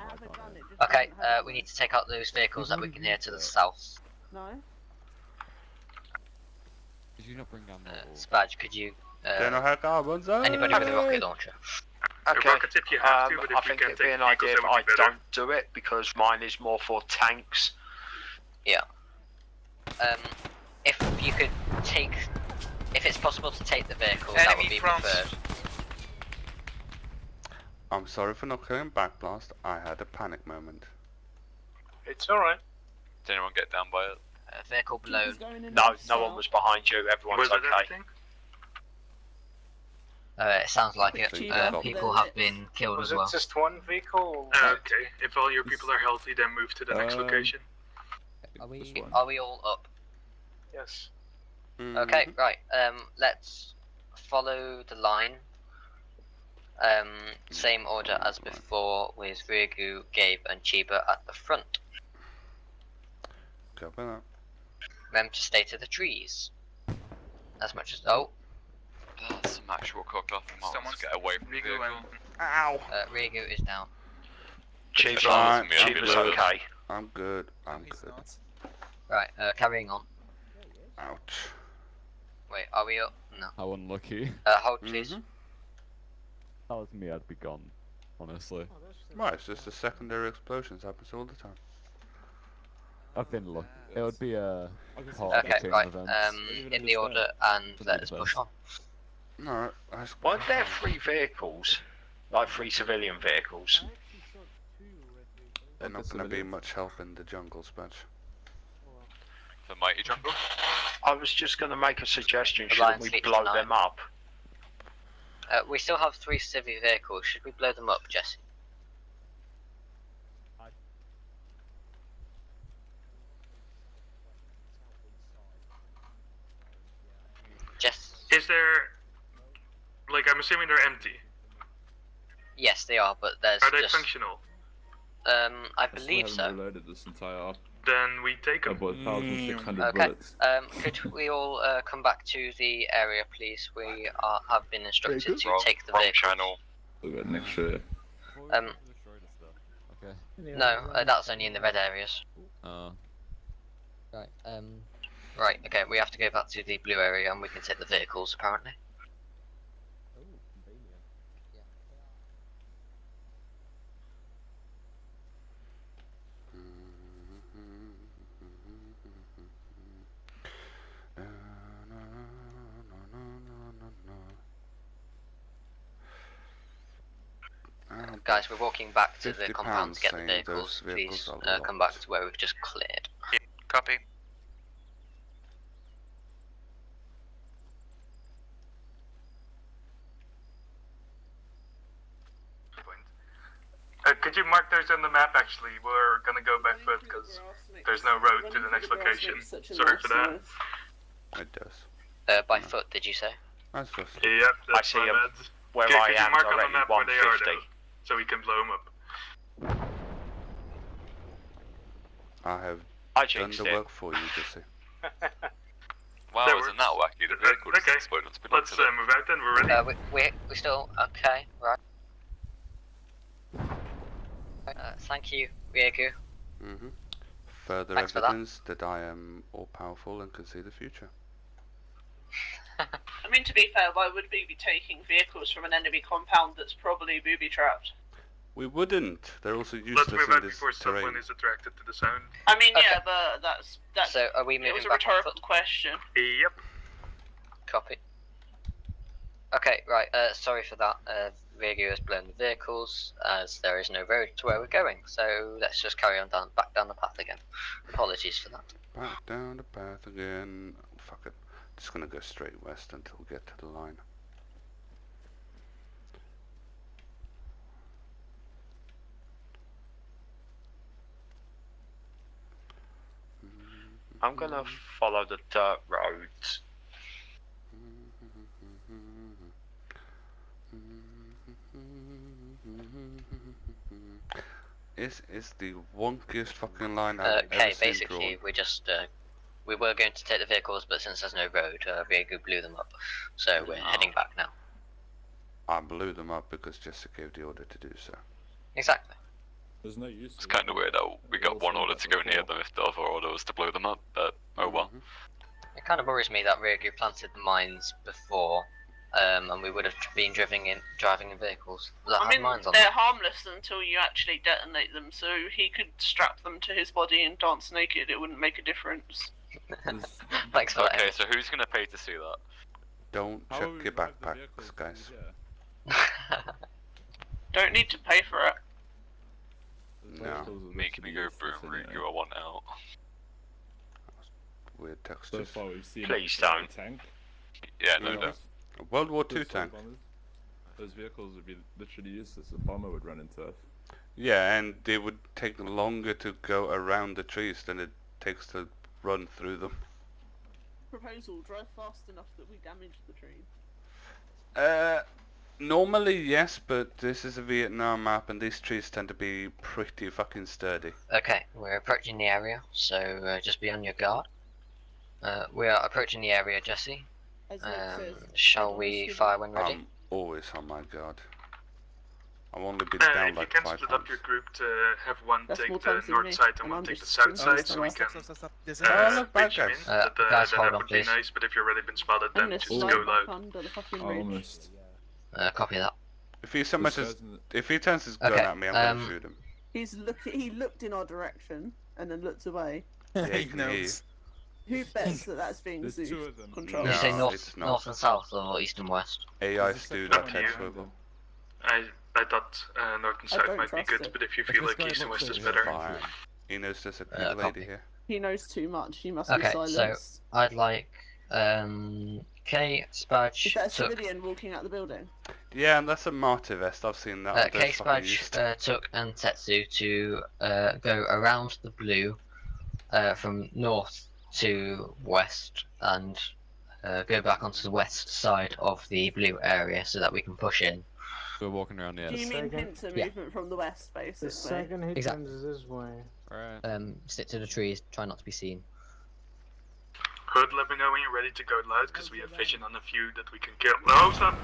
Okay, we need to take out those vehicles that we can hear to the south. No? Did you not bring down the Spadge, could you... Don't have carbons, anybody with a rocket launcher? Okay. Rockets if you have to, but if I you think can it'd be take an vehicles, idea that if would I be better. don't do it because mine is more for tanks. Yeah. If you could take... If it's possible to take the vehicles, that would be preferred. I'm sorry for not killing Backblast. I had a panic moment. It's alright. Did anyone get down by it? vehicle blown? No, no one was behind you. Everyone's Was it okay. everything? It sounds like it. Cheaper. People have been killed Was as well. it just one vehicle? Okay, if all your people are healthy, then move to the next location. Are we? Are we all up? Yes. Okay, right. Let's follow the line. Same order as before, with Ryugu, Gabe, and Chiba at the front. Copy that. Remember to stay to the trees. As much as That's some actual cock off. We might want to get away from the vehicle. Ow! Ryugu is down. Chiba's okay. I'm good. I'm good. Right, carrying on. Ouch. Wait, are we up? No. How unlucky. Hold please. That was me, I'd be gone, honestly. Right, it's just the secondary explosions happens all the time. I've been lucky. It would be a part of the Okay, chain right. of events. In the order, and let us push on. Alright, Weren't there 3 vehicles? Like 3 civilian vehicles? They're not going to be much help in the jungle, Spatch. The mighty jungle? I was just going to make a suggestion. The Shouldn't line's we lead to blow 9. them up? We still have 3 civvy vehicles. Should we blow them up, Jesse? Jess? Is there... Like, I'm assuming they're empty. Yes, they are, but there's Are they just... functional? I believe so. Reloaded this entire. Then we take I them. bought 1,600 Okay. bullets. Could we all come back to the area, please? We have been instructed to take the wrong vehicles. channel. We'll get next year. Okay. No, that's only in the red areas. Right. Right. Okay, we have to go back to the blue area, and we can take the vehicles apparently. Guys, we're walking back to the compound to get the saying vehicles. those vehicles Please are come back to where we've just cleared. Copy. Could you mark those on the map, actually? We're gonna go by foot, because there's no road to the next location. Sorry for that. It does. By foot, did you say? That's just... Yep, that's see my 'em. bad. Where Okay, I could you am, mark on the directly map where they are, 150. though, so we can blow them up? I have I done jinxed the it. work for you, Jesse. Wow, That isn't that wacky? The vehicle just okay. exploded. It's been Let's up to them. move out then, we're ready. We still okay, right? Thank you, Ryugu. Further Thanks for that. evidence that I am all-powerful and can see the future. I mean, to be fair, why would we be taking vehicles from an enemy compound that's probably booby-trapped? We wouldn't. They're also Let's useless move in out this before terrain. someone is attracted to the sound. I mean, Okay. yeah, but that's... So, are we it moving was a back on rhetorical foot? question. Yep. Copy. Okay, right, sorry for that. Ryugu has blown the vehicles, as there is no road to where we're going, so let's just carry on back down the path again. Apologies for that. Back down the path again. Fuck it. Just gonna go straight west until we get to the line. I'm gonna follow the dirt road. It's the wonkiest fucking line I've Okay, ever seen basically, drawn. we just, we were going to take the vehicles, but since there's no road, Ryugu blew them up. So we're heading back now. I blew them up because Jessica gave the order to do so. Exactly. There's no use. It's kind of weird that we got one order to go near them if the other order was to blow them up, but oh well. It kind of worries me that Ryugu planted the mines before, and we would have been driving in vehicles that I had mean, mines on they're them. harmless until you actually detonate them, so he could strap them to his body and dance naked, it wouldn't make a difference. Thanks for Okay, so who's gonna pay to see that? Don't check your backpacks, guys. Don't need to pay for it. No. Making me go boom, Ryugu, I want out. weird So textures. far, we've seen Please a don't. tank. Yeah, no, Mm. don't. A World War II Assault tank. bombers. Those vehicles would be literally useless if Arma would run into us. Yeah, and they would take longer to go around the trees than it takes to run through them. Proposal: drive fast enough that we damage the tree. Normally yes, but this is a Vietnam map and these trees tend to be pretty fucking sturdy. Okay, we're approaching the area, so just be on your guard. We are approaching the area, Jesse. As Nick says, Shall head on a we swivel. fire when ready? I'm always on my guard. I've only been If down you like can 5 split times. up your group to have one That's take more the times than north me, side and and one I'm take the just south screaming side, so we stop, can Oh, look, bad pinch him in. guys. Guys, That hold on, would be please. nice, but if you've already been spotted, I'm then gonna just snipe go back low. under the fucking ridge. Almost. Copy that. If he so much as if he turns his gun Okay, at me, I'm gonna shoot him. He looked in our direction and then looked away. Yeah, he can hear you. Who bets that that's being There's Zeus two of them. controlled? Did you say No, north, it's not. north and south, or east and west? AI There's a do second that one head here. swivel. I thought north and I south don't might be trust good, it. but if you If feel this like guy east and looks west at is you, better. Fine. He knows there's a Greek lady copy. here. He knows too much. He must be Okay, so silenced. I'd like K Spudge Is that a took civilian walking out the building? Yeah, and that's a martyr vest. I've seen that. K Those fucking Spudge used. took and Tetsu to go around the blue from north to west and go back onto the west side of the blue area so that we can push in. We're walking around the Do you edge. mean pincer Yeah. movement from the west, basically? The second he Exactly. turns this way. Right. Stick to the trees, try not to be seen. Hood, let me know when you're ready to go loud, because we have vision on a few that we can kill. No, stop!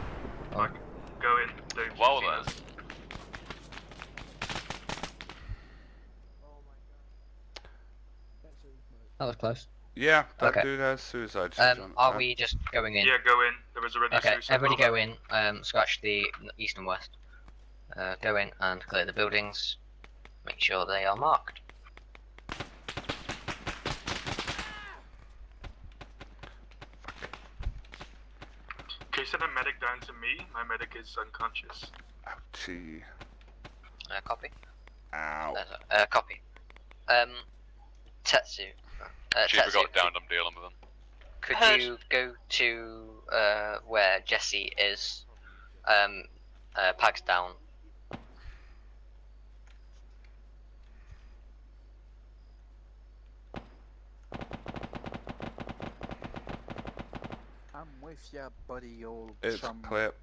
Fuck. Go in. They've Well seen then. us. That was close. Yeah, that Okay. dude has suicide syndrome. Are we just going in? Yeah, go in. There was already a Okay, suicide everybody bomber. go in, scratch the east and west. Go in and clear the buildings. Make sure they are marked. Can you send a medic down to me? My medic is unconscious. Ouchie. Copy. Ow. Copy. Tetsu. Chief, we Tetsu, got down, I'm dealing with them. could you go to where Jesse is? Pags down. I'm with ya, buddy, old It's chum. clear.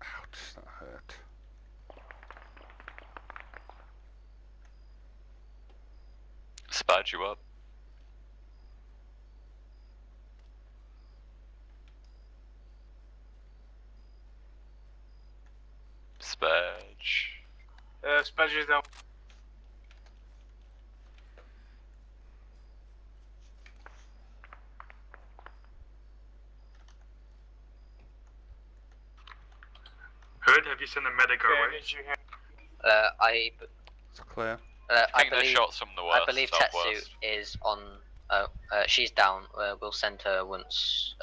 Ouch, that hurt. Spat you up. Spatch. Spudge is down. Hood, have you sent a medic our way? It's clear. I think there's shots from the west, I believe Tetsu southwest. is on. She's down. We'll send her once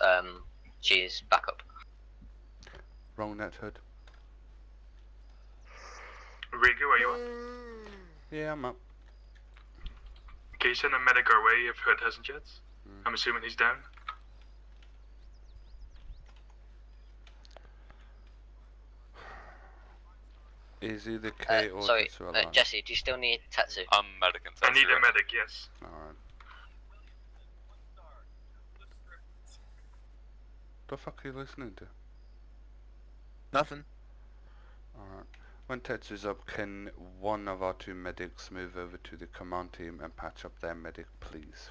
she's back up. Wrong net hood. Rigu, are you on? Yeah, I'm up. Can you send a medic our way if Hood hasn't yet? I'm assuming he's down. Is either K or Sorry, Tetsu alive? Jesse, do you still need Tetsu? I'm medic and I need Tetsu. a medic, yes. Alright. The fuck are you listening to? Nothing. Alright. When Tetsu's up, can one of our two medics move over to the command team and patch up their medic, please?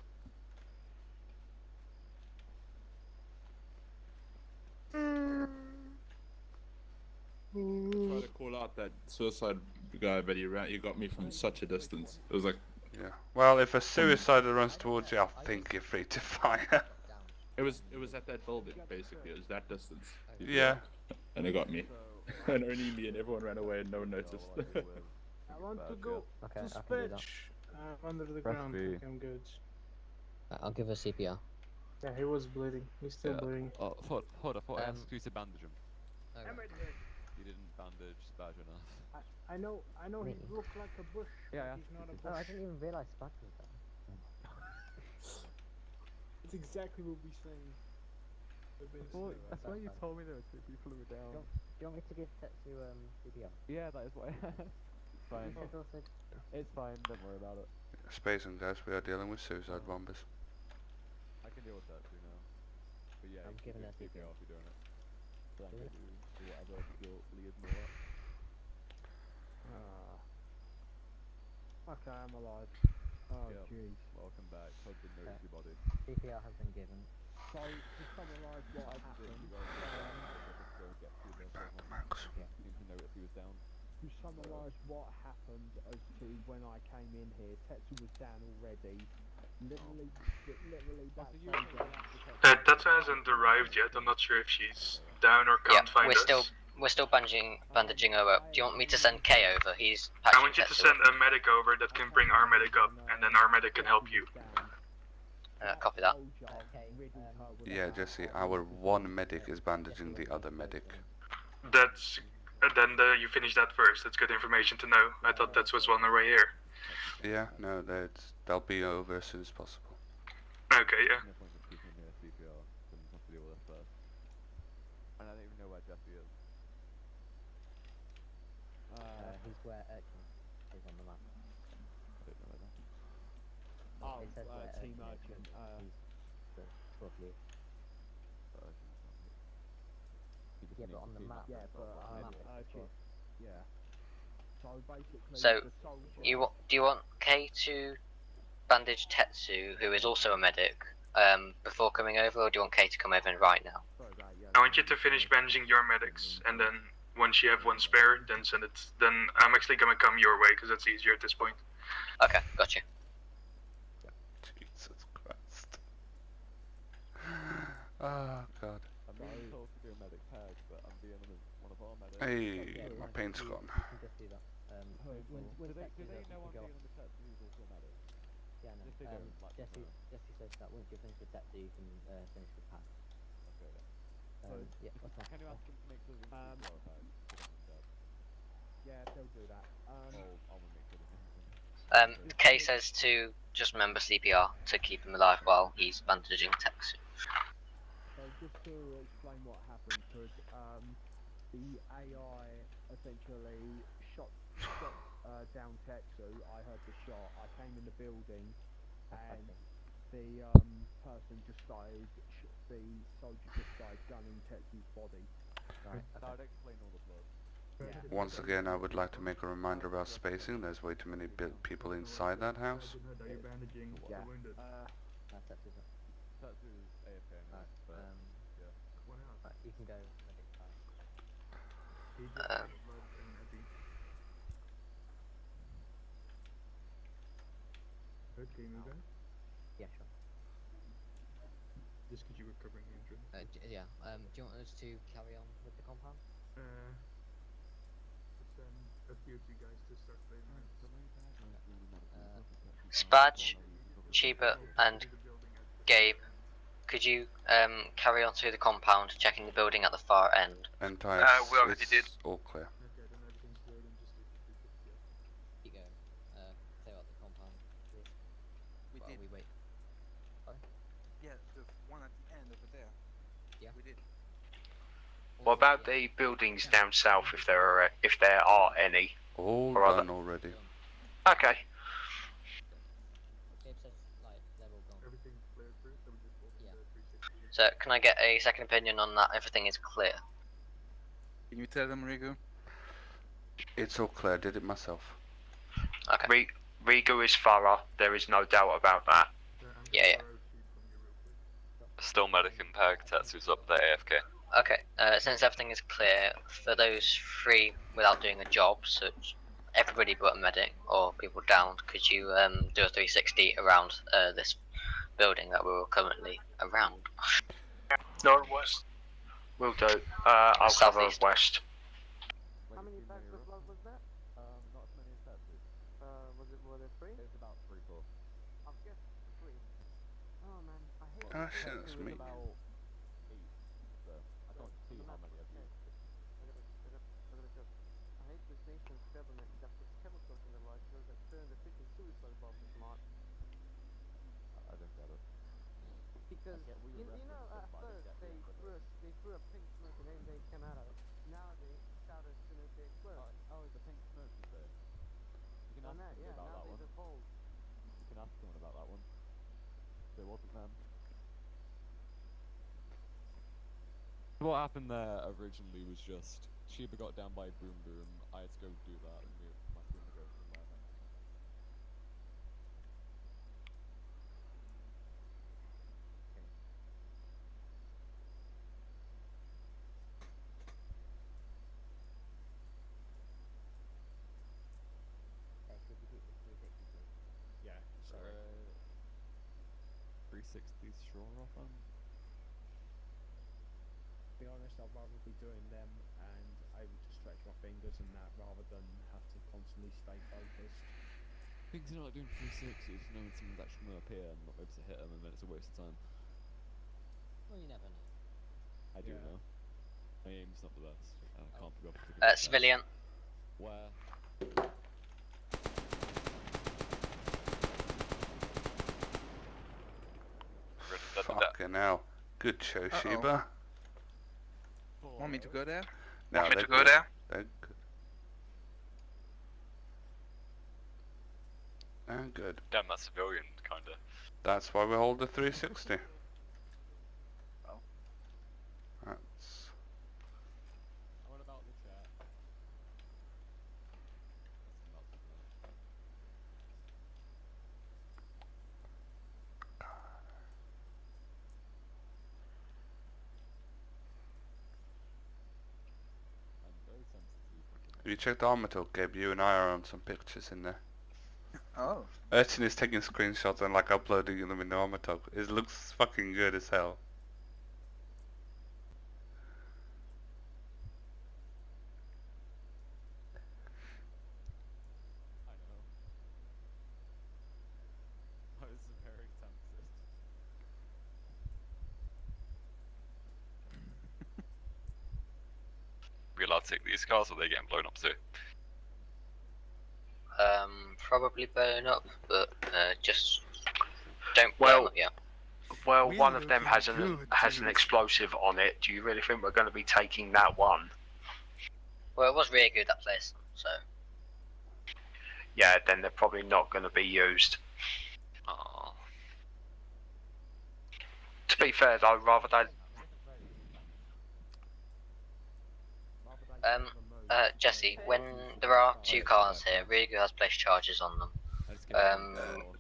Try to call out that suicide guy, but he got me from such a distance. It was like, Yeah. Well, if a suicider runs towards you, I think you're free to fire. it was at that building basically. It was that distance. Yeah. And it got me, and only me and everyone ran away and no one noticed. I want to go Okay, to I can do that. Spitch. I'm under the Press ground. B. I'm good. I'll give her CPR. Yeah, he was bleeding. He's still bleeding. Oh, I thought I asked you to bandage him. Oh, right. You didn't bandage Spaz enough. I know he Me? looked like a bush, Yeah, but he's not a Oh, I bush. didn't even realise Spad was there. It's exactly what we're saying. That's why you told me there were 2 people who were down. Do you want me to give Tetsu CPR? Yeah, that is why. It's fine. You said also. It's fine, don't worry about it. Spacing, guys, we are dealing with suicide bombers. I can deal with that too now. But yeah, I'm you giving can her do CPR CPR. if you're doing it. Thank Doing you, or whatever your lead and all that. Okay, I'm alive. Oh, Yep. jeez. Welcome back. Hope the notice your body. CPR has been given. So, to summarise what happened, You guys just go get to the Max. Seemed to notice he was down. to summarise what happened as to when I came in here, Tetsu was down already. Literally that soldier. Tatsu hasn't arrived yet. I'm not sure if she's down or can't find us. We're still bandaging her up. Do you want me to send K over? He's I patching want you to Tetsu send up. a medic over that can bring our medic up, and then our medic can help you. Copy that. Yeah, Jesse, our one medic is bandaging the other medic. That's... then you finish that first. That's good information to know. I thought that was on the way here. Yeah, no, they'll be over as soon as possible. Okay, yeah. No point in keeping him here CPR. Then have to deal with us first. And I don't even know where Jesse is. He's where Urchin is on the map. I don't know where that is. Oh, It says where Team Urchin Urchin. is. He's the squad lead. Yeah, but on the map. Yeah, but on the map it's the Urchin. squad. Yeah. So basically, So, the soldier. do you want K to bandage Tetsu, who is also a medic, before coming over, or do you want K to come over right now? I want you to finish bandaging your medics, and then once you have one spare, then send it. Then I'm actually gonna come your way, because that's easier at this point. Okay, got you. Jesus Christ. Oh, God. I'm being told to do a medic tag, but I'm being one of our medics. Hey, my paint's gone. You can just do that. When Do they Tetsu's up, know you I'm can go being off. on the Tetsu who's also a medic? Yeah, no. If they don't, like, Jesse says that once you're finished with Tetsu, you can finish with Pat. Okay, yeah. Yeah, what's that? Can you ask them to make sure they CPR tag? Yeah, they'll do that. I'll make sure they can. K says to just remember CPR to keep him alive while he's bandaging Tetsu. So just to explain what happened, because the AI essentially shot down Tetsu. I heard the shot. I came in the building, and the person just started. The soldier just started gunning Tetsu's body. Right. That would explain all the blood. Yeah. Once again, I would like to make a reminder about spacing. There's way too many people inside that house. Are you bandaging Yeah. the wounded? Tetsu's up. Tetsu's AFK anyway, but yeah. Right, you can go medic time. He just got blood and epi. Good, can you move in? Yeah, sure. Just because you were covering the entrance. Yeah. Do you want us to carry on with the compound? Just send a few of you guys to start playing around. Spaj, Chiba, and Gabe, could you carry on through the compound, checking the building at the far end? Entire. We already did. All clear. Okay, then everything's clear, then just take the 250 out. Keep going. Clear out the compound, please. We While did. we wait. Sorry? Yeah, the one at the end over there. Yeah. We did. What about the buildings down south, if there are any? All or done already. Okay. Gabe says, like, they're all gone. Everything's cleared through, so we just walk in the 360. So, can I get a second opinion on that? Everything is clear. Can you tell them, Rigu? It's all clear. Did it myself. Okay. Rigu is thorough. There is no doubt about that. Yeah. Still medic and Peg, Tetsu's up there AFK. Okay, since everything is clear, for those three without doing a job, such everybody but a medic or people downed, could you do a 360 around this building that we're currently around? Northwest. Will do. I'll cover Southeast. west. How many bags of blood was that? Not as many as Tetsu. Were there 3? It's about 3-4. I've guessed 3. Oh man, I hate Oh shit, that's me. About 8, so I can't see how many of you. I hate this nation's government that puts chemicals in the life that turn the freaking suicide bombers, Mark. I don't get it. Because I get where you you're know, referencing, at but I don't first get the they end of it. threw a pink smoke and then they came out of it. Now they shout as soon as they explode. Oh, the pink smoke you say? You can ask somebody Yeah, about now that they've one. evolved. You can ask someone about that one. It wasn't them. What happened there originally was just Shiba got down by Boom Boom. I had to go do that, and my team were going from there. Hey, could you keep the 360, please? Yeah, sorry. 360 sure off on? To be honest, I'd rather be doing them and able to stretch my fingers and that rather than have to constantly stay focused. Things are like doing 360s, knowing someone's actually going to appear and not be able to hit them, and then it's a waste of time. Well, you never know. I do Yeah. know. My aim's not the best, and I can't be bothered to get Civilian. Where? Fucking hell. Good show, Shiba. Want me to go there? No, Want me they're to go good. there? They're good. They're good. Damn, that civilian, kinda. That's why we hold the 360. Oh. That's... What about the chat? I'm very sensitive. You checked the Arma talk, Gabe? You and I are on some pictures in there. Oh. Urchin is taking screenshots and like uploading them in the Arma talk. It looks fucking good as hell. I know. I was very tempted. We allowed to take these cars, or are they getting blown up too? Probably burn up, but just don't blow up yet. Well, We one of them has looking an explosive on it. Do you really think we're going to be taking that one? Well, it was really good, that place, so. Yeah, then they're probably not going to be used. Oh. To be fair, though, rather than Jesse, when there are two cars here, Rigu has placed charges on them. Do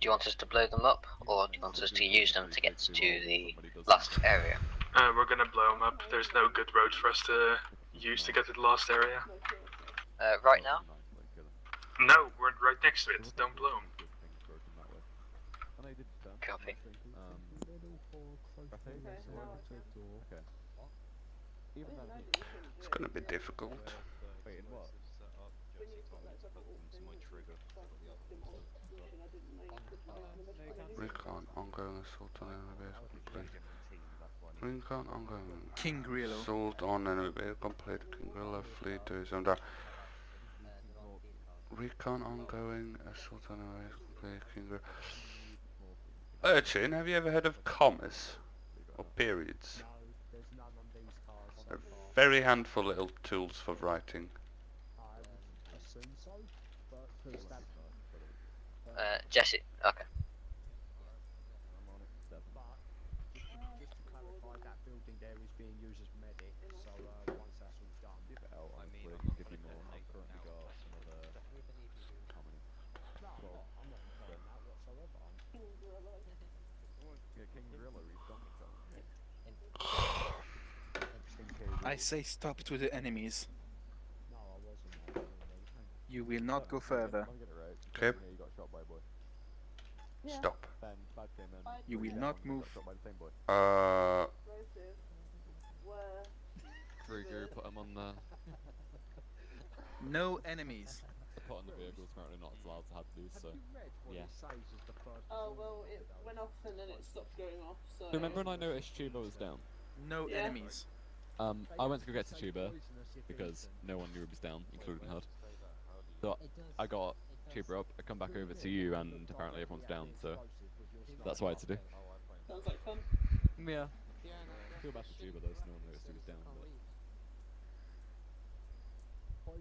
you want us to blow them up, or do you want us to use them to get to the last area? We're gonna blow them up. There's no good road for us to use to get to the last area. Right now? No, we're right next to it. Don't blow them. Copy. It's gonna be difficult. Wait, in what? Recon, ongoing assault on enemy base complete. Recon, ongoing King Grillo. assault on enemy base complete. King Grillo, fleet to his own down. Recon, ongoing assault on enemy base complete. King Grillo. Urchin, have you ever heard of commas? Or periods? No, there's none on these cars so They're far. very handful little tools for writing. I would assume so, but because that. Jesse, okay. But just to clarify, that building there is being used as medic. So once that's all done, give it out. Honestly, I can give you more. I've currently got another. How many? No, I'm not implying that whatsoever. Yeah, King Gorilla, he's done the call. I say stop to the enemies. No, I wasn't. Really. You will not go further. Let me get it right. Okay. Yeah, you got shot by a boy. Stop. Then bad came in. You will got not one, move. Got shot by the same boy. Rigu, put him on there. No enemies. put on the vehicles apparently not allowed to have these, so yeah. Oh well, it went off and then it stopped going off. So. Remember when I noticed Tuba was down? No enemies. I went to go get to Tuba because no one knew it was down, including HUD. So I got Tuba up, I come back over to you, and apparently everyone's down, so that's what I had to do. Sounds like fun. Yeah. Feel bad for Tuba though, so no one noticed he was down, but... To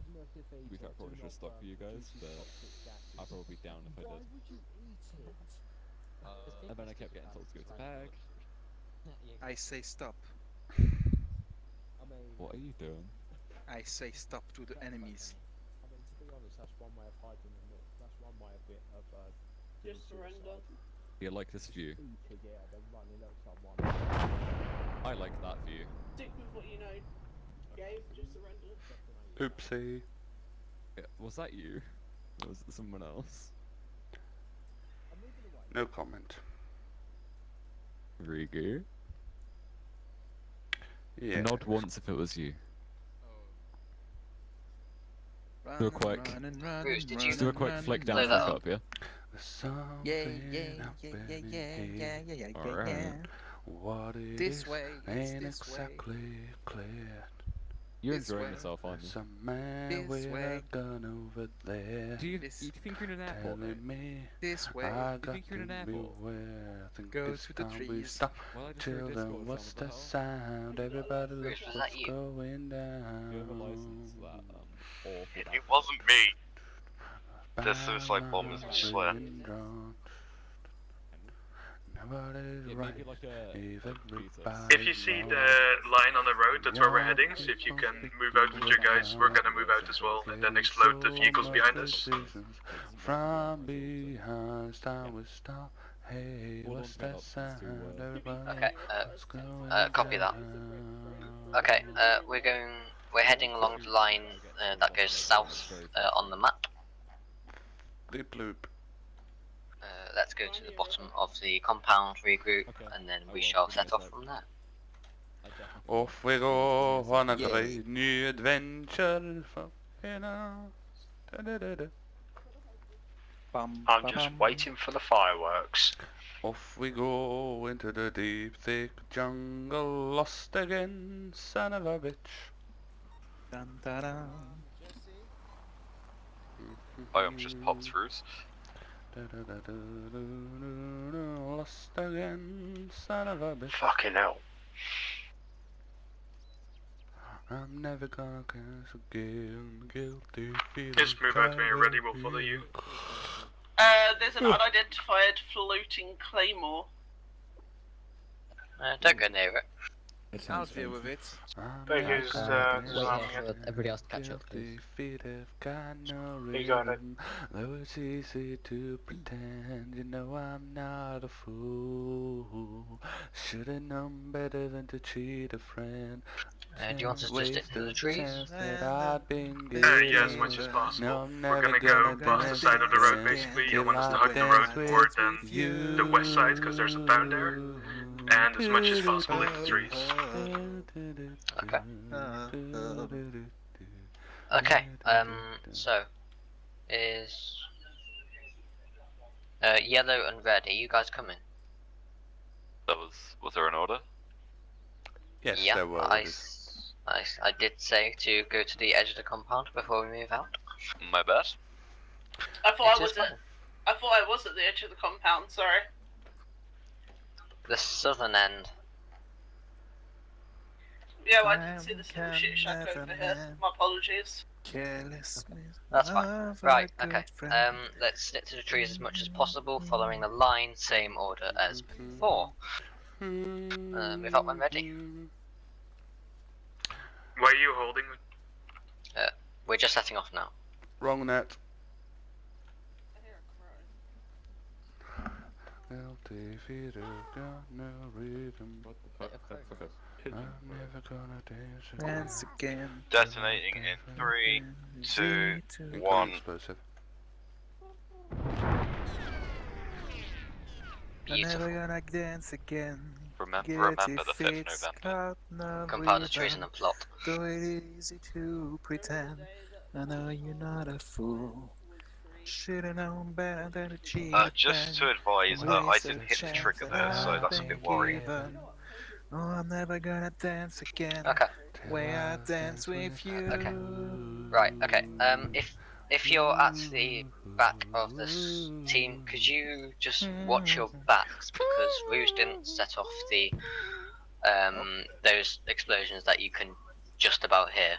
be fair, I probably should have stuck for you guys, but I'd probably be down if I did. And then I kept getting told to go to bag. I say stop. What are you doing? I say stop to the enemies. I mean, to be honest, that's one way of hiding them. That's one way of Just surrender. You like this view? Yeah, then running at someone. I like that view. Stick with what you know. Gabe, just surrender. Oopsie. Yeah, was that you? Or was it someone else? No comment. Rigu? Yeah. Nod once if it was you. Do a quick. Bruce, did you do a quick flick down, flick up, yeah? Alright. What it This is way, ain't this exactly clear. You're This enjoying way. yourself, aren't you? Some man with a gun over there. Do you think you're in an airport, mate? Telling me This way. I You got think you're in an to airport? beware. I think Go this to the time we trees. stop. Well, I just heard Children, Discord, what's sound the of the hell? sound? Everybody look Bruce, was what's that you? going down. Do you have a license for that awful It wasn't me. The suicide bombers swear. Nobody's Yeah, right. maybe like a If you see the line on the road, that's where we're heading, so if you can move out with your guys, we're gonna move out as well, and then explode the vehicles behind us. From behind, start with stop. Hey, what's that sound? Everybody, Okay, what's going copy that. down? Okay, we're heading along the line that goes south on the map. Bloop bloop. Let's go to the bottom of the compound, regroup, and then we shall set off from there. Off we go on a great new adventure. I'm just waiting for the fireworks. Off we go into the deep, thick jungle, lost again, son of a bitch. Dun, dun, dun. I am just popped throughs. Lost again, son of a bitch. Fucking hell. I'm never gonna catch again, guilty feeling. Just move out when you're ready, we'll follow you. There's an unidentified floating claymore. Don't go near it. I'll deal with it. Because, Everybody else to catch up, please. You got it. Though it's easy to pretend, you know I'm not a fool. Should've known better than to cheat a friend. Do you want us to stick to the trees? Yeah, as much as possible. We're gonna go past the side of the road basically. You want us to hug the road more than the west side because there's a town there. And as much as possible in the trees. Okay. Okay, so is yellow and red, are you guys coming? That was there an order? Yes, yeah, there were. I did say to go to the edge of the compound before we move out. My bad. I thought It is fine. I thought I was at the edge of the compound. Sorry. The southern end. Yeah, well, I didn't see this little shit shack over here. My apologies. That's fine. Right, okay. Let's stick to the trees as much as possible, following the line, same order as before. Move out when ready. Why are you holding? We're just setting off now. Wrong net. What the fuck? I'm never gonna Dance again. Detonating in 3, 2, 1. Explosive. I'm never gonna dance again. Remember the 5th November. Compile the trees in the plot. Though it is easy to pretend, I know you're not a fool. Should've known better than to cheat. Just to advise, I didn't hit the trigger there, so that's a bit worrying. Oh, I'm never gonna dance again. Okay. Way I dance with you. Okay. Right. Okay. If you're at the back of this team, could you just watch your backs because Rouge didn't set off the those explosions that you can just about hear.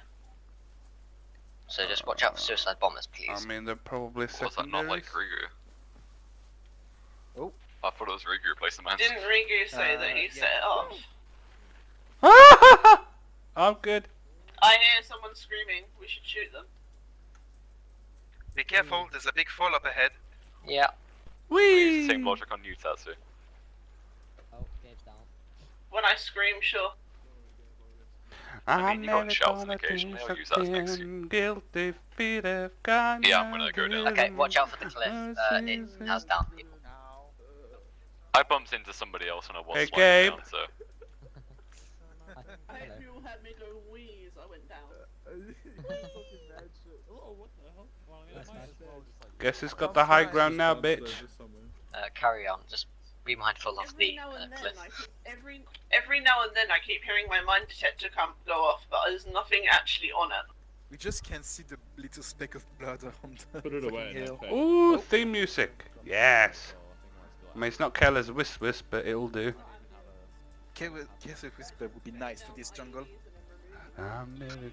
So just watch out for suicide bombers, please. I mean, they're probably Was that not like Rigu? Oh. I thought it was Rigu who placed the man. Didn't Rigu say that he set it off? I'm good. I hear someone screaming. We should shoot them. Be careful, there's a big fall up ahead. Yeah. Whee! Same logic on you, Tatsu. Oh, Gabe's down. When I scream, sure. I mean, you got shouts on occasion, I'll use that as next to you. Guilty feet have gone. Yeah, I'm gonna go down. Okay, watch out for the cliff. It has down people. I bumped into somebody else when I was Hey, sliding Gabe. down, so... I hope you all had me go wee as I went down. Guess who's got the high ground now, bitch? Carry on. Just be mindful of the cliff. Every now and then I keep hearing my mine detector go off, but there's nothing actually on it. We just can't see the little speck of blood on the Put it away, hill. that's Ooh, theme music. Yes. I mean, it's not careless whisper, but it'll do. Careless whisper would be nice for this jungle.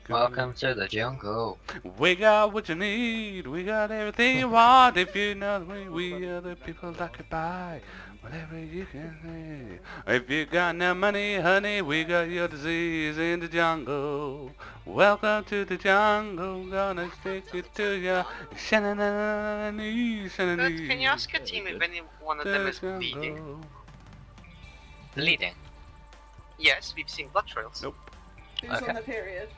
Welcome to the jungle. We got what you need, we got everything you want. If you know we are the people that can buy whatever you can say. If you got no money, honey, we got your disease in the jungle. Welcome to the jungle, gonna stick it to ya. Shananani, shananani. Can you ask your team if any one of them is bleeding? Bleeding? Yes, we've seen blood trails. Nope. Who's Okay. on the period?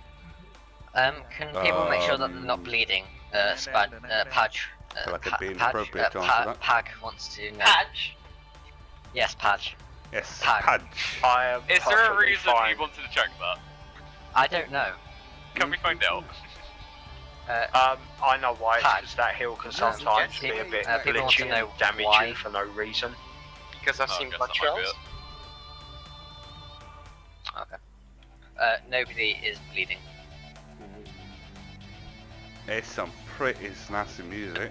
Can people make sure that they're not bleeding? Padge. Like it'd be inappropriate to answer that. Pag wants to know. Padge? Yes, Padge. Yes, Pag. Padge. I am Is there a perfectly reason fine. you wanted to check that? I don't know. Can we find out? I know why, because that hill can sometimes be a bit people want to glitchy know and damage why. you for no reason. Because I've Oh, I seen guess blood that might be trails. Okay. Nobody is bleeding. It's some pretty snazzy music.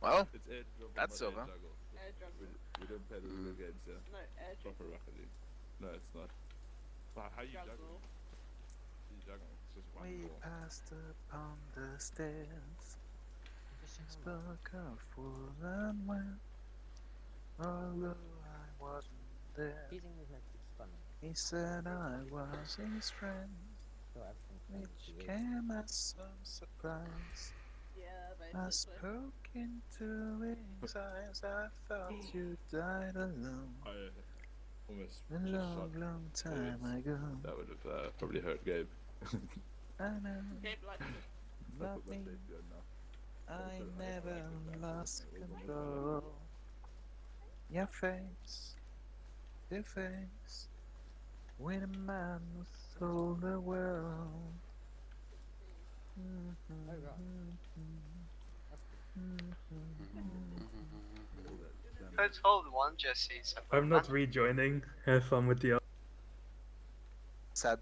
Well, It's airdrop, that's not over. juggle. We don't play the real games, yeah. No, Proper Rocket League. No, it's not. But how you juggle? You juggle. It's just one We ball. passed upon the stairs, spoke of full and well, although I wasn't there. Teasing was meant to be funny. He said I was his friend, So everything which came as some surprise. Yeah, I spoke into his eyes, I thought you died alone. I almost A just long, shot long time bullets. ago. That would have probably hurt Gabe. I know, Gabe likes it. love me, I never lost control. Your face, your face, when a man who sold the world. Let's hold one, Jesse. I'm not rejoining. Have fun with the. Sad.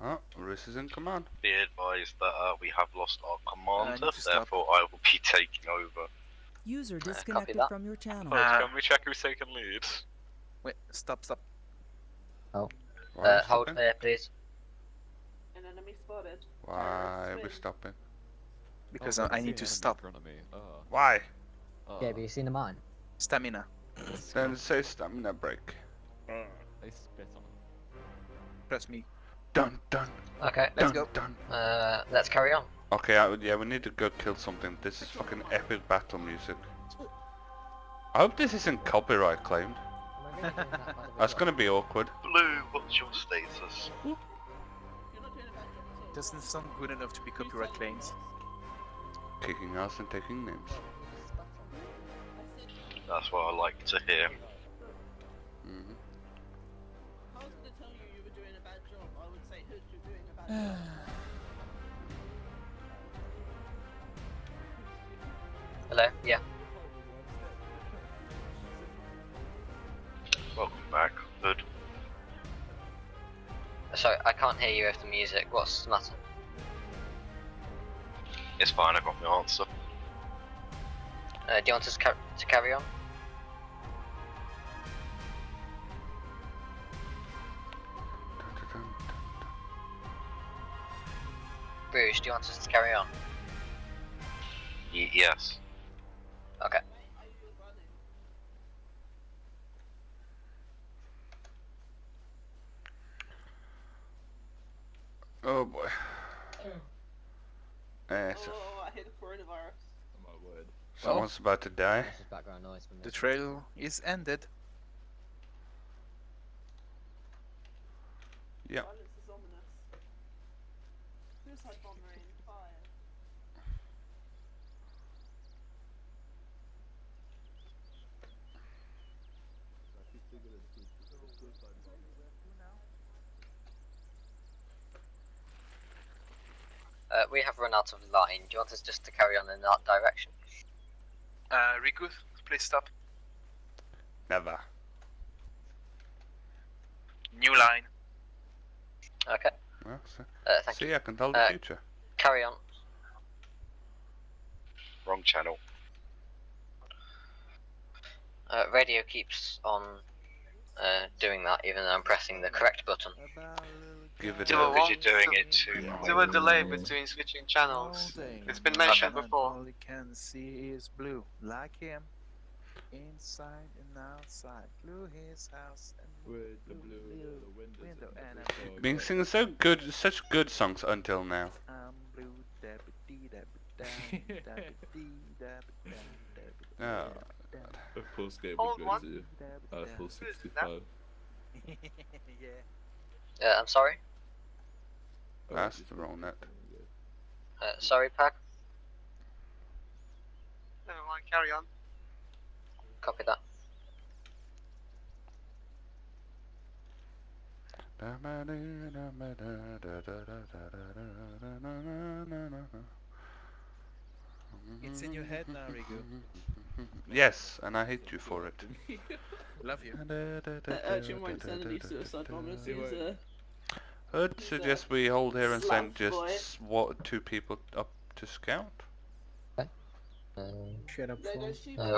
Oh, Riss is in command. Be advised that we have lost our commander, need to stop. therefore I will be taking over. User disconnected that. from your channel. Can we check who's taking lead? Wait, stop. Oh. Why are we Hold stopping? there, please. An enemy spotted. Why are we stopping? Because Oh, I there's need an to enemy stop. in front of me. Why? Yeah, have you seen the mine? Stamina. Then say stamina break. They spit on him. Trust me. Dun dun. Okay. Let's go. Dun. Let's carry on. Okay, yeah, we need to go kill something. This is fucking epic battle music. I hope this isn't copyright claimed. That's gonna be awkward. Blue, what's your status? Doesn't sound good enough to be copyright claimed. Kicking ass and taking names. That's what I like to hear. Mm-hmm. If I was going to tell you you were doing a bad job, I would say, Hood, you're doing a bad job. Hello? Yeah. Welcome back, Hood. Sorry, I can't hear you with the music. What's the matter? It's fine, I got my answer. Do you want us to carry on? Bruce, do you want us to carry on? Yes. Okay. Oh boy. Oh, I hit the coronavirus. Oh my word. Someone's about to die. This is background noise from The trail is ended. Yep. Silence is ominous. Suicide bomber in fire. We have run out of line. Do you want us just to carry on in that direction? Riku, please stop. Never. New line. Okay. Well, Thank see, you. I can tell the future. Carry on. Wrong channel. Radio keeps on doing that even though I'm pressing the correct button. Give it Do a... a You're doing it too. Do a delay between switching channels. It's been mentioned before. All you can see is blue, like him. Inside and outside, blue his house and With the blue, the windows and and Been singing so good, such good songs until now. I'm blue, Oh. Of course, Gabe Hold would go one. to full Who is it 65. Yeah. I'm sorry. That's the wrong net. Sorry, Pack. Never mind, carry on. Copy that. It's in your head now, Riku. Yes, and I hate you for it. Love you. Urgent won't send any suicide bombers. He's I'd suggest we hold here and send Slav boy. just 2 people up to scout. Shut up,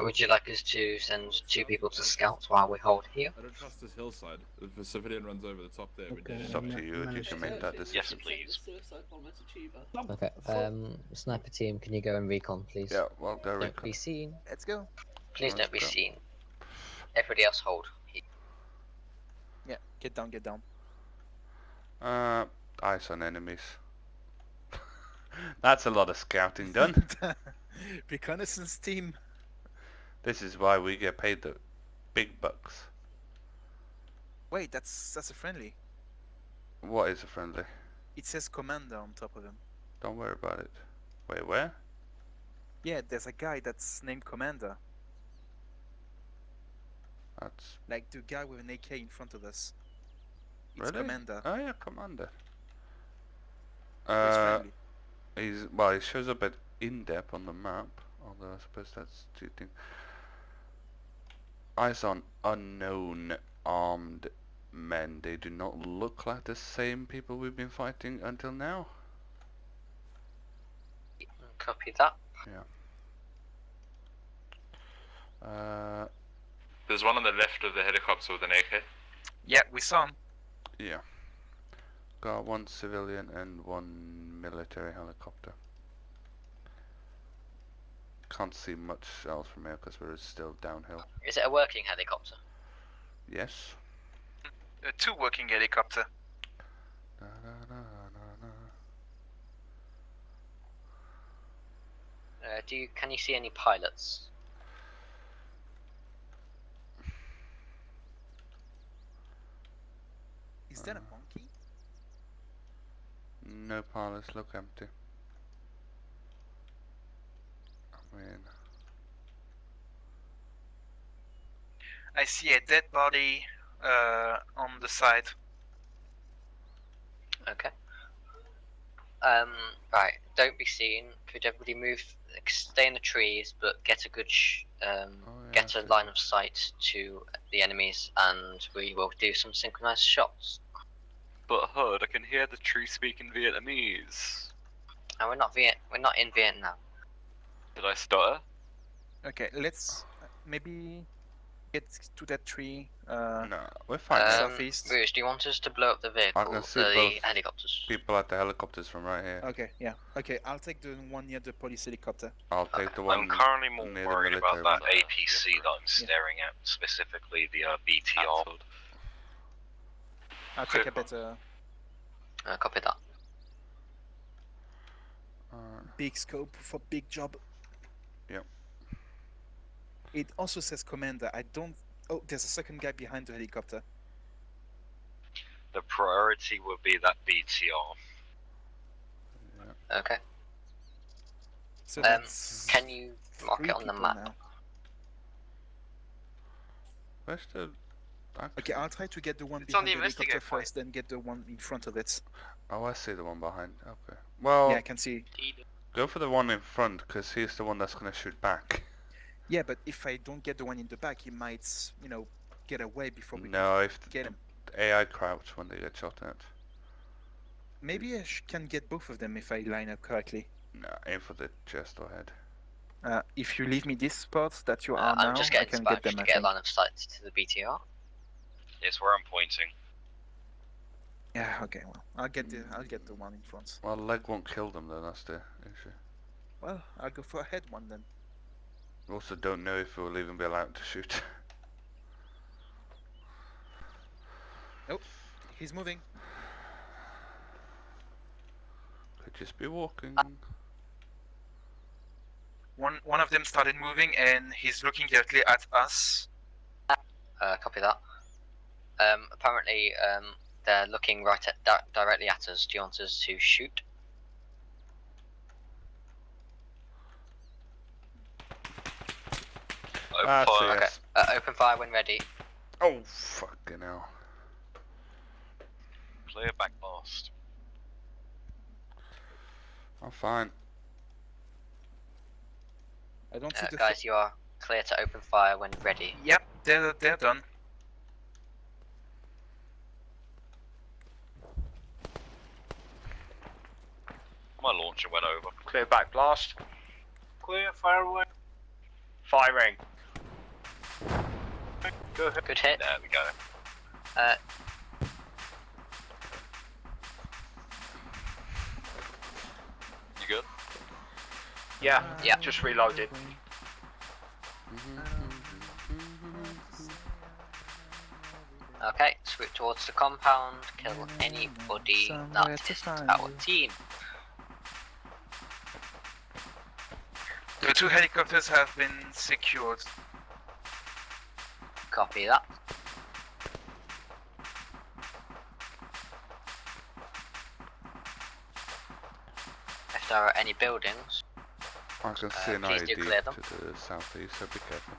Would you like us to send 2 people to scout while we hold here? I don't trust this hillside. If a civilian runs over the top there, we're dead. It's up to you, you can make that decision. Yes, please. Suicide bomber to Chiba. Okay, sniper team, can you go and recon, please? Yeah, well, go Don't recon. be seen. Let's go. Please don't be Let's go. seen. Everybody else hold. Yeah, get down, get down. Eyes on enemies. That's a lot of scouting done. Reconnaissance team. This is why we get paid the big bucks. Wait, that's a friendly. What is a friendly? It says commander on top of him. Don't worry about it. Wait, where? Yeah, there's a guy that's named Commander. That's... Like the guy with an AK in front of us. It's Really? Commander. Oh yeah, Commander. It's friendly. Well, he shows up at in-depth on the map, although I suppose that's cheating. eyes on unknown armed men. They do not look like the same people we've been fighting until now. Copy that. Yeah. There's one on the left of the helicopter with an AK. Yeah, we saw him. Yeah. Got one civilian and one military helicopter. Can't see much else from here because we're still downhill. Is it a working helicopter? Yes. 2 working helicopter. Can you see any pilots? Is that a monkey? No pilots look empty. I mean, I see a dead body on the side. Okay. Right. Don't be seen. Could everybody move? Stay in the trees, but get a good get a line of sight to the enemies, and we will do some synchronized shots. But Hood, I can hear the tree speaking Vietnamese. And we're not in Vietnam. Did I stutter? Okay, let's maybe get to that tree. no, we're fine. Southeast. Bruce, do you want us to blow up the vehicle? I can see the both helicopters. people at the helicopters from right here. Okay, yeah. Okay, I'll take the one near the police helicopter. I'll take the one. I'm currently more near the worried about military that one. APC that I'm staring at, specifically the BTR. I'll take a better Copy that. big scope for big job. Yep. It also says commander. I don't. Oh, there's a second guy behind the helicopter. The priority would be that BTR. Okay. So that's can you mark it on the map? now. Where's the... Okay, I'll try to get the one It's on behind the the helicopter investigate point. first, then get the one in front of it. Oh, I see the one behind. Okay. Well, Yeah, I can see. go for the one in front because he's the one that's gonna shoot back. Yeah, but if I don't get the one in the back, he might, you know, get away before we No, if get him. the AI crouch when they get shot at. Maybe I can get both of them if I line up correctly. No, aim for the chest or head. If you leave me this spot that you are I'm now, just I getting can get dispatched them. to I get a think. line of sight to the BTR. It's where I'm pointing. Yeah. Okay. Well, I'll get the one in front. Well, leg won't kill them though. That's the issue. Well, I'll go for a head one then. We also don't know if we'll even be allowed to shoot. Nope. He's moving. Could just be walking. One of them started moving and he's looking directly at us. Copy that. Apparently, they're looking directly at us. Do you want us to shoot? That's a Okay. yes. Open fire when ready. Oh, fucking hell. Clear back blast. I'm fine. I don't see the Guys, you are clear to open fire when ready. Yep, they're done. My launcher went over. Clear back blast. Clear, fire away. Firing. Good hit. There we go. You good? Yeah. Yeah. Just reloaded. Okay, swoop towards the compound, kill anybody that isn't our team. The 2 helicopters have been secured. Copy that. If there are any buildings, I can see an please do IED clear them. to the southeast, so be careful.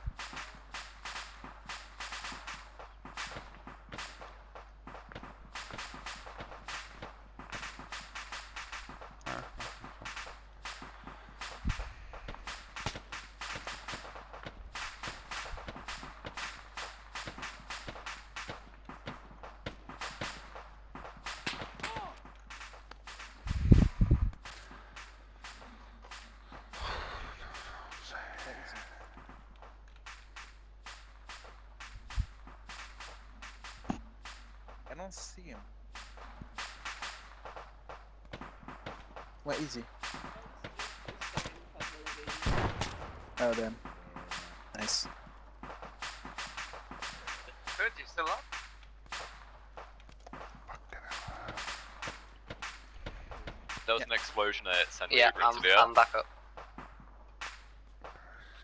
don't see him. Where is he? Oh, damn. Nice. Good, you still up? There was an explosion at Central Yeah, into the air. I'm back up.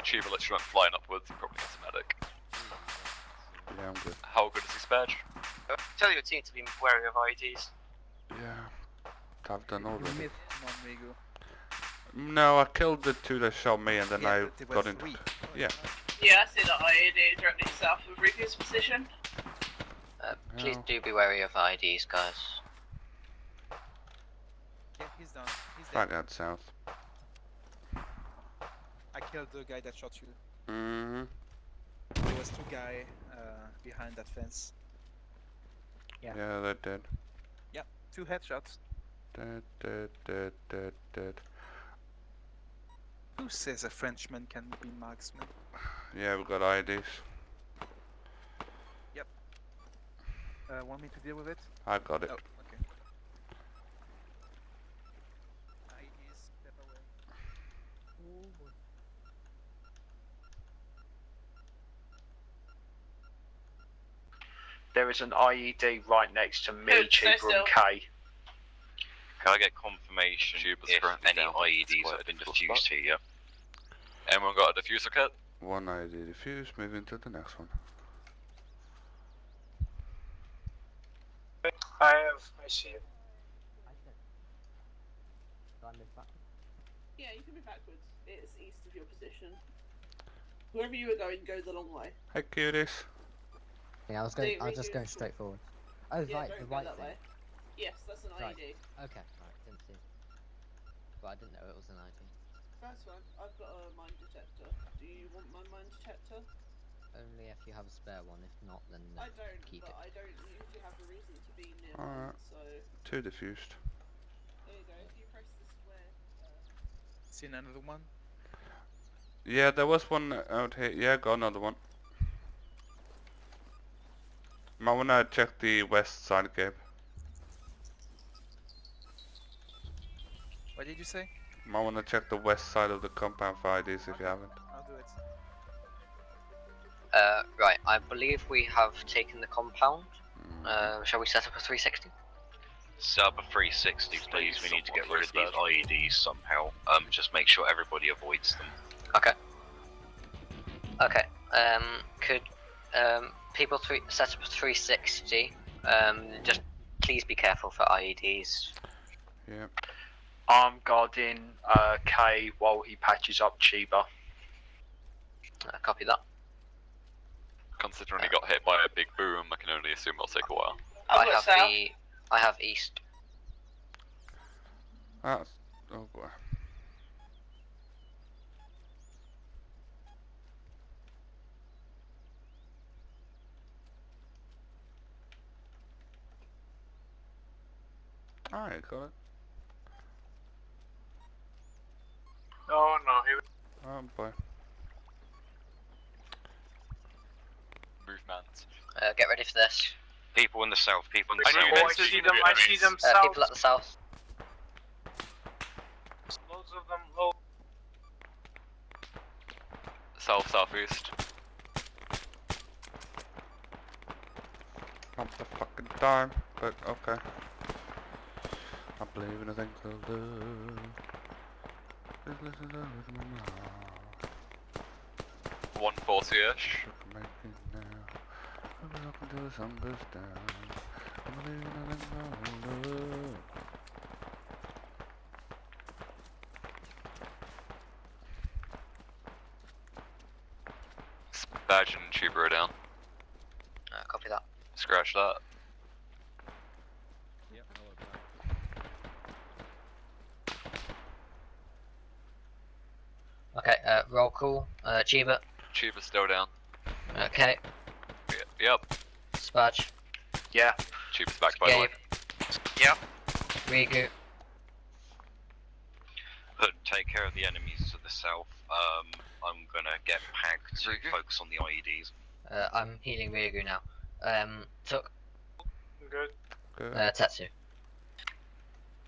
Tuber literally went flying upwards. He probably needs a medic. Yeah, I'm good. How good is his badge? Tell your team to be wary of IEDs. Yeah. I've done already. Missed non-Rigo. No, I killed the two that shot me and then Yeah, I but there were got into... three. Yeah. Yeah, I see that IED directly south of Rico's position. Please No. do be wary of IDs, guys. Yeah, he's done. He's Back dead. out south. I killed the guy that shot you. Mm-hmm. There was two guys behind that fence. Yeah, they're dead. Yeah, 2 headshots. Dead. Who says a Frenchman can be marksman? Yeah, we've got IDs. Yep. Want me to deal with it? I got it. Oh, okay. IDs, step away. There is an IED right next to me, Good, stay Cheaper and still. K. Can I get confirmation Tuber's if currently any down. IEDs Quite have been a difficult defused spot. here? Anyone got a diffuser kit? One ID diffused, moving to the next one. I see it. Yeah, you can be backwards. It's east of your position. Wherever you were going, go the long way. Hey, cuties. Yeah, I was just going straight forward. Oh, Yeah, right, don't the go right that thing. way. Yes, that's an Right. IED. Okay, right, didn't see. But I didn't know it was an ID. That's fine. I've got a mine detector. Do you want my mine detector? Only if you have a spare one. If not, then I don't, keep but it. I don't usually have a reason to be near Alright. mine, so 2 diffused. there you go. If you press the square. Seen another one? Yeah, there was one out here. Yeah, got another one. Might wanna check the west side, Gabe. What did you say? Might wanna check the west side of the compound for IDs if you haven't. I'll do it. Right, I believe we have taken the compound. Shall we set up a 360? Set up a 360, please. We need to get rid of these IEDs somehow. Just make sure everybody avoids them. Okay. Okay. Could people set up a 360? Just please be careful for IEDs. Yeah. I'm guarding K while he patches up Chiba. Copy that. Considering he got hit by a big boom, I can only assume it'll take a while. I have east. Ah, oh boy. Alright, got it. Oh no, he Oh boy. Movement. Get ready for this. People in the south, people in the I south. see them, I see them People at the south. Loads of them low. Southeast. Not the fucking time, but okay. I believe in a thing called love. Just listen to it now. 140-ish. Make it now. I'm looking till the sun goes down. I believe in a thing called love. Badge and Tuber are down. Copy that. Scratch that. Okay, roll call. Chiba. Tuber's still down. Okay. Yep. Spudge. Yeah. Tuber's back, by the way. Yep. Rigu. Hood, take care of the enemies to the south. I'm gonna get packed to focus on the IEDs. I'm healing Rigu now. Took. good. Good. Tetsu.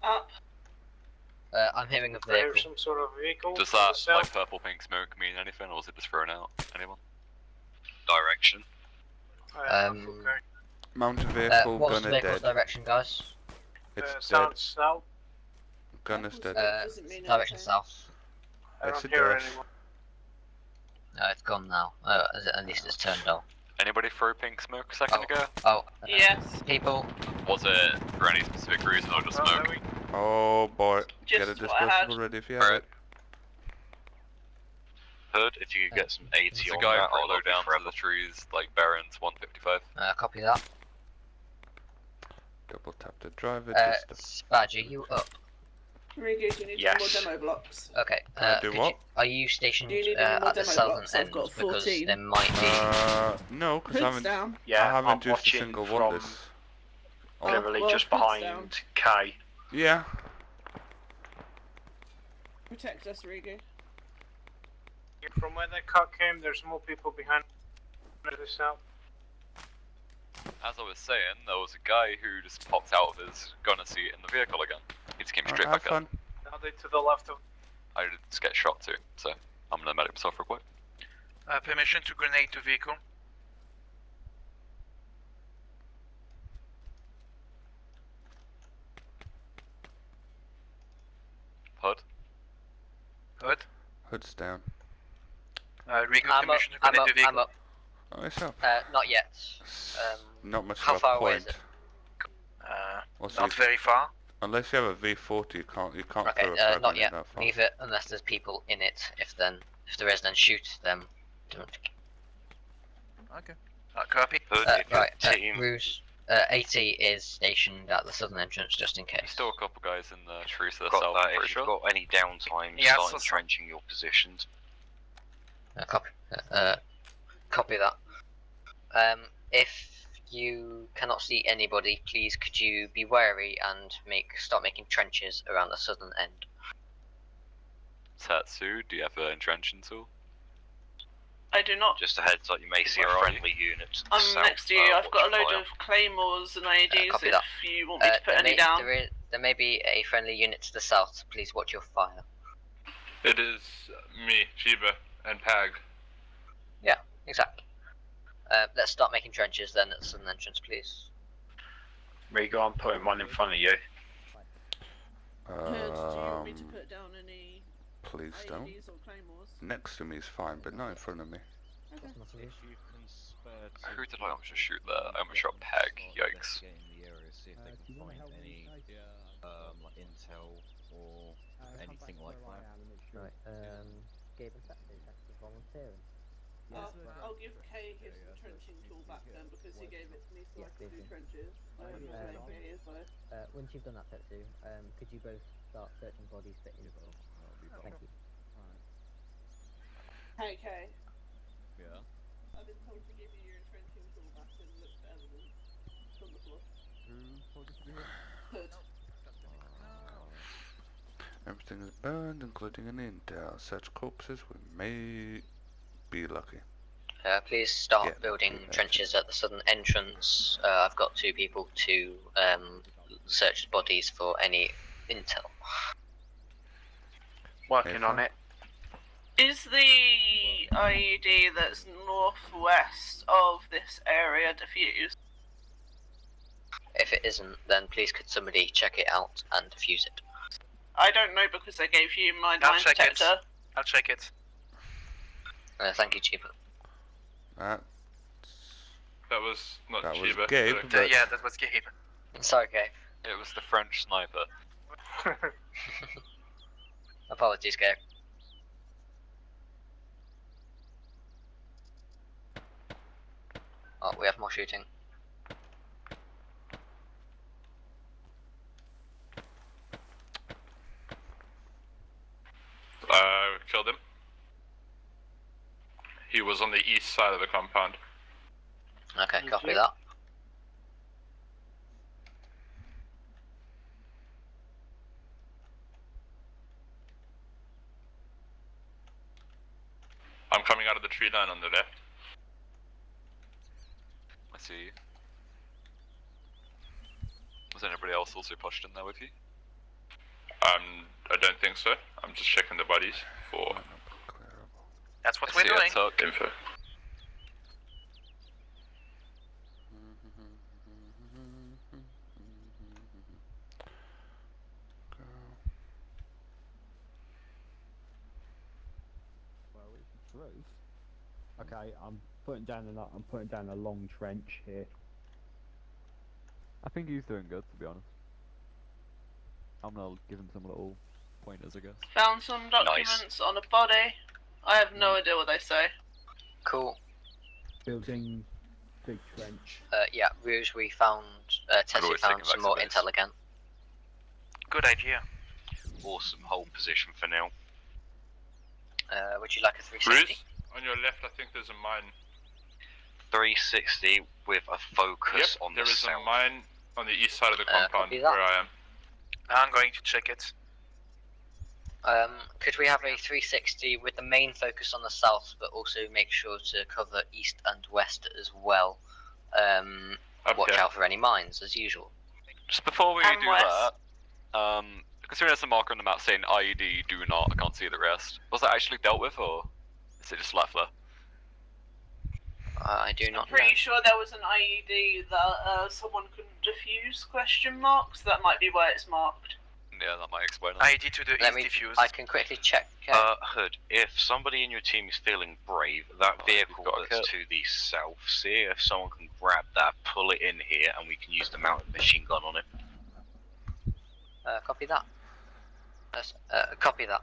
Up. I'm hearing a I hear vehicle. some sort of vehicle. Does from that the south. like purple pink smoke mean anything, or is it just thrown out? Anyone? Direction. Mounted vehicle, what's the gunner vehicle's dead. direction, guys? It's dead. Sounds south. Gunner's dead. Direction south. I It's don't a hear dash. anymore. No, it's gone now. At least it's turned off. Anybody throw pink smoke a second ago? Yes. People. Was it for any specific reason or just smoke? Oh boy. Get a Just what I had. disposable ready if you have it. Hood, if you could get some AT It's a on guy that, follow I'll love you down forever. to the trees, like Barron's 155. Copy that. Double tap the driver. Badge, are you up? Rigu, do you need Yes. any more demo blocks? Okay. Can I do could what? you- are you stationed Do you need any more at the demo southern blocks? I've end? got Because 14. there might be. No, because I Hood's haven't. down. I haven't used a single one this. Literally well, just hood's behind down. K. Yeah. Protect us, Rigu. From where that car came, there's more people behind to the south. As I was saying, there was a guy who just popped out of his gunner seat in the vehicle again. He just came straight Have back fun. up. Now they to the left of. I did just get shot too, so I'm gonna medic myself real quick. Permission to grenade the vehicle. Hood. Hood. Hood's down. Rigu, I'm up. permission to I'm grenade up. the vehicle. I'm up. Oh, it's up. Not yet. Not much how of a far away point. is it? Also, Not very far. Unless you have a V40, you can't Okay, throw a frag not grenade yet. that far. Leave it unless there's people in it. If there is, then shoot them. Don't. Okay. Copy. Hood, if your Right. team... Rouge. AT is stationed at the southern entrance just in There's case. still a couple guys in the trees to the got south, that. I'm If pretty you've sure. got any downtime, Yeah, start so- entrenching your positions. Copy. Copy that. If you cannot see anybody, please could you be wary and start making trenches around the southern end. Tatsu, do you have an entrenching tool? I do not. Just a heads up, you may see Where a are you? friendly unit to the I'm south. next to you. I've got a watch your load fire. of claymores and IEDs copy if that. you want me to put any down. There may be a friendly unit to the south, so please watch your fire. It is me, Chiba, and Pag. Yeah, exactly. Let's start making trenches then at the southern entrance, please. Rigu, I'm putting one in front of you. Hood, do you want me to put down any Please don't. IEDs or claymores? Next to me is fine, but not in front of me. Okay. Who did I almost just shoot there? I almost shot Peg, yikes. intel or anything like that. Right, Gabe and Saturday, thanks for volunteering. I'll give Kay his trenching tool back then because he gave it to me so I could do trenches. Once you've done that, Tetsu, could you both start searching bodies for info? Thank you. Hey Kay, Yeah. I've been told to give you your entrenching tool back and look for evidence on the floor. Hood. Everything is burned, including an intel. Search corpses, we may be lucky. Please start building trenches at the southern entrance. I've got 2 people to search bodies for any intel. Working on it. Is the IED that's northwest of this area defused? If it isn't, then please could somebody check it out and defuse it. I don't know because I gave you my I'll mine check it. detector. I'll check it. Thank you, Chiba. That was not was Chiba. Gabe, but- Yeah, that was Gabe. Sorry, Gabe. It was the French sniper. Apologies, Gabe. Oh, we have more shooting. Killed him. He was on the east side of the compound. Okay, copy that. I'm coming out of the tree line on the left. I see you. Was anybody else also pushed in there with you? I don't think so. I'm just checking the bodies for. That's what we're doing. Info. Okay, I'm putting down a long trench here. I think he's doing good, to be honest. I'm gonna give him some little pointers, I guess. Found some documents on a body. I have no idea what they say. Cool. Building big trench. Yeah, Rouge, we found, Tessie found some more intel again. Good idea. Awesome, hold position for now. Would you like a 360? Bruce, on your left, I think there's a mine. 360 with a focus on the south. There is a mine on the east side of the compound copy where that. I am. I'm going to check it. Could we have a 360 with the main focus on the south, but also make sure to cover east and west as well? Watch out for any mines, as usual. Just before we And do west. that, considering there's a marker on the map saying IED, do not, I can't see the rest. Was that actually dealt with, or is it just left there? I do not I'm pretty sure there was an IED that someone couldn't defuse, question mark, so that might be why it's marked. Yeah, that might explain it. IED to the Let east me, diffuse. I can quickly check. Hood, if somebody in your team is feeling brave, that vehicle that's to the south, see if someone can grab that, pull it in here, and we can use the mounted machine gun on it. Copy that. Copy that.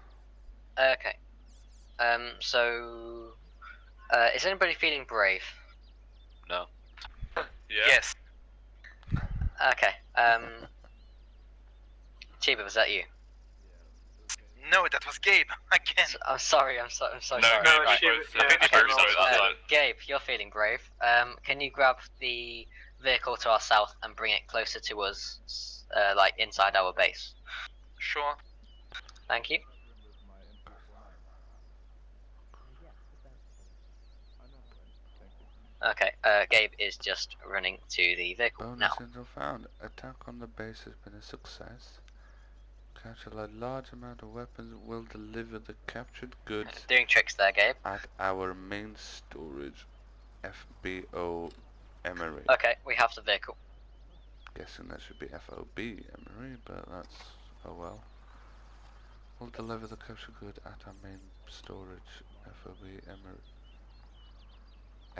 Okay. So, is anybody feeling brave? No. Yes. Okay. Chiba, was that you? No, that was Gabe. Again. I'm sorry. I'm sorry. No, Right. Gabe, Gabe, you're feeling brave. Can you grab the vehicle to our south and bring it closer to us, like inside our base? Sure. Thank you. Okay, Gabe is just running to the vehicle now. Bonus intel found. Attack on the base has been a success. Capture a large amount of weapons will deliver the captured goods Doing tricks there, Gabe. at our main storage, FBO Emery. Okay, we have the vehicle. Guessing that should be FOB Emery, but that's, oh well. We'll deliver the captured good at our main storage, FOB Emery.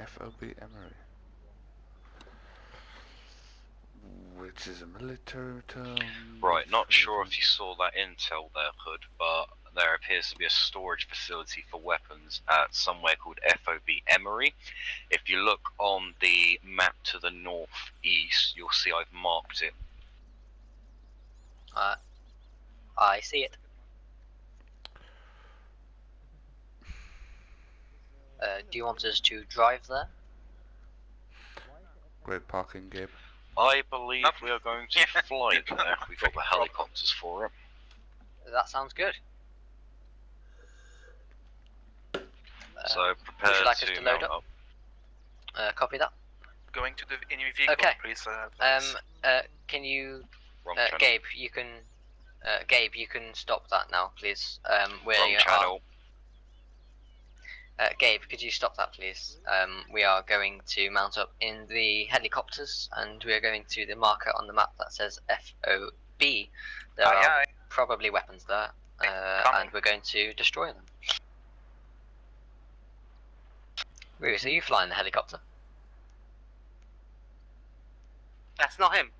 FOB Emery. Which is a military term. Right, not sure if you saw that intel there, Hood, but there appears to be a storage facility for weapons at somewhere called FOB Emery. If you look on the map to the northeast, you'll see I've marked it. I see it. Do you want us to drive there? Great parking, Gabe. I believe we are going to fly there. We've got the helicopters for it. That sounds good. So prepare would you like us to to load mount up? Copy that. Going to the enemy vehicle, Okay. please. Can you, Wrong channel. Gabe? Gabe, you can stop that now, please. Wrong channel. Gabe, could you stop that, please? We are going to mount up in the helicopters, and we are going to the marker on the map that says FOB. There are probably weapons there, and we're going to destroy them. Ruth, are you flying the helicopter? That's not him.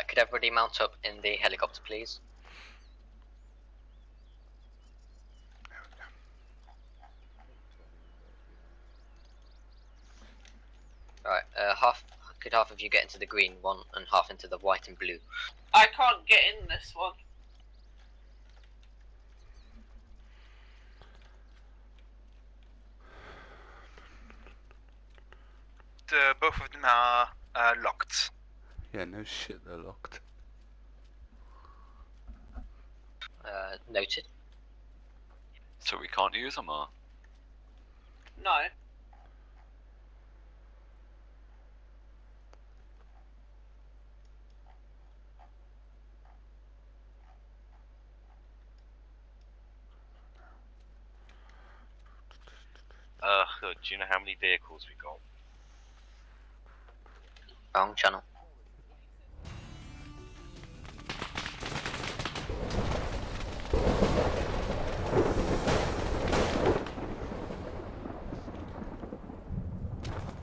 Could everybody mount up in the helicopter, please? Alright, Could half of you get into the green one and half into the white and blue? I can't get in this one. Both of them are locked. Yeah, no shit, they're locked. Noted. So we can't use them, or? No. Hood, do you know how many vehicles we got? Wrong channel.